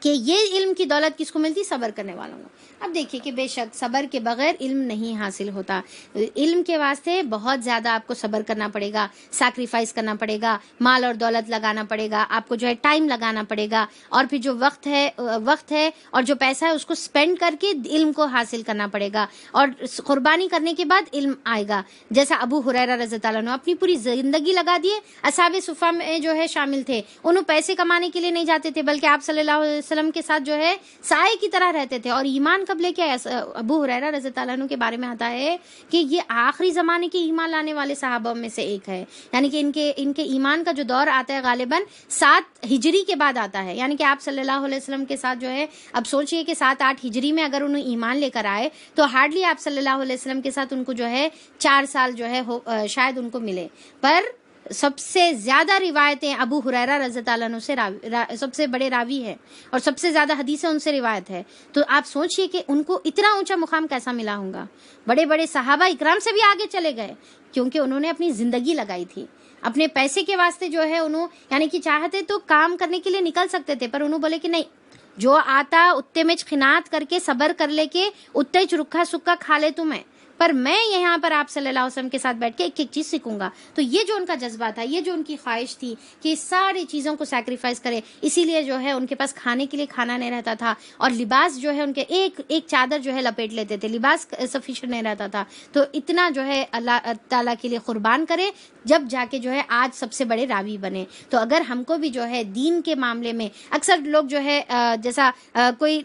A: کہ یہ علم کی دولت کس کو ملتی، صبر کرنے والوں کو. اب دیکھیے کہ بے شک صبر کے بغیر علم نہیں حاصل ہوتا. علم کے واسطے بہت زیادہ آپ کو صبر کرنا پڑے گا، سیکریفائس کرنا پڑے گا، مال اور دولت لگانا پڑے گا، آپ کو جو ہے ٹائم لگانا پڑے گا، اور پھر جو وقت ہے اور جو پیسہ ہے اس کو سپینڈ کر کے علم کو حاصل کرنا پڑے گا، اور قربانی کرنے کے بعد علم آئے گا. جیسا ابو ہریرہ رضی اللہ عنہ اپنی پوری زندگی لگا دیے، اصحاب صفہ میں جو ہے شامل تھے، انہوں پیسے کمانے کے لیے نہیں جاتے تھے بلکہ آپ صلی اللہ علیہ وسلم کے ساتھ جو ہے سائے کی طرح رہتے تھے. اور ایمان کب لے کے آئے، ابو ہریرہ رضی اللہ عنہ کے بارے میں آتا ہے کہ یہ آخری زمانے کے ایمان لانے والے صحابہ میں سے ایک ہے. یعنی کہ ان کے ایمان کا جو دور آتا ہے غالباً 7 ہجری کے بعد آتا ہے. یعنی کہ آپ صلی اللہ علیہ وسلم کے ساتھ جو ہے، اب سوچئے کہ 7-8 ہجری میں اگر انہوں ایمان لے کر آئے تو ہارڈلی آپ صلی اللہ علیہ وسلم کے ساتھ ان کو جو ہے 4 سال جو ہے شاید ان کو ملے. پر سب سے زیادہ روایتیں ابو ہریرہ رضی اللہ عنہ سے سب سے بڑے راوی ہیں اور سب سے زیادہ حدیثیں ان سے روایت ہے. تو آپ سوچئے کہ ان کو اتنا اونچا مقام کیسا ملا ہوگا. بڑے بڑے صحابہ اکرام سے بھی آگے چلے گئے کیونکہ انہوں نے اپنی زندگی لگائی تھی. اپنے پیسے کے واسطے جو ہے انہوں یعنی کہ چاہتے تو کام کرنے کے لیے نکل سکتے تھے، پر انہوں بولے کہ نہیں، جو آتا اتے میں خنات کر کے صبر کر لے کے اتے رکھا سکا کھا لے تمہیں، پر میں یہاں پر آپ صلی اللہ علیہ وسلم کے ساتھ بیٹھ کے ایک ایک چیز سیکھوں گا. تو یہ جو ان کا جذبہ تھا, یہ جو ان کی خواہش تھی کہ ساری چیزوں کو سیکریفائس کرے, اسی لیے جو ہے ان کے پاس کھانے کے لیے کھانا نہیں رہتا تھا, اور لباس جو ہے ان کے ایک ایک چادر جو ہے لپیٹ لیتے تھے, لباس سفیشینٹ نہیں رہتا تھا. تو اتنا جو ہے اللہ تعالیٰ کے لیے قربان کرے, جب جا کے جو ہے آج سب سے بڑے راوی بنے. تو اگر ہم کو بھی جو ہے دین کے معاملے میں, اکثر لوگ جو ہے جیسا کوئی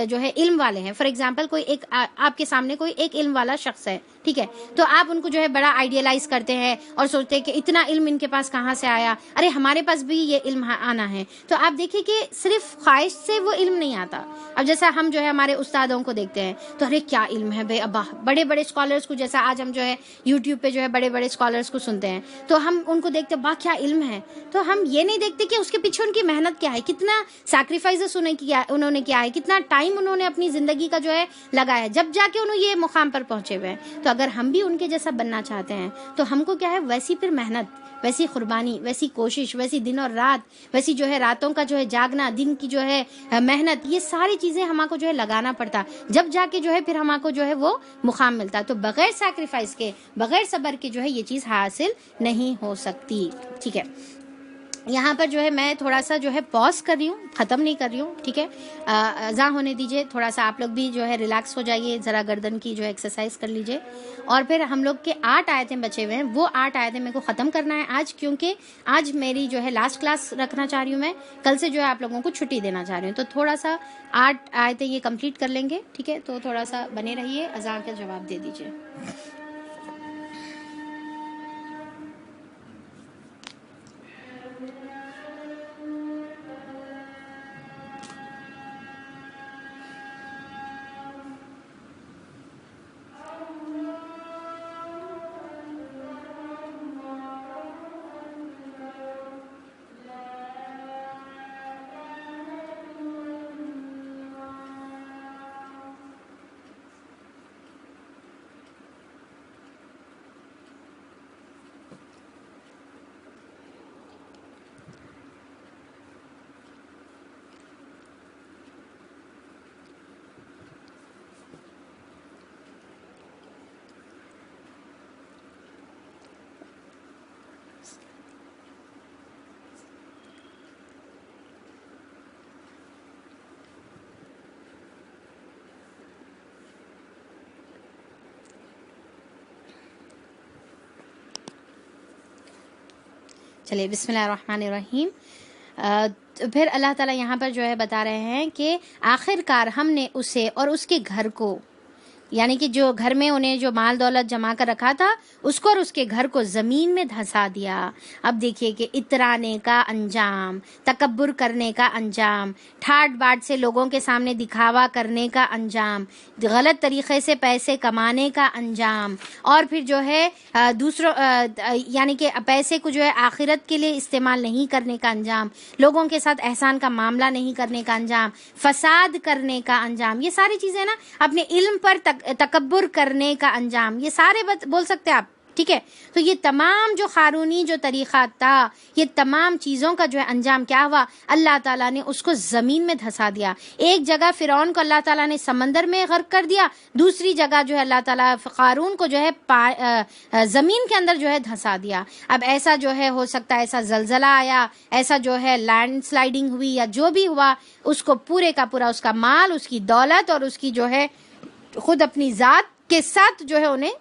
A: جو ہے علم والے ہیں, فار ایگزامپل کوئی ایک آپ کے سامنے کوئی ایک علم والا شخص ہے, ٹھیک ہے, تو آپ ان کو جو ہے بڑا آئیڈیلائز کرتے ہیں اور سوچتے ہیں کہ اتنا علم ان کے پاس کہاں سے آیا, ارے ہمارے پاس بھی یہ علم آنا ہے. تو آپ دیکھیں کہ صرف خواہش سے وہ علم نہیں آتا. اب جیسا ہم جو ہے ہمارے استادوں کو دیکھتے ہیں تو ارے کیا علم ہے بے ابا, بڑے بڑے اسکالرس کو, جیسا آج ہم جو ہے یوٹیوب پہ جو ہے بڑے بڑے اسکالرس کو سنتے ہیں, تو ہم ان کو دیکھتے با کیا علم ہے. تو ہم یہ نہیں دیکھتے کہ اس کے پیچھے ان کی محنت کیا ہے, کتنا سیکریفائسز انہوں نے کیا ہے, کتنا ٹائم انہوں نے اپنی زندگی کا جو ہے لگایا, جب جا کے انہوں یہ مقام پر پہنچے ہوئے ہیں. تو اگر ہم بھی ان کے جیسا بننا چاہتے ہیں تو ہم کو کیا ہے, ویسی پھر محنت, ویسی قربانی, ویسی کوشش, ویسی دن اور رات, ویسی جو ہے راتوں کا جو ہے جاگنا, دن کی جو ہے محنت, یہ ساری چیزیں ہم کو جو ہے لگانا پڑتا, جب جا کے جو ہے پھر ہم کو جو ہے وہ مقام ملتا. تو بغیر سیکریفائس کے, بغیر صبر کے جو ہے یہ چیز حاصل نہیں ہو سکتی. ٹھیک ہے, یہاں پر جو ہے میں تھوڑا سا جو ہے پاز کر رہی ہوں, ختم نہیں کر رہی ہوں, ٹھیک ہے, اذان ہونے دیجئے, تھوڑا سا آپ لوگ بھی جو ہے ریلیکس ہو جائیے, ذرا گردن کی جو ہے ایکسرسائز کر لیجئے. اور پھر ہم لوگ کے 8 آیتیں بچے ہوئے ہیں, وہ 8 آیتیں میرے کو ختم کرنا ہے آج, کیونکہ آج میری جو ہے لاسٹ کلاس رکھنا چاہ رہی ہوں میں, کل سے جو ہے آپ لوگوں کو چھٹی دینا چاہ رہی ہوں. تو تھوڑا سا 8 آیتیں یہ کمپلیٹ کر لیں گے, ٹھیک ہے, تو تھوڑا سا بنے رہیے, اذان کا جواب دے دیجئے. چلیے, بسم اللہ الرحمن الرحیم. پھر اللہ تعالیٰ یہاں پر جو ہے بتا رہے ہیں کہ آخر کار ہم نے اسے اور اس کے گھر کو, یعنی کہ جو گھر میں انہیں جو مال دولت جمع کر رکھا تھا, اس کو اور اس کے گھر کو زمین میں دھسا دیا. اب دیکھیے کہ اترانے کا انجام, تکبر کرنے کا انجام, ٹھاٹ باٹ سے لوگوں کے سامنے دکھاوا کرنے کا انجام, غلط طریقے سے پیسے کمانے کا انجام, اور پھر جو ہے دوسروں یعنی کہ پیسے کو جو ہے آخرت کے لیے استعمال نہیں کرنے کا انجام, لوگوں کے ساتھ احسان کا معاملہ نہیں کرنے کا انجام, فساد کرنے کا انجام, یہ ساری چیزیں نا اپنے علم پر تکبر کرنے کا انجام, یہ سارے بول سکتے آپ, ٹھیک ہے. تو یہ تمام جو قارونی جو طریقہ تھا, یہ تمام چیزوں کا جو ہے انجام کیا ہوا, اللہ تعالیٰ نے اس کو زمین میں دھسا دیا. ایک جگہ فرعون کو اللہ تعالیٰ نے سمندر میں غرق کر دیا, دوسری جگہ جو ہے اللہ تعالیٰ قارون کو جو ہے زمین کے اندر جو ہے دھسا دیا. اب ایسا جو ہے ہو سکتا ہے ایسا زلزلہ آیا, ایسا جو ہے لینڈ سلائڈنگ ہوئی, یا جو بھی ہوا, اس کو پورے کا پورا اس کا مال, اس کی دولت اور اس کی جو ہے خود اپنی ذات کے ساتھ جو ہے انہیں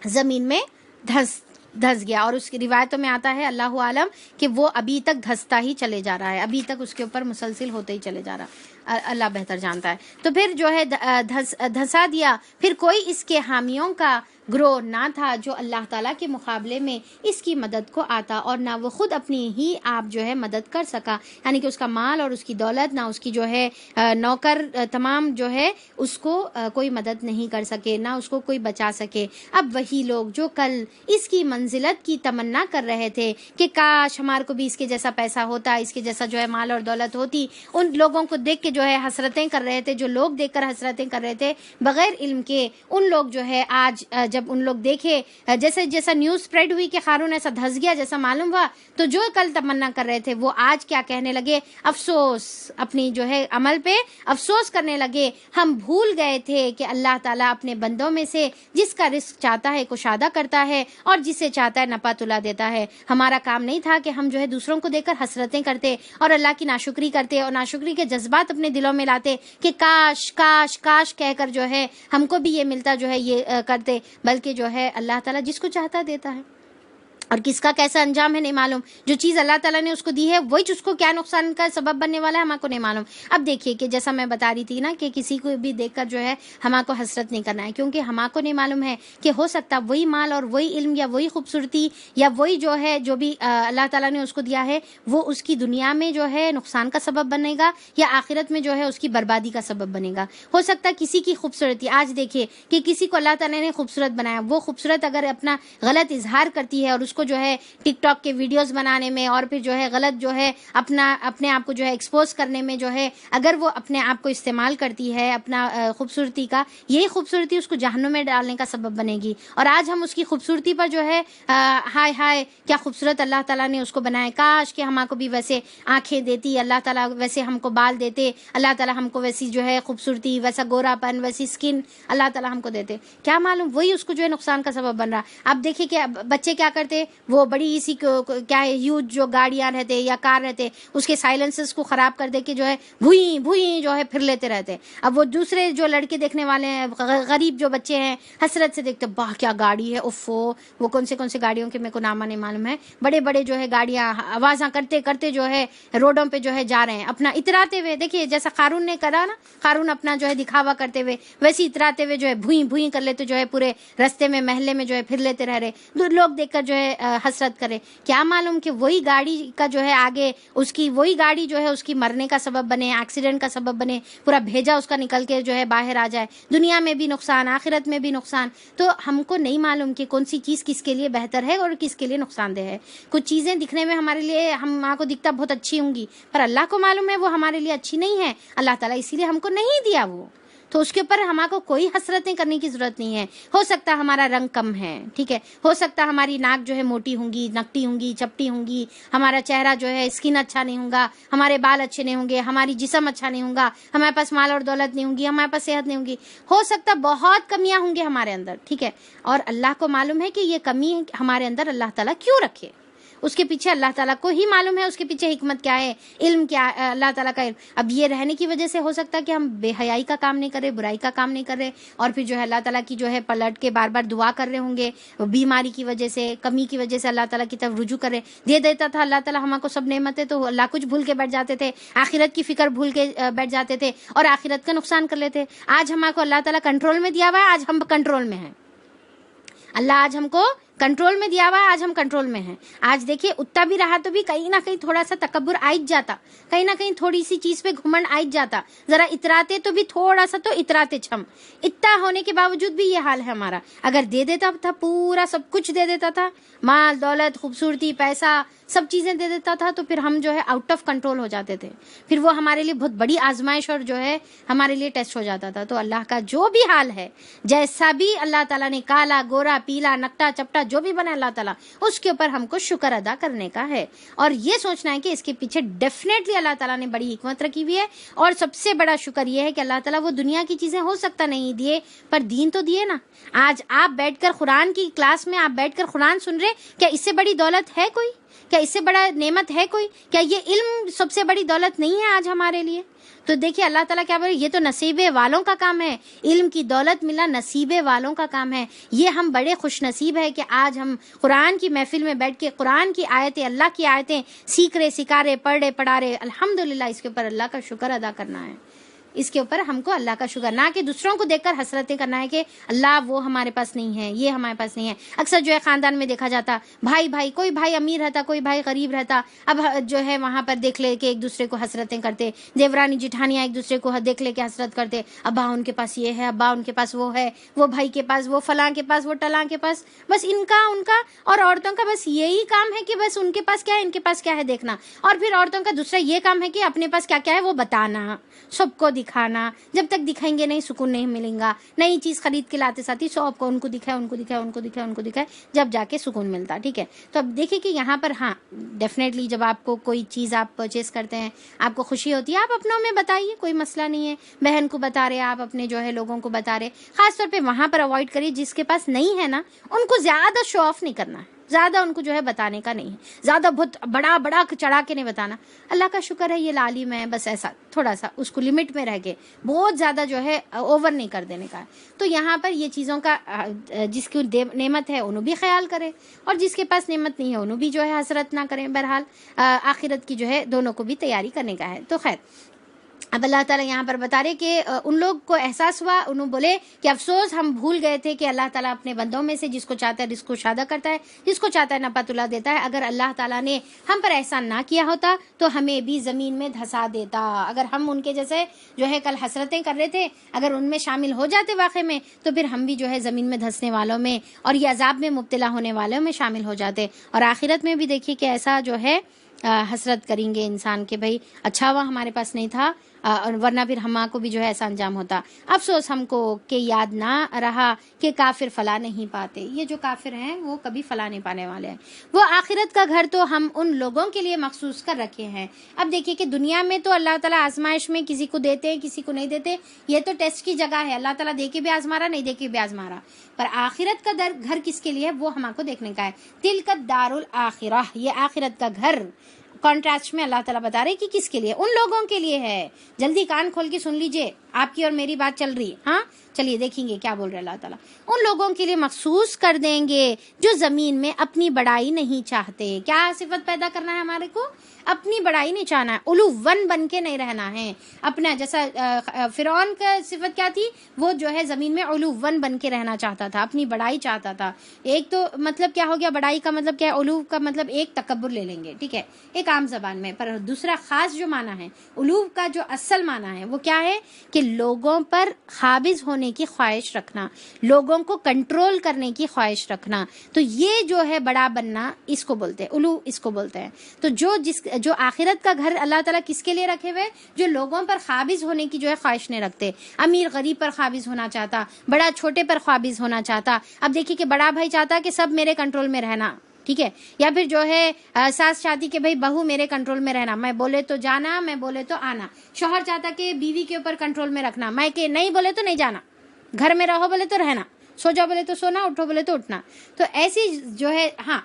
A: زمین میں دھس گیا. اور اس کی روایتوں میں آتا ہے اللہ عالم کہ وہ ابھی تک دھستا ہی چلے جا رہا ہے, ابھی تک اس کے اوپر مسلسل ہوتے ہی چلے جا رہا, اللہ بہتر جانتا ہے. تو پھر جو ہے دھسا دیا, پھر کوئی اس کے حامیوں کا گروہ نہ تھا جو اللہ تعالیٰ کے مقابلے میں اس کی مدد کو آتا, اور نہ وہ خود اپنی ہی آپ جو ہے مدد کر سکا, یعنی کہ اس کا مال اور اس کی دولت, نہ اس کی جو ہے نوکر تمام جو ہے اس کو کوئی مدد نہیں کر سکے, نہ اس کو کوئی بچا سکے. اب وہی لوگ جو کل اس کی منزلت کی تمنا کر رہے تھے کہ کاش ہمارے کو بھی اس کے جیسا پیسہ ہوتا, اس کے جیسا جو ہے مال اور دولت ہوتی, ان لوگوں کو دیکھ کے جو ہے حسرتیں کر رہے تھے, جو لوگ دیکھ کر حسرتیں کر رہے تھے بغیر علم کے, ان لوگ جو ہے آج جب ان لوگ دیکھے جیسے جیسا نیوز اسپریڈ ہوئی کہ قارون ایسا دھس گیا جیسا معلوم ہوا، تو جو کل تمنا کر رہے تھے وہ آج کیا کہنے لگے؟ افسوس، اپنی جو ہے عمل پہ افسوس کرنے لگے. ہم بھول گئے تھے کہ اللہ تعالیٰ اپنے بندوں میں سے جس کا رزق چاہتا ہے کشادہ کرتا ہے اور جسے چاہتا ہے نپا تلا دیتا ہے. ہمارا کام نہیں تھا کہ ہم جو ہے دوسروں کو دیکھ کر حسرتیں کرتے اور اللہ کی ناشکری کرتے اور ناشکری کے جذبات اپنے دلوں میں لاتے کہ کاش کاش کاش کہہ کر جو ہے ہم کو بھی یہ ملتا، جو ہے یہ کرتے. بلکہ جو ہے اللہ تعالیٰ جس کو چاہتا دیتا ہے، اور کس کا کیسا انجام ہے نہیں معلوم. جو چیز اللہ تعالیٰ نے اس کو دی ہے وہی اس کو کیا نقصان کا سبب بننے والا ہے ہمارے کو نہیں معلوم. اب دیکھیے کہ جیسا میں بتا رہی تھی نا کہ کسی کو بھی دیکھ کر جو ہے ہمارے کو حسرت نہیں کرنا ہے، کیونکہ ہمارے کو نہیں معلوم ہے کہ ہو سکتا وہی مال اور وہی علم یا وہی خوبصورتی یا وہی جو ہے جو بھی اللہ تعالیٰ نے اس کو دیا ہے وہ اس کی دنیا میں جو ہے نقصان کا سبب بنے گا یا آخرت میں جو ہے اس کی بربادی کا سبب بنے گا. ہو سکتا کسی کی خوبصورتی، آج دیکھیے کہ کسی کو اللہ تعالیٰ نے خوبصورت بنایا، وہ خوبصورت اگر اپنا غلط اظہار کرتی ہے اور اس کو جو ہے ٹک ٹاک کے ویڈیوز بنانے میں اور پھر جو ہے غلط جو ہے اپنے آپ کو جو ہے ایکسپوز کرنے میں جو ہے اگر وہ اپنے آپ کو استعمال کرتی ہے اپنا خوبصورتی کا، یہی خوبصورتی اس کو جہنم میں ڈالنے کا سبب بنے گی. اور آج ہم اس کی خوبصورتی پر جو ہے ہائے ہائے کیا خوبصورت اللہ تعالیٰ نے اس کو بنایا، کاش کہ ہم کو بھی ویسے آنکھیں دیتی اللہ تعالیٰ، ویسے ہم کو بال دیتے اللہ تعالیٰ، ہم کو ویسی جو ہے خوبصورتی، ویسا گورا پن، ویسی سکن اللہ تعالیٰ ہم کو دیتے. کیا معلوم وہی اس کو جو ہے نقصان کا سبب بن رہا. اب دیکھیے کہ بچے کیا کرتے، وہ بڑی اسی کیا ہیوج جو گاڑیاں رہتے یا کار رہتے اس کے سائلنسز کو خراب کر دے کے جو ہے بھوئی بھوئی جو ہے پھر لیتے رہتے. اب وہ دوسرے جو لڑکے دیکھنے والے ہیں، غریب جو بچے ہیں، حسرت سے دیکھتے واہ کیا گاڑی ہے، اوفو وہ کون سے گاڑیوں کے میرے کو نام نہیں معلوم ہے، بڑے بڑے جو ہے گاڑیاں آوازاں کرتے کرتے جو ہے روڈوں پہ جو ہے جا رہے ہیں اپنا اتراتے ہوئے. دیکھیے جیسا قارون نے کرا نا، قارون اپنا جو ہے دکھاوا کرتے ہوئے ویسے اتراتے ہوئے جو ہے بھوئی بھوئی کر لیتے، جو ہے پورے رستے میں محلے میں جو ہے پھر لیتے رہ رہے. لوگ دیکھ کر جو ہے حسرت کرے. کیا معلوم کہ وہی گاڑی کا جو ہے آگے اس کی وہی گاڑی جو ہے اس کی مرنے کا سبب بنے، ایکسیڈنٹ کا سبب بنے، پورا بھیجا اس کا نکل کے جو ہے باہر آ جائے، دنیا میں بھی نقصان آخرت میں بھی نقصان. تو ہم کو نہیں معلوم کہ کون سی چیز کس کے لیے بہتر ہے اور کس کے لیے نقصان دہ ہے. کچھ چیزیں دکھنے میں ہمارے لیے ہم کو دکھتا بہت اچھی ہوں گی، پر اللہ کو معلوم ہے وہ ہمارے لیے اچھی نہیں ہے. اللہ تعالیٰ اسی لیے ہم کو نہیں دیا وہ، تو اس کے اوپر ہمارے کو کوئی حسرتیں کرنے کی ضرورت نہیں ہے. ہو سکتا ہمارا رنگ کم ہے، ٹھیک ہے، ہو سکتا ہماری ناک جو ہے موٹی ہوں گی، نکٹی ہوں گی، چپٹی ہوں گی، ہمارا چہرہ جو ہے اسکن اچھا نہیں ہوگا، ہمارے بال اچھے نہیں ہوں گے، ہماری جسم اچھا نہیں ہوگا، ہمارے پاس مال اور دولت نہیں ہوگی، ہمارے پاس صحت نہیں ہوگی، ہو سکتا بہت کمیاں ہوں گی ہمارے اندر، ٹھیک ہے. اور اللہ کو معلوم ہے کہ یہ کمی ہمارے اندر اللہ تعالیٰ کیوں رکھے، اس کے پیچھے اللہ تعالیٰ کو ہی معلوم ہے اس کے پیچھے حکمت کیا ہے، علم کیا ہے اللہ تعالیٰ کا علم. اب یہ رہنے کی وجہ سے ہو سکتا ہے کہ ہم بے حیائی کا کام نہیں کر رہے، برائی کا کام نہیں کر رہے، اور پھر جو ہے اللہ تعالیٰ کی جو ہے پلٹ کے بار بار دعا کر رہے ہوں گے، بیماری کی وجہ سے، کمی کی وجہ سے اللہ تعالیٰ کی طرف رجوع کر رہے. دے دیتا تھا اللہ تعالیٰ ہم کو سب نعمتیں تو اللہ کچھ بھول کے بیٹھ جاتے تھے، آخرت کی فکر بھول کے بیٹھ جاتے تھے اور آخرت کا نقصان کر لیتے. آج ہم کو اللہ تعالیٰ کنٹرول میں دیا ہوا ہے، آج ہم کنٹرول میں ہیں. اللہ آج ہم کو کنٹرول میں دیا ہوا ہے، آج ہم کنٹرول میں ہیں. آج دیکھیے اتنا بھی رہا تو بھی کہیں نہ کہیں تھوڑا سا تکبر آئیت جاتا، کہیں نہ کہیں تھوڑی سی چیز پہ گھمنڈ آئیت جاتا، ذرا اتراتے تو بھی تھوڑا سا تو اتراتے چھم. اتنا ہونے کے باوجود بھی یہ حال ہے ہمارا. اگر دے دیتا تھا پورا سب کچھ دے دیتا تھا، مال دولت خوبصورتی پیسہ سب چیزیں دے دیتا تھا، تو پھر ہم جو ہے آؤٹ آف کنٹرول ہو جاتے تھے، پھر وہ ہمارے لیے بہت بڑی آزمائش اور جو ہے ہمارے لیے ٹیسٹ ہو جاتا تھا. تو اللہ کا جو بھی حال ہے، جیسا بھی اللہ تعالیٰ نے کالا گورا پیلا نکٹا چپٹا جو بھی بنا اللہ تعالیٰ، اس کے اوپر ہم کو شکر ادا کرنے کا ہے اور یہ سوچنا ہے کہ اس کے پیچھے ڈیفینیٹلی اللہ تعالیٰ نے بڑی حکمت رکھی ہوئی ہے. اور سب سے بڑا شکر یہ ہے کہ اللہ تعالیٰ وہ دنیا کی چیزیں ہو سکتا نہیں دیے، پر دین تو دیے نا. آج آپ بیٹھ کر قرآن کی کلاس میں آپ بیٹھ کر قرآن سن رہے، کیا اس سے بڑی دولت ہے کوئی؟ کیا اس سے بڑا نعمت ہے کوئی؟ کیا یہ علم سب سے بڑی دولت نہیں ہے آج ہمارے لیے؟ تو دیکھیے اللہ تعالیٰ کیا بولے، یہ تو نصیبے والوں کا کام ہے، علم کی دولت ملنا نصیبے والوں کا کام ہے. یہ ہم بڑے خوش نصیب ہے کہ آج ہم قرآن کی محفل میں بیٹھ کے قرآن کی آیتیں، اللہ کی آیتیں سیکھ رہے، سکھا رہے، پڑھ رہے، پڑھا رہے. الحمدللہ اس کے اوپر اللہ کا شکر ادا کرنا ہے. اس کے اوپر ہم کو اللہ کا شکر، نہ کہ دوسروں کو دیکھ کر حسرتیں کرنا ہے کہ اللہ وہ ہمارے پاس نہیں ہے، یہ ہمارے پاس نہیں ہے. اکثر جو ہے خاندان میں دیکھا جاتا بھائی کوئی بھائی امیر رہتا، کوئی بھائی غریب رہتا، اب جو ہے وہاں پر دیکھ لے کہ ایک دوسرے کو حسرتیں کرتے، دیورانی جٹھانیاں ایک دوسرے کو دیکھ لے کے حسرت کرتے، ابا ان کے پاس یہ ہے، ابا ان کے پاس وہ ہے، وہ بھائی کے پاس، وہ فلاں کے پاس، وہ ٹلاں کے پاس. بس ان کا اور عورتوں کا بس یہی کام ہے کہ بس ان کے پاس کیا ہے، ان کے پاس کیا ہے دیکھنا. اور پھر عورتوں کا دوسرا یہ کام ہے کہ اپنے پاس کیا کیا ہے وہ بتانا، سب کو دکھانا، جب تک دکھائیں گے نہیں سکون نہیں ملیں گا. نئی چیز خرید کے لاتے ساتھ ہی سب کو ان کو دکھائے جب جا کے سکون ملتا. ٹھیک ہے، تو اب دیکھیں کہ یہاں پر ہاں ڈیفینیٹلی جب آپ کو کوئی چیز آپ پرچیز کرتے ہیں آپ کو خوشی ہوتی ہے، آپ اپنوں میں بتائیے، کوئی مسئلہ نہیں ہے. بہن کو بتا رہے آپ اپنے جو ہے لوگوں کو بتا رہے، خاص طور پہ وہاں پر اوائڈ کریے جس کے پاس نہیں ہے نا، ان کو زیادہ شو آف نہیں کرنا ہے، زیادہ ان کو جو ہے بتانے کا نہیں ہے، زیادہ بہت بڑا بڑا چڑھا کے نہیں بتانا. اللہ کا شکر ہے یہ لالم ہے، بس ایسا تھوڑا سا اس کو لمٹ میں رہ کے، بہت زیادہ جو ہے اوور نہیں کر دینے کا ہے. تو یہاں پر یہ چیزوں کا جس کی نعمت ہے انہوں بھی خیال کرے، اور جس کے پاس نعمت نہیں ہے انہوں بھی جو ہے حسرت نہ کریں. بہرحال آخرت کی جو ہے دونوں کو بھی تیاری کرنے کا ہے. تو خیر اب اللہ تعالیٰ یہاں پر بتا رہے کہ ان لوگ کو احساس ہوا، انہوں بولے کہ افسوس ہم بھول گئے تھے کہ اللہ تعالیٰ اپنے بندوں میں سے جس کو چاہتا ہے رزق کو شادہ کرتا ہے، جس کو چاہتا ہے نپاتلا دیتا ہے. اگر اللہ تعالیٰ نے ہم پر احسان نہ کیا ہوتا تو ہمیں بھی زمین میں دھسا دیتا. اگر ہم ان کے جیسے جو ہے کل حسرتیں کر رہے تھے، اگر ان میں شامل ہو جاتے واقع میں، تو پھر ہم بھی جو ہے زمین میں دھسنے والوں میں اور یہ عذاب میں مبتلا ہونے والوں میں شامل ہو جاتے. اور آخرت میں بھی دیکھیے کہ ایسا جو ہے حسرت کریں گے انسان کہ بھائی اچھا ہوا ہمارے پاس نہیں تھا، ورنہ پھر ہما کو بھی جو ہے ایسا انجام ہوتا. افسوس ہم کو کہ یاد نہ رہا کہ کافر فلاح نہیں پاتے. یہ جو کافر ہیں وہ کبھی فلاح نہیں پانے والے ہیں. وہ آخرت کا گھر تو ہم ان لوگوں کے لیے مخصوص کر رکھے ہیں. اب دیکھیے کہ دنیا میں تو اللہ تعالیٰ آزمائش میں کسی کو دیتے ہیں کسی کو نہیں دیتے، یہ تو ٹیسٹ کی جگہ ہے. اللہ تعالیٰ دے کے بھی آزما رہا، نہیں دے کے بھی آزما رہا. پر آخرت کا گھر کس کے لیے ہے وہ ہم کو دیکھنے کا ہے. تلک الدار الآخرہ، یہ آخرت کا گھر کانٹراسٹ میں اللہ تعالیٰ بتا رہے کہ کس کے لیے، ان لوگوں کے لیے ہے. جلدی کان کھول کے سن لیجئے، آپ کی اور میری بات چل رہی. ہاں چلیے دیکھیں گے کیا بول رہے اللہ تعالیٰ. ان لوگوں کے لیے مخصوص کر دیں گے جو زمین میں اپنی بڑائی نہیں چاہتے. کیا صفت پیدا کرنا ہے ہمارے کو؟ اپنی بڑائی نہیں چاہنا ہے، علوون بن کے نہیں رہنا ہے اپنا. جیسا فرعون کا صفت کیا تھی، وہ جو ہے زمین میں علوون بن کے رہنا چاہتا تھا، اپنی بڑائی چاہتا تھا. ایک تو مطلب کیا ہو گیا، بڑائی کا مطلب کیا ہے، علو کا مطلب ایک تکبر لے لیں گے، ٹھیک ہے، ایک عام زبان میں. پر دوسرا خاص جو معنی ہے علو کا، جو اصل معنی ہے وہ کیا ہے کہ لوگوں پر قابض ہونے کی خواہش رکھنا، لوگوں کو کنٹرول کرنے کی خواہش رکھنا. تو یہ جو ہے بڑا بننا اس کو بولتے ہیں، علو اس کو بولتے ہیں. تو جو آخرت کا گھر اللہ تعالیٰ کس کے لیے رکھے ہوئے، جو لوگوں پر قابض ہونے کی جو ہے خواہش نہیں رکھتے. امیر غریب پر قابض ہونا چاہتا، بڑا چھوٹے پر قابض ہونا چاہتا. اب دیکھیے کہ بڑا بھائی چاہتا کہ سب میرے کنٹرول میں رہنا، ٹھیک ہے، یا پھر جو ہے ساس چاہتی کہ بھائی بہو میرے کنٹرول میں رہنا، میں بولے تو جانا، میں بولے تو آنا. شوہر چاہتا کہ بیوی کے اوپر کنٹرول میں رکھنا، میں کہ نہیں بولے تو نہیں جانا، گھر میں رہو بولے تو رہنا، سو جاؤ بولے تو سونا، اٹھو بولے تو اٹھنا. تو ایسی جو ہے ہاں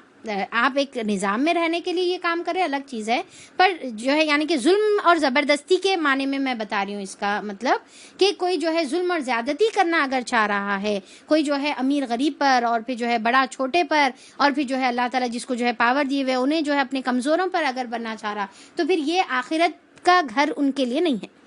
A: آپ ایک نظام میں رہنے کے لیے یہ کام کریں الگ چیز ہے، پر جو ہے یعنی کہ ظلم اور زبردستی کے معنی میں بتا رہی ہوں. اس کا مطلب کہ کوئی جو ہے ظلم اور زیادتی کرنا اگر چاہ رہا ہے، کوئی جو ہے امیر غریب پر اور پھر جو ہے بڑا چھوٹے پر، اور پھر جو ہے اللہ تعالیٰ جس کو جو ہے پاور دیے ہوئے انہیں جو ہے اپنے کمزوروں پر اگر بننا چاہ رہا، تو پھر یہ آخرت کا گھر ان کے لیے نہیں ہے.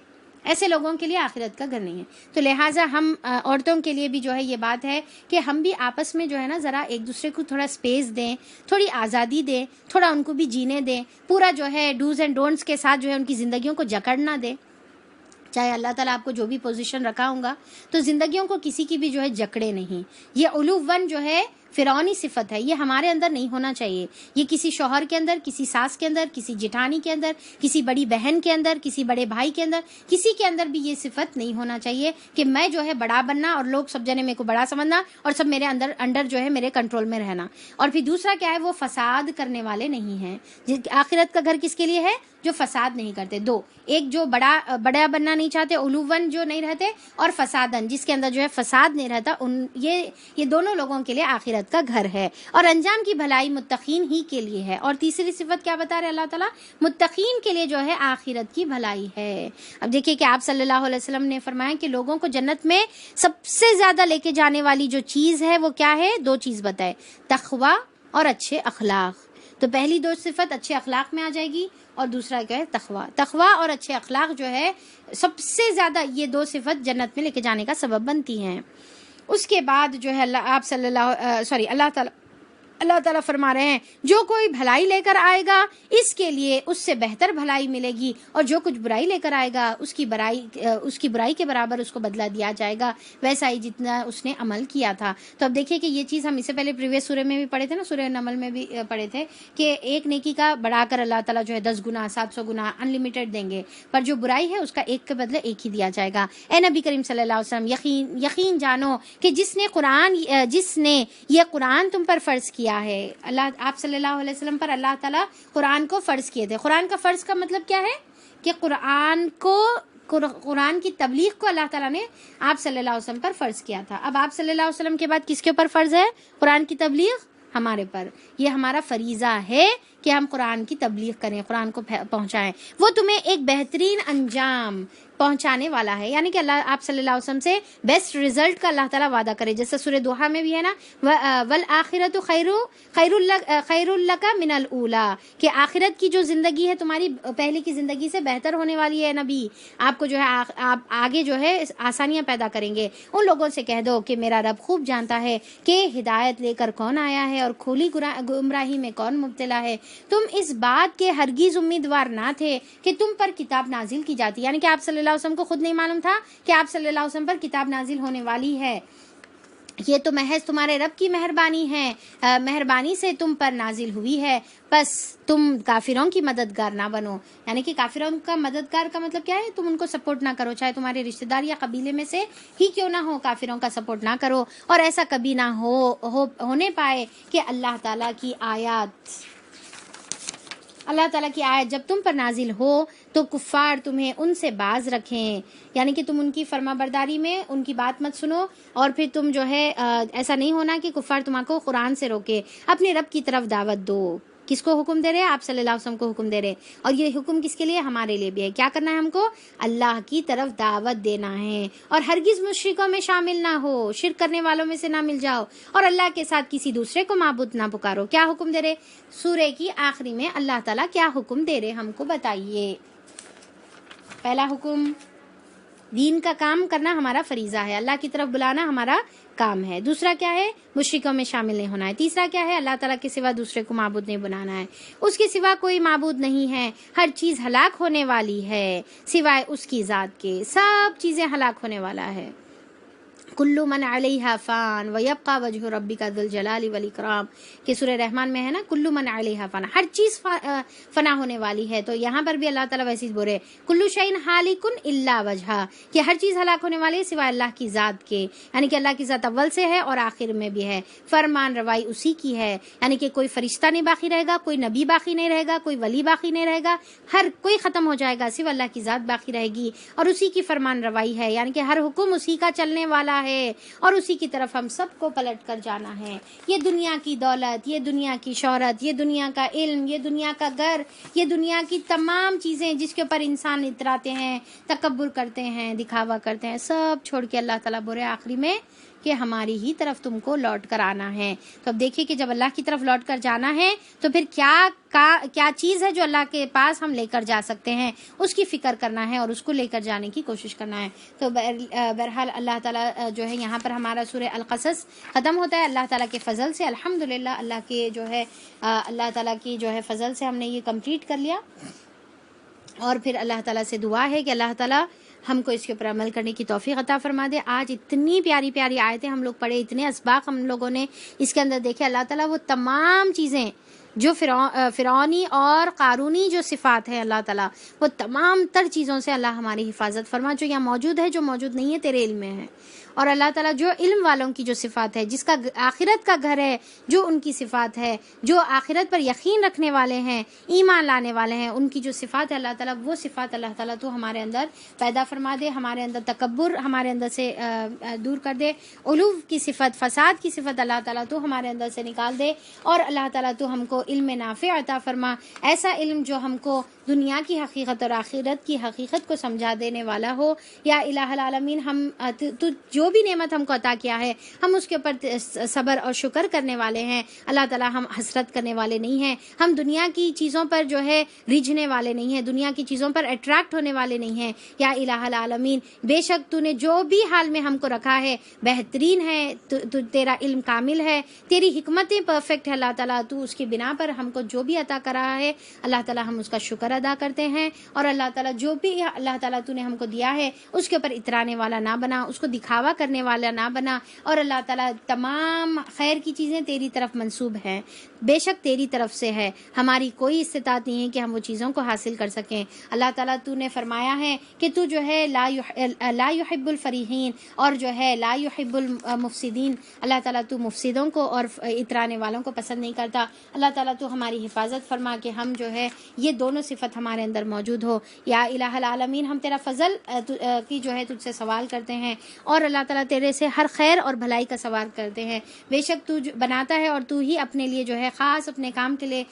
A: ایسے لوگوں کے لیے آخرت کا گھر نہیں ہے. تو لہٰذا ہم عورتوں کے لیے بھی جو ہے یہ بات ہے کہ ہم بھی آپس میں جو ہے نا ذرا ایک دوسرے کو تھوڑا سپیس دیں، تھوڑی آزادی دیں، تھوڑا ان کو بھی جینے دیں. پورا جو ہے ڈوز اینڈ ڈونٹس کے ساتھ جو ہے ان کی زندگیوں کو جکڑ نہ دیں. چاہے اللہ تعالیٰ آپ کو جو بھی پوزیشن رکھا ہوگا تو زندگیوں کو کسی کی بھی جو ہے جکڑے نہیں. یہ علوون جو ہے فرعونی صفت ہے، یہ ہمارے اندر نہیں ہونا چاہیے. یہ کسی شوہر کے اندر، کسی ساس کے اندر، کسی جٹھانی کے اندر، کسی بڑی بہن کے اندر، کسی بڑے بھائی کے اندر، کسی کے اندر بھی یہ صفت نہیں ہونا چاہیے کہ میں جو ہے بڑا بننا اور لوگ سب جنے میرے کو بڑا سمجھنا اور سب میرے انڈر جو ہے میرے کنٹرول میں رہنا. اور پھر دوسرا کیا ہے، وہ فساد کرنے والے نہیں ہیں. آخرت کا گھر کس کے لیے ہے؟ جو فساد نہیں کرتے. دو، ایک جو بڑا بننا نہیں چاہتے، علوون جو نہیں رہتے، اور فسادن جس کے اندر جو ہے فساد نہیں رہتا. یہ دونوں لوگوں کے لیے آخرت کا گھر ہے. اور انجام کی بھلائی متقین ہی کے لیے ہے. اور تیسری صفت کیا بتا رہے اللہ تعالیٰ؟ متقین کے لیے جو ہے آخرت کی بھلائی ہے. اب دیکھیے کہ آپ صلی اللہ علیہ وسلم نے فرمایا کہ لوگوں کو جنت میں سب سے زیادہ لے کے جانے والی جو چیز ہے وہ کیا ہے؟ دو چیز بتائے، تقویٰ اور اچھے اخلاق. تو پہلی دو صفت اچھے اخلاق میں آ جائے گی، اور دوسرا کیا ہے؟ تقویٰ. تقویٰ اور اچھے اخلاق جو ہے سب سے زیادہ یہ دو صفت جنت میں لے کے جانے کا سبب بنتی ہیں. اس کے بعد جو ہے اللہ تعالیٰ اللہ تعالیٰ فرما رہے ہیں جو کوئی بھلائی لے کر آئے گا اس کے لیے اس سے بہتر بھلائی ملے گی، اور جو کچھ برائی لے کر آئے گا اس کی برائی کے برابر اس کو بدلہ دیا جائے گا ویسا ہی جتنا اس نے عمل کیا تھا۔ تو اب دیکھیے کہ یہ چیز ہم اس سے پہلے پریویس سورہ میں بھی پڑھے تھے نا، سورہ نمل میں بھی پڑھے تھے کہ ایک نیکی کا بڑھا کر اللہ تعالیٰ جو ہے 10 گنا 700 گنا انلمیٹڈ دیں گے، پر جو برائی ہے اس کا ایک کے بدلے ایک ہی دیا جائے گا۔ اے نبی کریم صلی اللہ علیہ وسلم یقین جانو کہ جس نے یہ قرآن تم پر فرض کیا ہے، آپ صلی اللہ علیہ وسلم پر اللہ تعالیٰ قرآن کو فرض کیے تھے۔ قرآن کا فرض کا مطلب کیا ہے کہ قرآن کی تبلیغ کو اللہ تعالیٰ نے آپ صلی اللہ علیہ وسلم پر فرض کیا تھا۔ اب آپ صلی اللہ علیہ وسلم کے بعد کس کے اوپر فرض ہے قرآن کی تبلیغ؟ ہمارے پر۔ یہ ہمارا فریضہ ہے کہ ہم قرآن کی تبلیغ کریں، قرآن کو پہنچائیں۔ وہ تمہیں ایک بہترین انجام پہنچانے والا ہے، یعنی کہ اللہ آپ صلی اللہ علیہ وسلم سے بیسٹ رزلٹ کا اللہ تعالیٰ وعدہ کرے، جیسے سورہ دوحہ میں بھی ہے نا، والآخرۃ خیر لک من الاولی، کہ آخرت کی جو زندگی ہے تمہاری پہلے کی زندگی سے بہتر ہونے والی ہے۔ نبی آپ کو جو ہے آپ آگے جو ہے آسانیاں پیدا کریں گے۔ ان لوگوں سے کہہ دو کہ میرا رب خوب جانتا ہے کہ ہدایت لے کر کون آیا ہے اور کھلی گمراہی میں کون مبتلا ہے۔ تم اس بات کے ہرگز امیدوار نہ تھے کہ تم پر کتاب نازل کی جاتی، یعنی کہ آپ صلی اللہ علیہ وسلم کو خود نہیں معلوم تھا کہ آپ صلی اللہ علیہ وسلم پر کتاب نازل ہونے والی ہے۔ یہ تو محض تمہارے رب کی مہربانی ہے، مہربانی سے تم پر نازل ہوئی ہے، بس تم کافروں کی مددگار نہ بنو۔ یعنی کہ کافروں کا مددگار کا مطلب کیا ہے؟ تم ان کو سپورٹ نہ کرو، چاہے تمہارے رشتہ دار یا قبیلے میں سے ہی کیوں نہ ہو، کافروں کا سپورٹ نہ کرو۔ اور ایسا کبھی نہ ہونے پائے کہ اللہ تعالیٰ کی آیات جب تم پر نازل ہو تو کفار تمہیں ان سے باز رکھیں، یعنی کہ تم ان کی فرما برداری میں ان کی بات مت سنو، اور پھر تم جو ہے ایسا نہیں ہونا کہ کفار تمہارے کو قرآن سے روکے۔ اپنے رب کی طرف دعوت دو۔ کس کو حکم دے رہے ہیں؟ آپ صلی اللہ علیہ وسلم کو حکم دے رہے، اور یہ حکم کس کے لیے؟ ہمارے لیے بھی ہے۔ کیا کرنا ہے ہم کو؟ اللہ کی طرف دعوت دینا ہے، اور ہرگز مشرکوں میں شامل نہ ہو، شرک کرنے والوں میں سے نہ مل جاؤ، اور اللہ کے ساتھ کسی دوسرے کو معبود نہ پکارو۔ کیا حکم دے رہے؟ سورہ کی آخری میں اللہ تعالیٰ کیا حکم دے رہے ہم کو بتائیے۔ پہلا حکم، دین کا کام کرنا ہمارا فریضہ ہے، اللہ کی طرف بلانا ہمارا کام ہے۔ دوسرا کیا ہے؟ مشرکوں میں شامل نہیں ہونا ہے۔ تیسرا کیا ہے؟ اللہ تعالیٰ کے سوا دوسرے کو معبود نہیں بنانا ہے، اس کے سوا کوئی معبود نہیں ہے، ہر چیز ہلاک ہونے والی ہے سوائے اس کی ذات کے، سب چیزیں ہلاک ہونے والا ہے۔ کل من علیہا فان ویبقى وجہ ربک ذو الجلال والاکرام، کہ سورہ رحمان میں ہے نا، کل من علیہا فان، ہر چیز فنا ہونے والی ہے۔ تو یہاں پر بھی اللہ تعالیٰ ویسے ہی بول رہے کل شیء ہالک الا وجہہ، کہ ہر چیز ہلاک ہونے والی ہے سوائے اللہ کی ذات کے، یعنی کہ اللہ کی ذات اول سے ہے اور آخر میں بھی ہے، فرمان روائی اسی کی ہے، یعنی کہ کوئی فرشتہ نہیں باقی رہے گا، کوئی نبی باقی نہیں رہے گا، کوئی ولی باقی نہیں رہے گا، ہر کوئی ختم ہو جائے گا، صرف اللہ کی ذات باقی رہے گی، اور اسی کی فرمان روائی ہے، یعنی کہ ہر حکم اسی کا چلنے والا ہے، اور اسی کی طرف ہم سب کو پلٹ کر جانا ہے۔ یہ دنیا کی دولت، یہ دنیا کی شہرت، یہ دنیا کا علم، یہ دنیا کا گھر، یہ دنیا کی تمام چیزیں جس کے اوپر انسان اتراتے ہیں، تکبر کرتے ہیں، دکھاوا کرتے ہیں، سب چھوڑ کے اللہ تعالیٰ بولے آخری میں کہ ہماری ہی طرف تم کو لوٹ کر آنا ہے۔ تو اب دیکھیے کہ جب اللہ کی طرف لوٹ کر جانا ہے تو پھر کیا چیز ہے جو اللہ کے پاس ہم لے کر جا سکتے ہیں، اس کی فکر کرنا ہے اور اس کو لے کر جانے کی کوشش کرنا ہے۔ تو بہرحال اللہ تعالیٰ جو ہے یہاں پر ہمارا سورہ القصص ختم ہوتا ہے اللہ تعالیٰ کے فضل سے، الحمدللہ اللہ تعالیٰ کی جو ہے فضل سے ہم نے یہ کمپلیٹ کر لیا، اور پھر اللہ تعالیٰ سے دعا ہے کہ اللہ تعالیٰ ہم کو اس کے اوپر عمل کرنے کی توفیق عطا فرما دے۔ آج اتنی پیاری پیاری آیتیں ہم لوگ پڑھے، اتنے اسباق ہم لوگوں نے اس کے اندر دیکھے۔ اللہ تعالیٰ وہ تمام چیزیں جو فرعونی اور قارونی جو صفات ہیں اللہ تعالیٰ، وہ تمام تر چیزوں سے اللہ ہماری حفاظت فرما، جو یہاں موجود ہے، جو موجود نہیں ہے تیرے علم میں ہے۔ اور اللہ تعالیٰ جو علم والوں کی جو صفات ہے، جس کا آخرت کا گھر ہے، جو ان کی صفات ہے، جو آخرت پر یقین رکھنے والے ہیں، ایمان لانے والے ہیں، ان کی جو صفات ہے اللہ تعالیٰ، وہ صفات اللہ تعالیٰ تو ہمارے اندر پیدا فرما دے، ہمارے اندر تکبر ہمارے اندر سے دور کر دے، علو کی صفت، فساد کی صفت اللہ تعالیٰ تو ہمارے اندر سے نکال دے، اور اللہ تعالیٰ تو ہم کو علم نافع عطا فرما، ایسا علم جو ہم کو دنیا کی حقیقت اور آخرت کی حقیقت کو سمجھا دینے والا ہو۔ یا الہ العالمین، ہم تو جو جو بھی نعمت ہم کو عطا کیا ہے ہم اس کے اوپر صبر اور شکر کرنے والے ہیں اللہ تعالیٰ، ہم حسرت کرنے والے نہیں ہیں، ہم دنیا کی چیزوں پر جو ہے رجھنے والے نہیں ہیں، دنیا کی چیزوں پر اٹریکٹ ہونے والے نہیں ہیں۔ یا الہ العالمین، بے شک تو نے جو بھی حال میں ہم کو رکھا ہے بہترین ہے، تیرا علم کامل ہے، تیری حکمتیں پرفیکٹ ہے اللہ تعالیٰ، تو اس کی بنا پر ہم کو جو بھی عطا کرا ہے اللہ تعالیٰ ہم اس کا شکر ادا کرتے ہیں، اور اللہ تعالیٰ جو بھی اللہ تعالیٰ تو نے ہم کو دیا ہے اس کے اوپر اترانے والا نہ بنا، اس کو دکھاوا کرنے والا نہ بنا، اور اللہ تعالیٰ تمام خیر کی چیزیں تیری طرف منسوب ہیں، بے شک تیری طرف سے ہے، ہماری کوئی استطاعت نہیں ہے کہ ہم وہ چیزوں کو حاصل کر سکیں۔ اللہ تعالیٰ تو نے فرمایا ہے کہ تو جو ہے لا يحب الفریحین، اور جو ہے لا يحب المفسدین، اللہ تعالیٰ تو مفسدوں کو اور اترانے والوں کو پسند نہیں کرتا۔ اللہ تعالیٰ تو ہماری حفاظت فرما کہ ہم جو ہے یہ دونوں صفت ہمارے اندر موجود ہو۔ یا الہ العالمین، ہم تیرا فضل کی جو ہے تجھ سے سوال کرتے ہیں، اور اللہ تعالیٰ تیرے سے ہر خیر اور بھلائی کا سوال کرتے ہیں، بے شک تو بناتا ہے اور تو ہی اپنے لیے جو ہے خاص اپنے کام کے لیے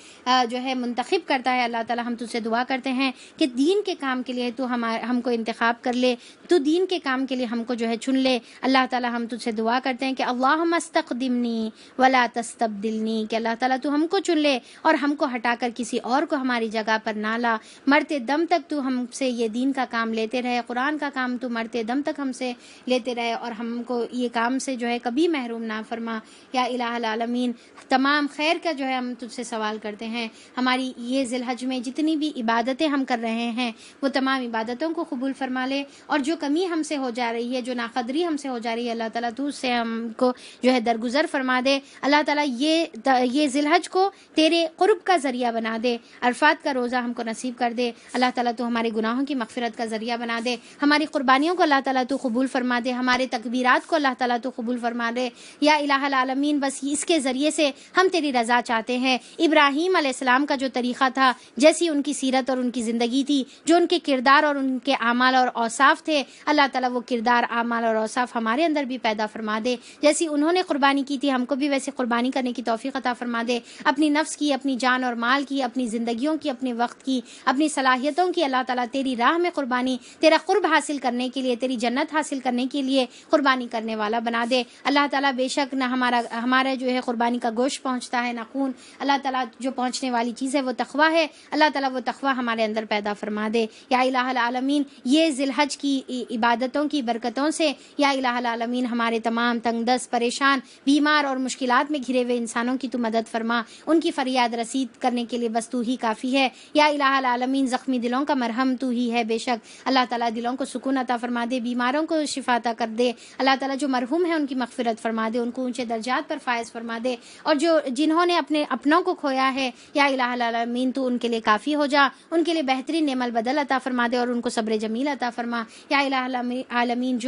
A: جو ہے منتخب کرتا ہے۔ اللہ تعالیٰ ہم تجھ سے دعا کرتے ہیں کہ دین کے کام کے لیے تو ہم کو انتخاب کر لے، تو دین کے کام کے لیے ہم کو جو ہے چن لے۔ اللہ تعالیٰ ہم تجھ سے دعا کرتے ہیں کہ اللہم استقدمنی ولا تستبدلنی، کہ اللہ تعالیٰ تو ہم کو چن لے اور ہم کو ہٹا کر کسی اور کو ہماری جگہ پر نہ لا، مرتے دم تک تو ہم سے یہ دین کا کام لیتے رہے، قرآن کا کام تو مرتے دم تک ہم سے لیتے رہے، اور ہم کو یہ کام سے جو ہے کبھی محروم نہ فرما۔ یا الہ العالمین، تمام خیر کا جو ہے ہم تجھ سے سوال کرتے ہیں، ہماری یہ ذی الحج میں جتنی بھی عبادتیں ہم کر رہے ہیں وہ تمام عبادتوں کو قبول فرما لے، اور جو کمی ہم سے ہو جا رہی ہے، جو ناقدری ہم سے ہو جا رہی ہے، اللہ تعالیٰ تو اس سے ہم کو جو ہے درگزر فرما دے۔ اللہ تعالیٰ یہ ذی الحج کو تیرے قرب کا ذریعہ بنا دے، عرفات کا روزہ ہم کو نصیب کر دے۔ اللہ تعالیٰ تو ہمارے گناہوں کی مغفرت کا ذریعہ بنا دے، ہماری قربانیوں کو اللہ تعالیٰ تو قبول فرما دے، ہمارے تکبیرات کو اللہ تعالیٰ تو قبول فرما دے۔ یا الہ العالمین، بس اس کے ذریعے سے ہم تیری رضا چاہتے ہیں۔ ابراہیم علیہ السلام کا جو طریقہ تھا، جیسی ان کی سیرت اور ان کی زندگی تھی، جو ان کے کردار اور ان کے اعمال اور اوصاف تھے، اللہ تعالیٰ وہ کردار، اعمال اور اوصاف ہمارے اندر بھی پیدا فرما دے۔ جیسی انہوں نے قربانی کی تھی، ہم کو بھی ویسے قربانی کرنے کی توفیق عطا فرما دے، اپنی نفس کی، اپنی جان اور مال کی، اپنی زندگیوں کی، اپنے وقت کی، اپنی صلاحیتوں کی، اللہ تعالیٰ تیری راہ میں قربانی، تیرا قرب حاصل کرنے کے لیے، تیری جنت حاصل کرنے کے لیے قربانی کرنے والا بنا دے۔ اللہ تعالیٰ بے شک نہ ہمارا جو ہے قربانی کا گوشت پہنچتا ہے نہ خون، اللہ تعالیٰ جو پہنچنے والی چیز ہے وہ تقویٰ ہے، اللہ تعالیٰ وہ تقویٰ ہمارے اندر پیدا فرما دے۔ یا الہ العالمین، یہ ذی الحج کی عبادتوں کی برکتوں سے یا الہ العالمین ہمارے تمام تنگ دست، پریشان، بیمار اور مشکلات میں گھرے ہوئے انسانوں کی تو مدد فرما، ان کی فریاد رسید کرنے کے لیے بس تو ہی کافی ہے۔ یا الہ العالمین، زخمی دلوں کا مرہم تو ہی ہے، بے شک اللہ تعالیٰ دلوں کو سکون عطا فرما دے، بیماروں کو شفا عطا کر دے، اللہ تعالیٰ جو مرحوم ہے ان کی مغفرت فرما دے، ان کو اونچے درجات پر فائز فرما دے، اور جنہوں نے اپنے اپنوں کو کھویا ہے یا الہ العالمین تو ان کے لیے کافی ہو جا، ان کے لیے بہترین نعم البدل عطا فرما دے، اور ان کو صبر جمیل عطا فرما۔ یا الہ العالمین،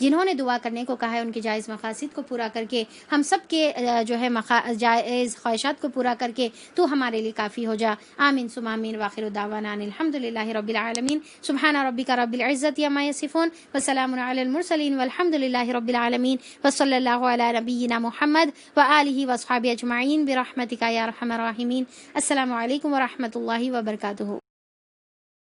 A: جنہوں نے دعا کرنے کو کہا ہے ان کے جائز مقاصد کو پورا کر کے، ہم سب کے جو ہے جائز خواہشات کو پورا کر کے تو ہمارے لیے کافی ہو جا۔ آمین ثم آمین، وآخر دعوانا ان الحمد للہ رب العالمین۔ سبحان ربک رب العزۃ عما یصفون، وسلام علی المرسلین، والحمد للہ رب العالمین، وصلی اللہ علی نبینا محمد وآلہ وصحبہ اجمعین برحمتک یا ارحم الراحمین۔ السلام علیکم ورحمۃ اللہ وبرکاتہ۔